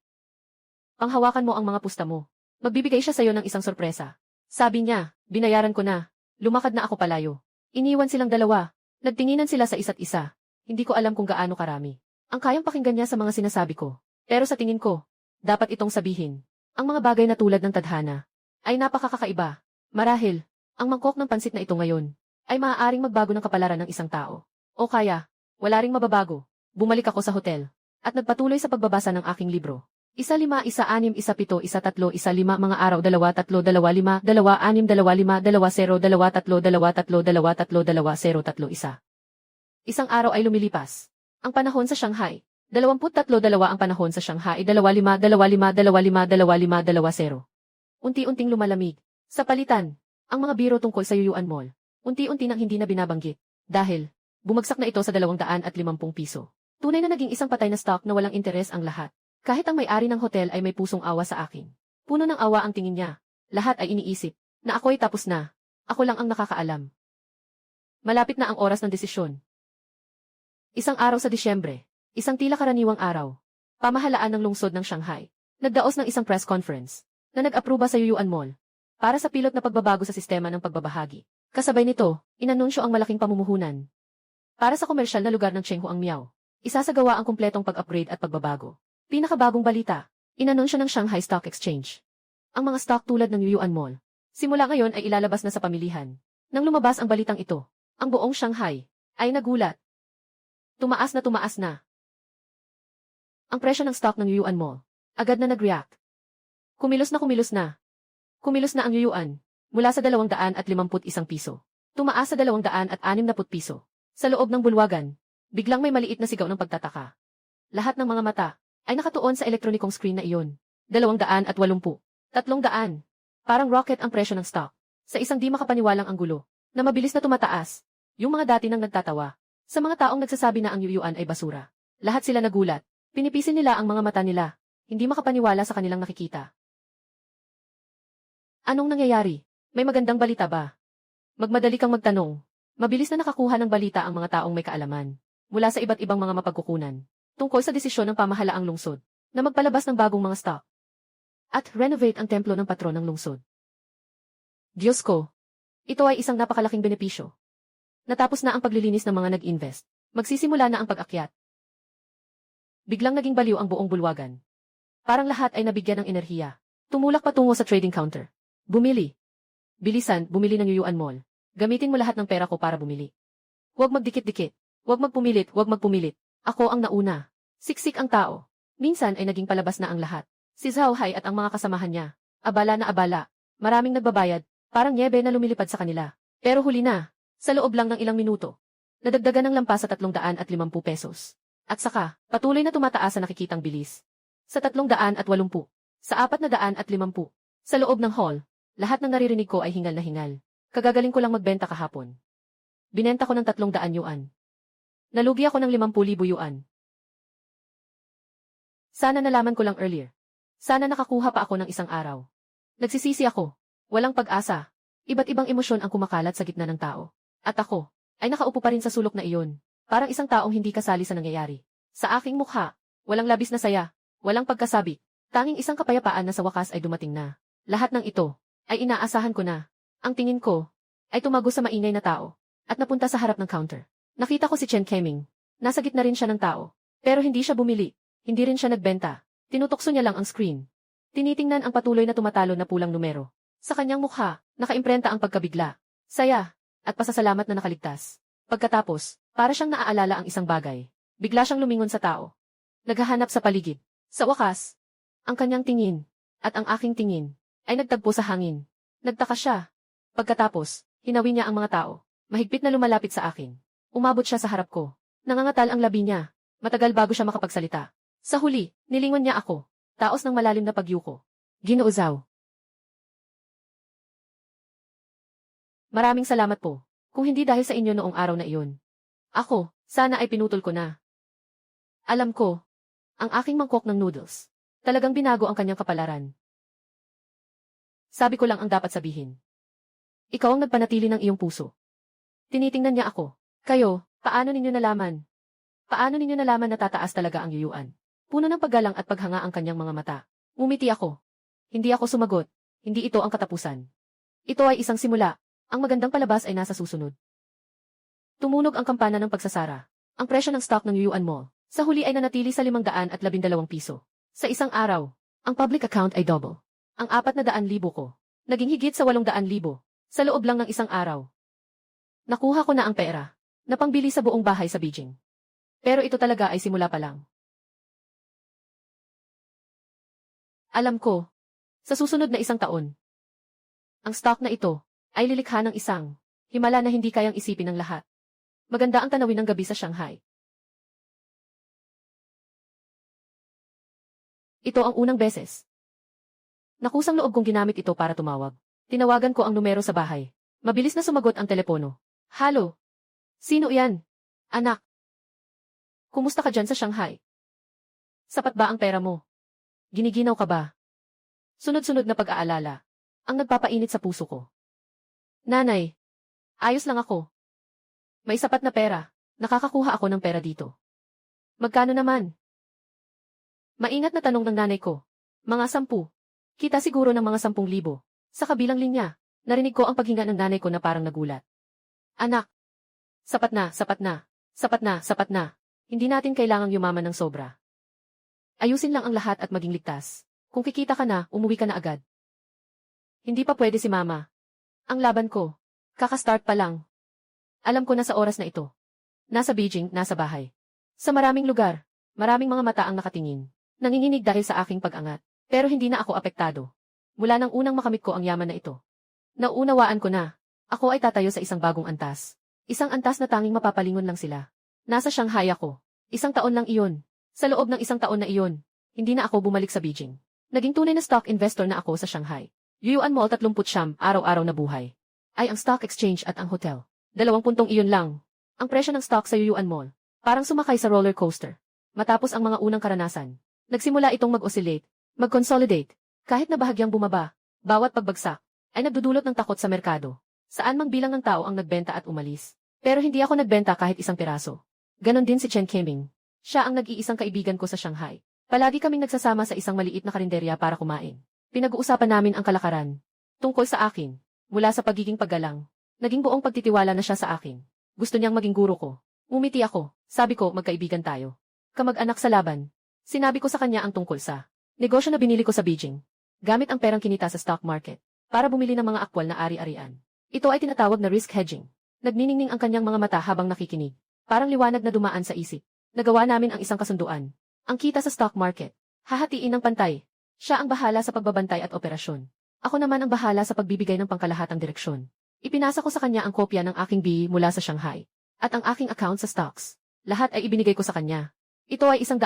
Panghawakan mo ang mga pusta mo. Magbibigay siya sa'yo ng isang sorpresa. Sabi niya, binayaran ko na. Lumakad na ako palayo. Iniwan silang dalawa. Nagtinginan sila sa isa't isa. Hindi ko alam kung gaano karami ang kayang pakinggan niya sa mga sinasabi ko. Pero sa tingin ko, dapat itong sabihin. Ang mga bagay na tulad ng tadhana ay napakakaiba. Marahil, ang mangkok ng pansit na ito ngayon ay maaaring magbago ng kapalaran ng isang tao. O kaya, wala ring mababago. Bumalik ako sa hotel at nagpatuloy sa pagbabasa ng aking libro. 1-5, 1-6, 1-7, 1-3, 1-5 mga araw 2-3, 2-5, 2-6, 2-5, 2-0, 2-3, 2-3, 2-3, 2-0, 3-1. Isang araw ay lumilipas. Ang panahon sa Shanghai. 23 ang panahon sa Shanghai. 25, 25, 25, 25, 20. Unti-unting lumalamig. Sa palitan, ang mga biro tungkol sa Yuyuan Mall. Unti-unti nang hindi na binabanggit. Dahil, bumagsak na ito sa 250 piso. Tunay na naging isang patay na stock na walang interes ang lahat. Kahit ang may-ari ng hotel ay may pusong awa sa akin. Puno ng awa ang tingin niya. Lahat ay iniisip na ako'y tapos na. Ako lang ang nakakaalam. Malapit na ang oras ng desisyon. Isang araw sa Disyembre. Isang tila karaniwang araw. Pamahalaan ng lungsod ng Shanghai. Nagdaos ng isang press conference na nag-aproba sa Yuyuan Mall para sa pilot na pagbabago sa sistema ng pagbabahagi. Kasabay nito, inanunsyo ang malaking pamumuhunan para sa komersyal na lugar ng Chenghu ang Miao. Isasagawa ang kumpletong pag-upgrade at pagbabago. Pinakabagong balita, inanunsyo ng Shanghai Stock Exchange. Ang mga stock tulad ng Yuyuan Mall, simula ngayon ay ilalabas na sa pamilihan. Nang lumabas ang balitang ito, ang buong Shanghai ay nagulat. Tumaas na. Ang presyo ng stock ng Yuyuan Mall, agad na nag-react. Kumilos na. Kumilos na ang Yuyuan, mula sa 251 piso. Tumaas sa 260 piso. Sa loob ng bulwagan, biglang may maliit na sigaw ng pagtataka. Lahat ng mga mata ay nakatuon sa elektronikong screen na iyon. 280. 300. Parang rocket ang presyo ng stock. Sa isang di makapaniwalang anggulo, na mabilis na tumataas. Yung mga dati nang nagtatawa. Sa mga taong nagsasabi na ang Yuyuan ay basura. Lahat sila nagulat. Pinipisin nila ang mga mata nila. Hindi makapaniwala sa kanilang nakikita. Anong nangyayari? May magandang balita ba? Magmadali kang magtanong. Mabilis na nakakuha ng balita ang mga taong may kaalaman. Mula sa iba't ibang mga mapagkukunan. Tungkol sa desisyon ng pamahalaang lungsod na magpalabas ng bagong mga stock at renovate ang templo ng patron ng lungsod. Diyos ko, ito ay isang napakalaking benepisyo. Natapos na ang paglilinis ng mga nag-invest. Magsisimula na ang pag-akyat. Biglang naging baliw ang buong bulwagan. Parang lahat ay nabigyan ng enerhiya. Tumulak patungo sa trading counter. Bumili. Bilisan, bumili ng Yuyuan Mall. Gamitin mo lahat ng pera ko para bumili. Huwag magdikit-dikit. Huwag magpumilit. Ako ang nauna. Siksik ang tao. Minsan ay naging palabas na ang lahat. Si Zhao Hai at ang mga kasamahan niya. Abala na abala. Maraming nagbabayad. Parang nyebe na lumilipad sa kanila. Pero huli na. Sa loob lang ng ilang minuto. Nadagdagan ng lampas sa 350 pesos. At saka, patuloy na tumataas sa nakikitang bilis. Sa 380. Sa 450. Sa loob ng hall, lahat ng naririnig ko ay hingal na hingal. Kagagaling ko lang magbenta kahapon. Binenta ko ng 300 yuan. Nalugi ako ng 50,000 yuan. Sana nalaman ko lang earlier. Sana nakakuha pa ako ng isang araw. Nagsisisi ako. Walang pag-asa. Iba't ibang emosyon ang kumakalat sa gitna ng tao. At ako, ay nakaupo pa rin sa sulok na iyon. Parang isang taong hindi kasali sa nangyayari. Sa aking mukha, walang labis na saya, walang pagkasabi. Tanging isang kapayapaan na sa wakas ay dumating na. Lahat ng ito, ay inaasahan ko na. Ang tingin ko, ay tumago sa maingay na tao, at napunta sa harap ng counter. Nakita ko si Chen Keming. Nasa gitna rin siya ng tao. Pero hindi siya bumili. Hindi rin siya nagbenta. Tinutokso niya lang ang screen. Tinitingnan ang patuloy na tumatalo na pulang numero. Sa kanyang mukha, nakaimprenta ang pagkabigla. Saya, at pasasalamat na nakaligtas. Pagkatapos, para siyang naaalala ang isang bagay. Bigla siyang lumingon sa tao. Naghahanap sa paligid. Sa wakas, ang kanyang tingin, at ang aking tingin, ay nagtagpo sa hangin. Nagtaka siya. Pagkatapos, hinawi niya ang mga tao. Mahigpit na lumalapit sa akin. Umabot siya sa harap ko. Nangangatal ang labi niya. Matagal bago siya makapagsalita. Sa huli, nilingon niya ako. Taos ng malalim na pagyuko. Ginoo Zhao. Maraming salamat po. Kung hindi dahil sa inyo noong araw na iyon. Ako, sana ay pinutol ko na. Alam ko, ang aking mangkok ng noodles. Talagang binago ang kanyang kapalaran. Sabi ko lang ang dapat sabihin. Ikaw ang nagpanatili ng iyong puso. Tinitingnan niya ako. Kayo, paano ninyo nalaman? Paano ninyo nalaman na tataas talaga ang yuyuan? Puno ng paggalang at paghanga ang kanyang mga mata. Ngumiti ako. Hindi ako sumagot. Hindi ito ang katapusan. Ito ay isang simula. Ang magandang palabas ay nasa susunod. Tumunog ang kampana ng pagsasara. Ang presyo ng stock ng Yuyuan Mall sa huli ay nanatili sa 512 piso. Sa isang araw, ang public account ay double. Ang 400,000 ko, naging higit sa 800,000 sa loob lang ng isang araw. Nakuha ko na ang pera na pangbili sa buong bahay sa Beijing. Pero ito talaga ay simula pa lang. Alam ko, sa susunod na isang taon, ang stock na ito ay lilikha ng isang himala na hindi kayang isipin ng lahat. Maganda ang tanawin ng gabi sa Shanghai. Ito ang unang beses. Nakusang loob kong ginamit ito para tumawag. Tinawagan ko ang numero sa bahay. Mabilis na sumagot ang telepono. Halo? Sino yan? Anak. Kumusta ka dyan sa Shanghai? Sapat ba ang pera mo? Giniginaw ka ba? Sunod-sunod na pag-aalala. Ang nagpapainit sa puso ko. Nanay. Ayos lang ako. May sapat na pera. Nakakakuha ako ng pera dito. Magkano naman? Maingat na tanong ng nanay ko. Mga 10. Kita siguro ng mga 10,000. Sa kabilang linya, narinig ko ang paghinga ng nanay ko na parang nagulat. Anak. Sapat na, sapat na. Sapat na, sapat na. Hindi natin kailangang yumaman ng sobra. Ayusin lang ang lahat at maging ligtas. Kung kikita ka na, umuwi ka na agad. Hindi pa pwede si mama. Ang laban ko. Kaka-start pa lang. Alam ko na sa oras na ito. Nasa Beijing, nasa bahay. Sa maraming lugar, maraming mga mata ang nakatingin. Nanginginig dahil sa aking pag-angat. Pero hindi na ako apektado. Mula nang unang makamit ko ang yaman na ito. Nauunawaan ko na. Ako ay tatayo sa isang bagong antas. Isang antas na tanging mapapalingon lang sila. Nasa Shanghai ako. Isang taon lang iyon. Sa loob ng isang taon na iyon, hindi na ako bumalik sa Beijing. Naging tunay na stock investor na ako sa Shanghai. Yuyuan Mall 30 araw-araw na buhay. Ay ang stock exchange at ang hotel. 20 iyon lang. Ang presyo ng stock sa Yuyuan Mall. Parang sumakay sa roller coaster. Matapos ang mga unang karanasan, nagsimula itong mag-oscillate, mag-consolidate. Kahit na bahagyang bumaba, bawat pagbagsak, ay nagdudulot ng takot sa merkado. Saan mang bilang ng tao ang nagbenta at umalis. Pero hindi ako nagbenta kahit isang piraso. Ganon din si Chen Qiming. Siya ang nag-iisang kaibigan ko sa Shanghai. Palagi kaming nagsasama sa isang maliit na karinderya para kumain. Pinag-uusapan namin ang kalakaran. Tungkol sa akin, mula sa pagiging paggalang, naging buong pagtitiwala na siya sa akin. Gusto niyang maging guro ko. Ngumiti ako, sabi ko magkaibigan tayo. Kamag-anak sa laban. Sinabi ko sa kanya ang tungkol sa negosyo na binili ko sa Beijing. Gamit ang perang kinita sa stock market para bumili ng mga akwal na ari-arian. Ito ay tinatawag na risk hedging. Nagniningning ang kanyang mga mata habang nakikinig. Parang liwanag na dumaan sa isip. Nagawa namin ang isang kasunduan. Ang kita sa stock market. Hahatiin ng pantay. Siya ang bahala sa pagbabantay at operasyon. Ako naman ang bahala sa pagbibigay ng pangkalahatang direksyon. Ipinasa ko sa kanya ang kopya ng aking BE mula sa Shanghai. At ang aking account sa stocks. Lahat ay ibinigay ko sa kanya. Ito ay 100%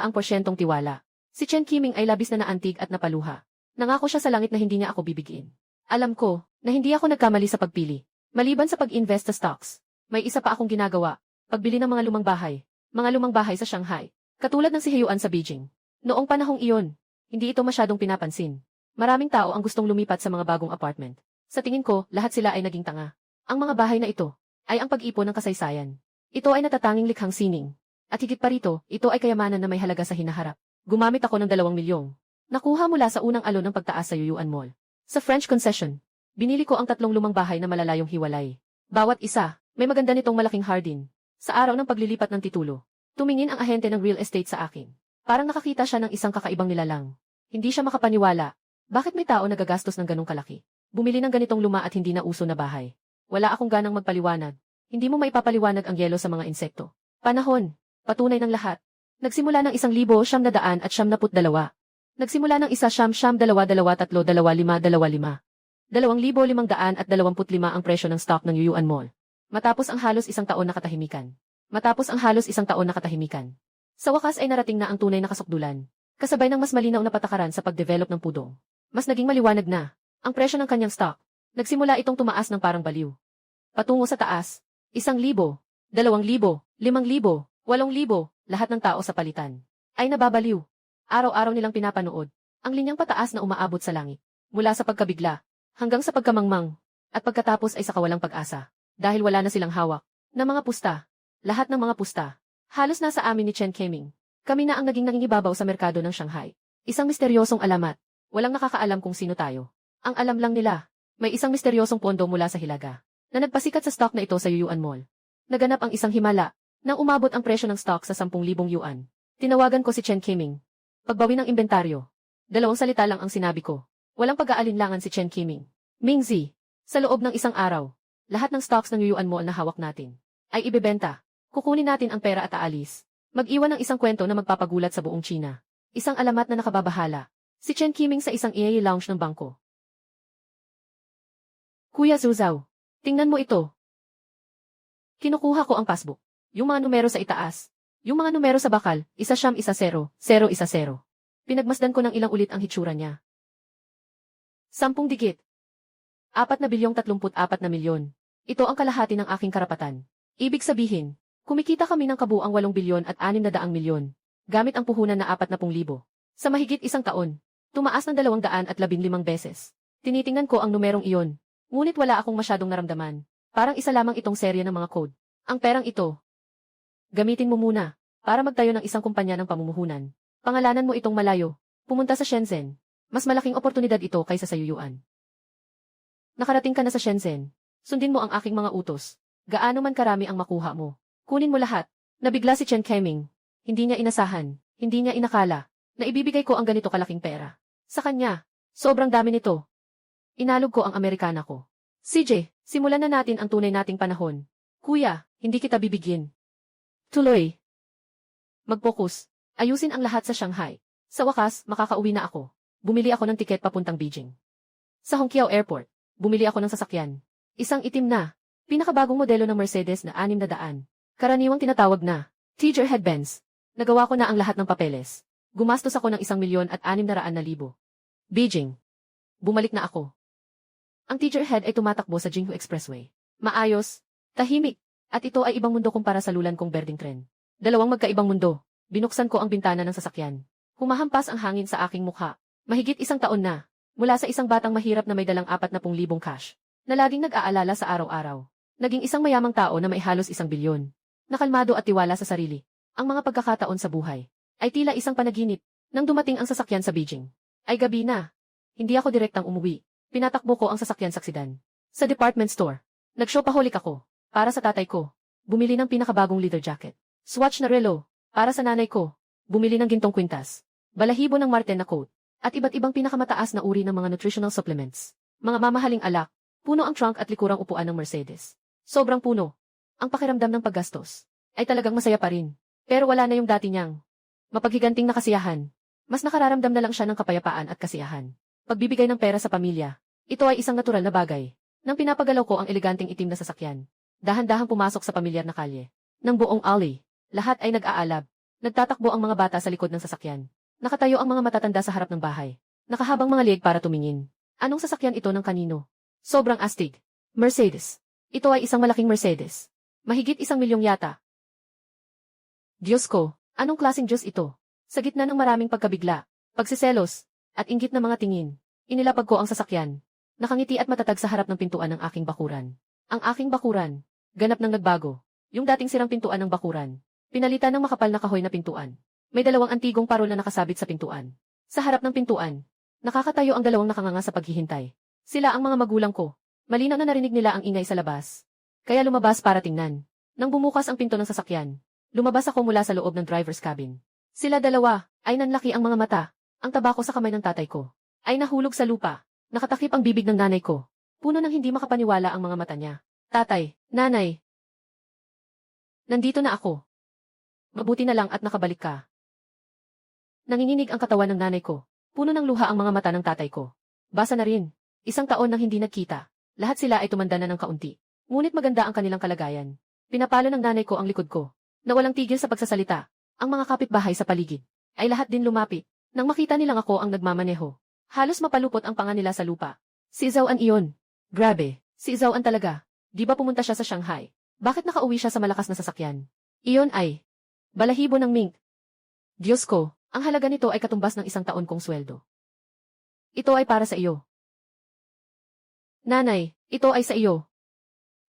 tiwala. Si Chen Qiming ay labis na naantig at napaluha. Nangako siya sa langit na hindi niya ako bibigyan. Alam ko na hindi ako nagkamali sa pagpili. Maliban sa pag-invest sa stocks, may isa pa akong ginagawa. Pagbili ng mga lumang bahay. Mga lumang bahay sa Shanghai. Katulad ng si Heyuan sa Beijing. Noong panahong iyon, hindi ito masyadong pinapansin. Maraming tao ang gustong lumipat sa mga bagong apartment. Sa tingin ko, lahat sila ay naging tanga. Ang mga bahay na ito ay ang pag-ipon ng kasaysayan. Ito ay natatanging likhang sining. At higit pa rito, ito ay kayamanan na may halaga sa hinaharap. Gumamit ako ng 2 milyong. Nakuha mula sa unang alon ng pagtaas sa Yuyuan Mall. Sa French Concession, binili ko ang 3 lumang bahay na malalayong hiwalay. Bawat isa, may maganda nitong malaking hardin. Sa araw ng paglilipat ng titulo, tumingin ang ahente ng real estate sa akin. Parang nakakita siya ng isang kakaibang nilalang. Hindi siya makapaniwala. Bakit may tao nagagastos ng ganong kalaki? Bumili ng ganitong luma at hindi na uso na bahay. Wala akong ganang magpaliwanag. Hindi mo maipapaliwanag ang yelo sa mga insekto. Panahon. Patunay ng lahat. Nagsimula ng 1,972. Nagsimula ng 1,922,325. 2,525 ang presyo ng stock ng Yuyuan Mall. Matapos ang halos isang taon na katahimikan. Sa wakas ay narating na ang tunay na kasukdulan. Kasabay ng mas malinaw na patakaran sa pagdevelop ng pudong. Mas naging maliwanag na ang presyo ng kanyang stock. Nagsimula itong tumaas ng parang baliw. Patungo sa taas. 1,000, 2,000, 5,000, 8,000, lahat ng tao sa palitan. Ay nababaliw. Araw-araw nilang pinapanood. Ang linyang pataas na umaabot sa langit. Mula sa pagkabigla, hanggang sa pagkamangmang. At pagkatapos ay sa kawalang pag-asa. Dahil wala na silang hawak. Na mga pusta. Lahat ng mga pusta. Halos nasa amin ni Chen Keming. Kami na ang naging nangingibabaw sa merkado ng Shanghai. Isang misteryosong alamat. Walang nakakaalam kung sino tayo. Ang alam lang nila, may isang misteryosong pondo mula sa Hilaga na nagpasikat sa stock na ito sa Yuyuan Mall. Naganap ang isang himala nang umabot ang presyo ng stock sa 10,000 yuan. Tinawagan ko si Chen Keming. Pagbawi ng inventaryo. 2 salita lang ang sinabi ko. Walang pag-aalinlangan si Chen Keming. Mingzi, sa loob ng isang araw, lahat ng stocks ng Yuyuan Mall na hawak natin ay ibebenta. Kukunin natin ang pera at aalis. Mag-iwan ng isang kwento na magpapagulat sa buong China. Isang alamat na nakababahala. Si Chen Keming sa isang EA lounge ng bangko. Kuya Zuzao, tingnan mo ito. Kinukuha ko ang passbook. Yung mga numero sa itaas. Yung mga numero sa bakal, 1-0, 0-0. Pinagmasdan ko ng ilang ulit ang hitsura niya. 10 digit. 4,34 na milyon. Ito ang kalahati ng aking karapatan. Ibig sabihin, kumikita kami ng kabuang 8 bilyon at 600 milyon. Gamit ang puhunan na 40,000. Sa mahigit isang taon, tumaas ng 215 beses. Tinitingnan ko ang numerong iyon. Ngunit wala akong masyadong naramdaman. Parang isa lamang itong serye ng mga code. Ang perang ito. Gamitin mo muna, para magtayo ng isang kumpanya ng pamumuhunan. Pangalanan mo itong malayo. Pumunta sa Shenzhen. Mas malaking oportunidad ito kaysa sa Yuyuan. Nakarating ka na sa Shenzhen. Sundin mo ang aking mga utos. Gaano man karami ang makuha mo. Kunin mo lahat. Nabigla si Chen Keming. Hindi niya inasahan, hindi niya inakala, na ibibigay ko ang ganito kalaking pera. Sa kanya, sobrang dami nito. Inalog ko ang Amerikana ko. CJ, simulan na natin ang tunay nating panahon. Kuya, hindi kita bibigyan. Tuloy. Mag-focus. Ayusin ang lahat sa Shanghai. Sa wakas, makakauwi na ako. Bumili ako ng tiket papuntang Beijing. Sa Hongqiao Airport, bumili ako ng sasakyan. Isang itim na, pinakabagong modelo ng Mercedes na 600. Karaniwang tinatawag na Teacherhead Benz. Nagawa ko na ang lahat ng papeles. Gumastos ako ng 1,600,000. Beijing. Bumalik na ako. Ang Teacherhead ay tumatakbo sa Jinghu Expressway. Maayos, tahimik, at ito ay ibang mundo kumpara sa lulan kong berdeng tren. Dalawang magkaibang mundo. Binuksan ko ang bintana ng sasakyan. Humahampas ang hangin sa aking mukha. Mahigit isang taon na, mula sa isang batang mahirap na may dalang 40,000 cash, na laging nag-aalala sa araw-araw. Naging isang mayamang tao na may halos 1 bilyon. Nakalmado at tiwala sa sarili. Ang mga pagkakataon sa buhay ay tila isang panaginip. Nang dumating ang sasakyan sa Beijing, ay gabi na. Hindi ako direktang umuwi. Pinatakbo ko ang sasakyan sa Xidan. Sa department store, nag-shopaholic ako. Para sa tatay ko, bumili ng pinakabagong leather jacket. Swatch na relo. Para sa nanay ko, bumili ng gintong kwintas. Balahibo ng Marten na coat. At iba't ibang pinakamataas na uri ng mga nutritional supplements. Mga mamahaling alak. Puno ang trunk at likurang upuan ng Mercedes. Sobrang puno. Ang pakiramdam ng paggastos ay talagang masaya pa rin. Pero wala na yung dati niyang mapaghiganting na kasiyahan. Mas nakararamdam na lang siya ng kapayapaan at kasiyahan. Pagbibigay ng pera sa pamilya. Ito ay isang natural na bagay. Nang pinapagalaw ko ang eleganteng itim na sasakyan, dahan-dahang pumasok sa pamilyar na kalye. Nang buong alley, lahat ay nag-aalab. Nagtatakbo ang mga bata sa likod ng sasakyan. Nakatayo ang mga matatanda sa harap ng bahay. Nakahabang mga liig para tumingin. Anong sasakyan ito ng kanino? Sobrang astig. Mercedes. Ito ay isang malaking Mercedes. Mahigit 1 milyong yata. Diyos ko, anong klaseng Diyos ito? Sa gitna ng maraming pagkabigla, pagsiselos, at inggit na mga tingin, inilapag ko ang sasakyan. Nakangiti at matatag sa harap ng pintuan ng aking bakuran. Ang aking bakuran, ganap nang nagbago. Yung dating sirang pintuan ng bakuran, pinalitan ng makapal na kahoy na pintuan. May 2 antigong parol na nakasabit sa pintuan. Sa harap ng pintuan, nakakatayo ang 2 nakanganga sa paghihintay. Sila ang mga magulang ko. Malinaw na narinig nila ang ingay sa labas. Kaya lumabas para tingnan. Nang bumukas ang pinto ng sasakyan, lumabas ako mula sa loob ng driver's cabin. Sila 2, ay nanlaki ang mga mata. Ang tabako sa kamay ng tatay ko ay nahulog sa lupa. Nakatakip ang bibig ng nanay ko. Puno ng hindi makapaniwala ang mga mata niya. Tatay, nanay. Nandito na ako. Mabuti na lang at nakabalik ka. Nanginginig ang katawan ng nanay ko. Puno ng luha ang mga mata ng tatay ko. Basa na rin. 1 taon nang hindi nagkita. Lahat sila ay tumanda na ng kaunti. Ngunit maganda ang kanilang kalagayan. Pinapalo ng nanay ko ang likod ko. Na walang tigil sa pagsasalita. Ang mga kapitbahay sa paligid ay lahat din lumapit. Nang makita nilang ako ang nagmamaneho, halos mapalupot ang panga nila sa lupa. Si Zhao An iyon. Grabe, si Zhao An talaga. Di ba pumunta siya sa Shanghai? Bakit nakauwi siya sa malakas na sasakyan? Iyon ay balahibo ng mink. Diyos ko, ang halaga nito ay katumbas ng 1 taon kong sweldo. Ito ay para sa iyo. Nanay, ito ay sa iyo.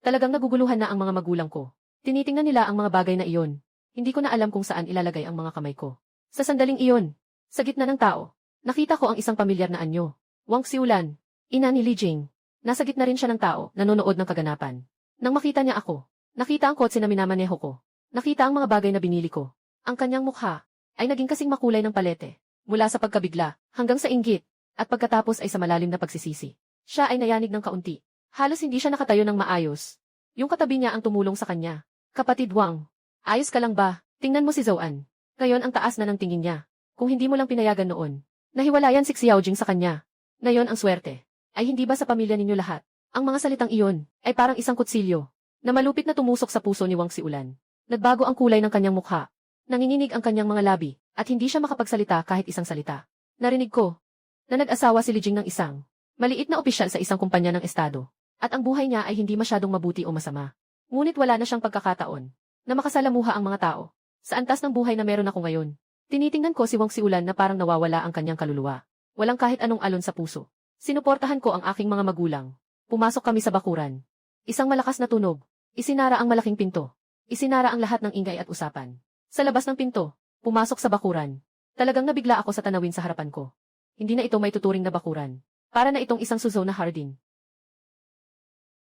Talagang naguguluhan na ang mga magulang ko. Tinitingnan nila ang mga bagay na iyon. Hindi ko na alam kung saan ilalagay ang mga kamay ko. Sa sandaling iyon, sa gitna ng tao, nakita ko ang isang pamilyar na anyo. Wang Xiulan, ina ni Li Jing. Nasa gitna rin siya ng tao, nanonood ng kaganapan. Nang makita niya ako, nakita ang kotse na minamaneho ko. Nakita ang mga bagay na binili ko. Ang kanyang mukha ay naging kasing makulay ng palete. Mula sa pagkabigla, hanggang sa inggit, at pagkatapos ay sa malalim na pagsisisi. Siya ay nayanig ng kaunti. Halos hindi siya nakatayo ng maayos. Yung katabi niya ang tumulong sa kanya. Kapatid Wang, ayos ka lang ba? Tingnan mo si Zhouan. Ngayon ang taas na ng tingin niya. Kung hindi mo lang pinayagan noon, nahiwalayan si Xiaojing sa kanya. Ngayon ang swerte. Ay hindi ba sa pamilya ninyo lahat? Ang mga salitang iyon ay parang isang kutsilyo na malupit na tumusok sa puso ni Wang Xiulan. Nagbago ang kulay ng kanyang mukha. Nanginginig ang kanyang mga labi at hindi siya makapagsalita kahit isang salita. Narinig ko na nag-asawa si Li Jing ng isang maliit na opisyal sa isang kumpanya ng estado. At ang buhay niya ay hindi masyadong mabuti o masama. Ngunit wala na siyang pagkakataon na makasalamuha ang mga tao. Sa antas ng buhay na meron ako ngayon, tinitingnan ko si Wang Xiulan na parang nawawala ang kanyang kaluluwa. Walang kahit anong alon sa puso. Sinuportahan ko ang aking mga magulang. Pumasok kami sa bakuran. Isang malakas na tunog. Isinara ang malaking pinto. Isinara ang lahat ng ingay at usapan. Sa labas ng pinto, pumasok sa bakuran. Talagang nabigla ako sa tanawin sa harapan ko. Hindi na ito may tuturing na bakuran. Para na itong isang suzo na hardin.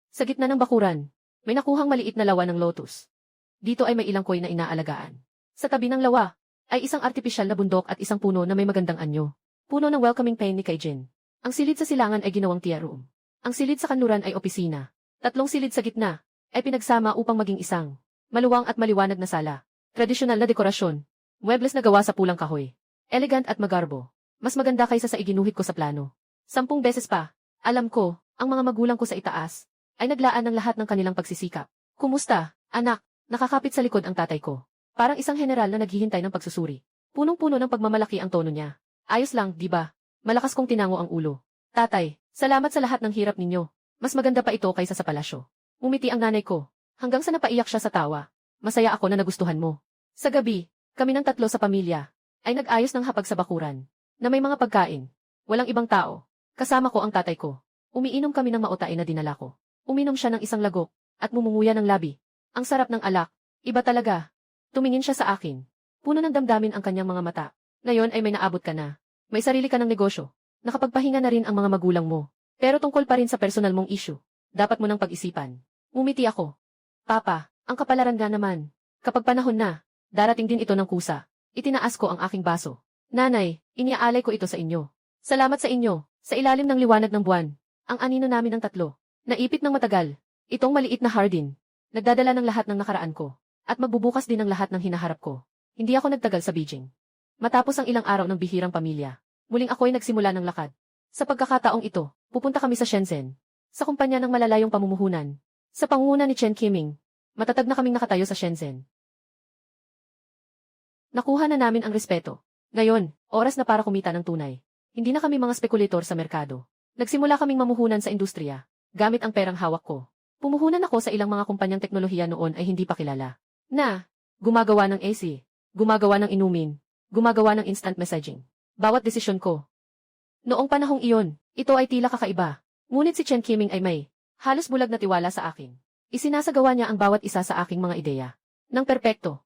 Sa gitna ng bakuran, may nakuhang maliit na lawa ng lotus. Dito ay may ilang koy na inaalagaan. Sa tabi ng lawa, ay isang artipisyal na bundok at isang puno na may magandang anyo. Puno ng welcoming pain ni Kaijin. Ang silid sa silangan ay ginawang tea room. Ang silid sa kanluran ay opisina. 3 silid sa gitna ay pinagsama upang maging isang maluwang at maliwanag na sala. Tradisyonal na dekorasyon. Muebles na gawa sa pulang kahoy. Elegant at magarbo. Mas maganda kaysa sa iginuhit ko sa plano. 10 beses pa. Alam ko, ang mga magulang ko sa itaas ay naglaan ng lahat ng kanilang pagsisikap. Kumusta, anak? Nakakapit sa likod ang tatay ko. Parang isang general na naghihintay ng pagsusuri. Punong-puno ng pagmamalaki ang tono niya. Ayos lang, di ba? Malakas kong tinango ang ulo. Tatay, salamat sa lahat ng hirap ninyo. Mas maganda pa ito kaysa sa palasyo. Umiti ang nanay ko. Hanggang sa napaiyak siya sa tawa. Masaya ako na nagustuhan mo. Sa gabi, kami ng 3 sa pamilya ay nag-ayos ng hapag sa bakuran na may mga pagkain. Walang ibang tao. Kasama ko ang tatay ko. Umiinom kami ng maotain na dinala ko. Uminom siya ng isang lagok at mumunguya ng labi. Ang sarap ng alak. Iba talaga. Tumingin siya sa akin. Puno ng damdamin ang kanyang mga mata. Ngayon ay may naabot ka na. May sarili ka ng negosyo. Nakapagpahinga na rin ang mga magulang mo. Pero tungkol pa rin sa personal mong issue. Dapat mo nang pag-isipan. Ngumiti ako. Papa, ang kapalaran nga naman. Kapag panahon na, darating din ito ng kusa. Itinaas ko ang aking baso. Nanay, iniaalay ko ito sa inyo. Salamat sa inyo. Sa ilalim ng liwanag ng buwan. Ang anino namin ng 3. Naipit ng matagal. Itong maliit na hardin. Nagdadala ng lahat ng nakaraan ko. At magbubukas din ng lahat ng hinaharap ko. Hindi ako nagtagal sa Beijing. Matapos ang ilang araw ng bihirang pamilya, muling ako'y nagsimula ng lakad. Sa pagkakataong ito, pupunta kami sa Shenzhen. Sa kumpanya ng malalayong pamumuhunan. Sa pangunguna ni Chen Qiming. Matatag na kaming nakatayo sa Shenzhen. Nakuha na namin ang respeto. Ngayon, oras na para kumita ng tunay. Hindi na kami mga spekulator sa merkado. Nagsimula kaming mamuhunan sa industriya, gamit ang perang hawak ko. Pumuhunan ako sa ilang mga kumpanyang teknolohiya noon ay hindi pa kilala. Gumagawa ng AC, gumagawa ng inumin, gumagawa ng instant messaging. Bawat desisyon ko. Noong panahong iyon, ito ay tila kakaiba. Ngunit si Chen Qiming ay may halos bulag na tiwala sa akin. Isinasagawa niya ang bawat isa sa aking mga ideya. Nang perpekto.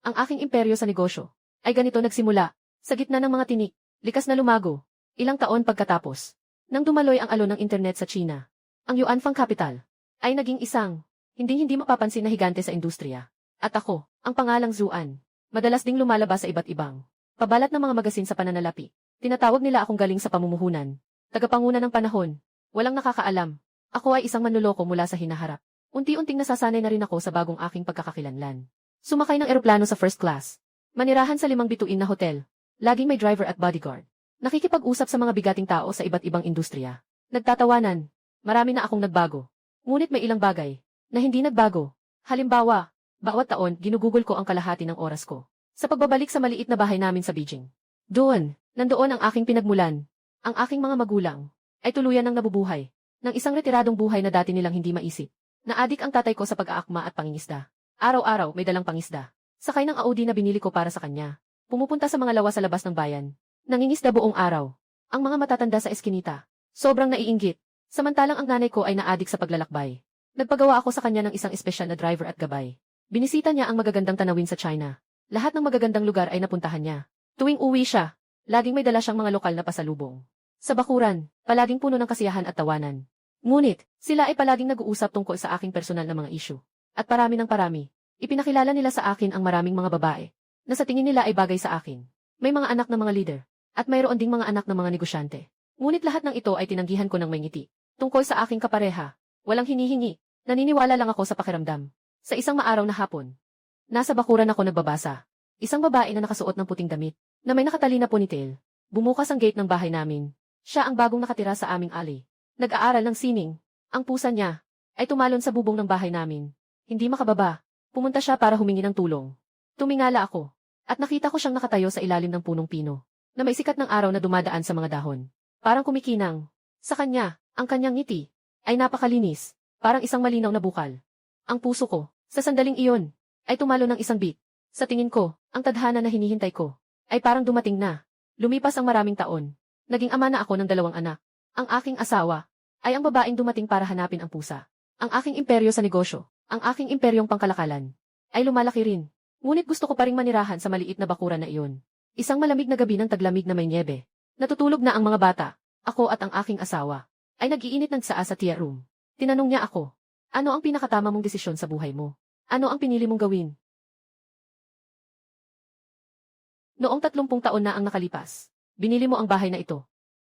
Ang aking imperyo sa negosyo ay ganito nagsimula, sa gitna ng mga tinik, likas na lumago, ilang taon pagkatapos. Nang dumaloy ang alon ng internet sa China, ang Yuanfang Capital ay naging isang hindi mapapansin na higante sa industriya. At ako, ang pangalang Zhuan, madalas ding lumalabas sa iba't ibang pabalat ng mga magasin sa pananalapi. Tinatawag nila akong galing sa pamumuhunan. Tagapanguna ng panahon. Walang nakakaalam. Ako ay isang manloloko mula sa hinaharap. Unti-unting nasasanay na rin ako sa bagong aking pagkakakilanlan. Sumakay ng eroplano sa first class. Manirahan sa 5 bituin na hotel. Laging may driver at bodyguard. Nakikipag-usap sa mga bigating tao sa iba't ibang industriya. Nagtatawanan. Marami na akong nagbago. Ngunit may ilang bagay na hindi nagbago. Halimbawa, bawat taon ginugugol ko ang kalahati ng oras ko sa pagbabalik sa maliit na bahay namin sa Beijing. Nandoon ang aking pinagmulan. Ang aking mga magulang ay tuluyan ng nabubuhay ng isang retiradong buhay na dati nilang hindi maisip Naadik ang tatay ko sa pag-aakma at pangingisda. Araw-araw may dalang pangisda. Sakay ng Audi na binili ko para sa kanya. Pumupunta sa mga lawa sa labas ng bayan. Nangingisda buong araw. Ang mga matatanda sa eskinita. Sobrang naiinggit. Samantalang ang nanay ko ay naadik sa paglalakbay. Nagpagawa ako sa kanya ng isang espesyal na driver at gabay. Binisita niya ang magagandang tanawin sa China. Lahat ng magagandang lugar ay napuntahan niya. Tuwing uwi siya, laging may dala siyang mga lokal na pasalubong. Sa bakuran, palaging puno ng kasiyahan at tawanan. Ngunit, sila ay palaging nag-uusap tungkol sa aking personal na mga issue. At parami ng parami, ipinakilala nila sa akin ang maraming mga babae, na sa tingin nila ay bagay sa akin. May mga anak na mga leader, at mayroon ding mga anak na mga negosyante. Ngunit lahat ng ito ay tinanggihan ko ng may ngiti. Tungkol sa aking kapareha, walang hinihingi, naniniwala lang ako sa pakiramdam. Sa isang maaraw na hapon, nasa bakuran ako nagbabasa. Isang babae na nakasuot ng puting damit, na may nakatali na ponytail. Bumukas ang gate ng bahay namin. Siya ang bagong nakatira sa aming alley. Nag-aaral ng sining. Ang pusa niya ay tumalon sa bubong ng bahay namin. Hindi makababa. Pumunta siya para humingi ng tulong. Tumingala ako at nakita ko siyang nakatayo sa ilalim ng punong pino na may sikat ng araw na dumadaan sa mga dahon. Parang kumikinang. Sa kanya, ang kanyang ngiti ay napakalinis, parang isang malinaw na bukal. Ang puso ko, sa sandaling iyon, ay tumalo ng isang beat. Sa tingin ko, ang tadhana na hinihintay ko ay parang dumating na. Lumipas ang maraming taon. Naging ama na ako ng 2 anak. Ang aking asawa ay ang babaeng dumating para hanapin ang pusa. Ang aking imperyo sa negosyo, ang aking imperyong pangkalakalan, ay lumalaki rin. Ngunit gusto ko pa ring manirahan sa maliit na bakuran na iyon. Isang malamig na gabi ng taglamig na may niebe. Natutulog na ang mga bata. Ako at ang aking asawa ay nag-iinit ng tsaa sa tea room. Tinanong niya ako, ano ang pinakatama mong desisyon sa buhay mo? Ano ang pinili mong gawin? Noong 30 taon na ang nakalipas, binili mo ang bahay na ito.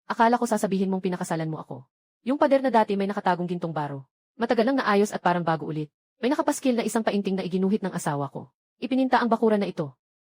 Akala ko sasabihin mong pinakasalan mo ako. Yung pader na dati may nakatagong gintong baro. Matagal nang naayos at parang bago ulit. May nakapaskil na isang painting na iginuhit ng asawa ko. Ipininta ang bakuran na ito.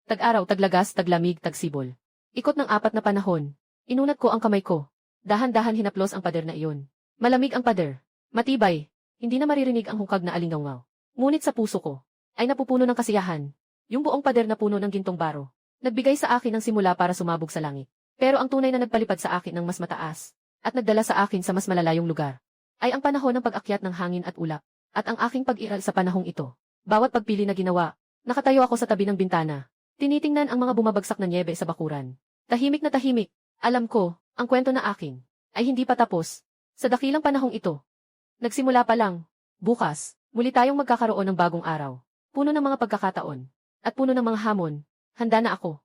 Tag-araw, taglagas, taglamig, tagsibol. Ikot ng 4 na panahon. Inunat ko ang kamay ko. Dahan-dahan hinaplos ang pader na iyon. Malamig ang pader. Matibay. Hindi na maririnig ang hukag na alingaw. Ngunit sa puso ko, ay napupuno ng kasiyahan. Yung buong pader na puno ng gintong baro. Nagbigay sa akin ng simula para sumabog sa langit. Pero ang tunay na nagpalipad sa akin ng mas mataas, at nagdala sa akin sa mas malalayong lugar, ay ang panahon ng pag-akyat ng hangin at ulap, at ang aking pag-iral sa panahong ito. Bawat pagpili na ginawa, nakatayo ako sa tabi ng bintana. Tinitingnan ang mga bumabagsak na niebe sa bakuran. Tahimik na tahimik. Alam ko, ang kwento na akin, ay hindi pa tapos. Sa dakilang panahong ito. Nagsimula pa lang. Bukas, muli tayong magkakaroon ng bagong araw. Puno ng mga pagkakataon. At puno ng mga hamon. Handa na ako.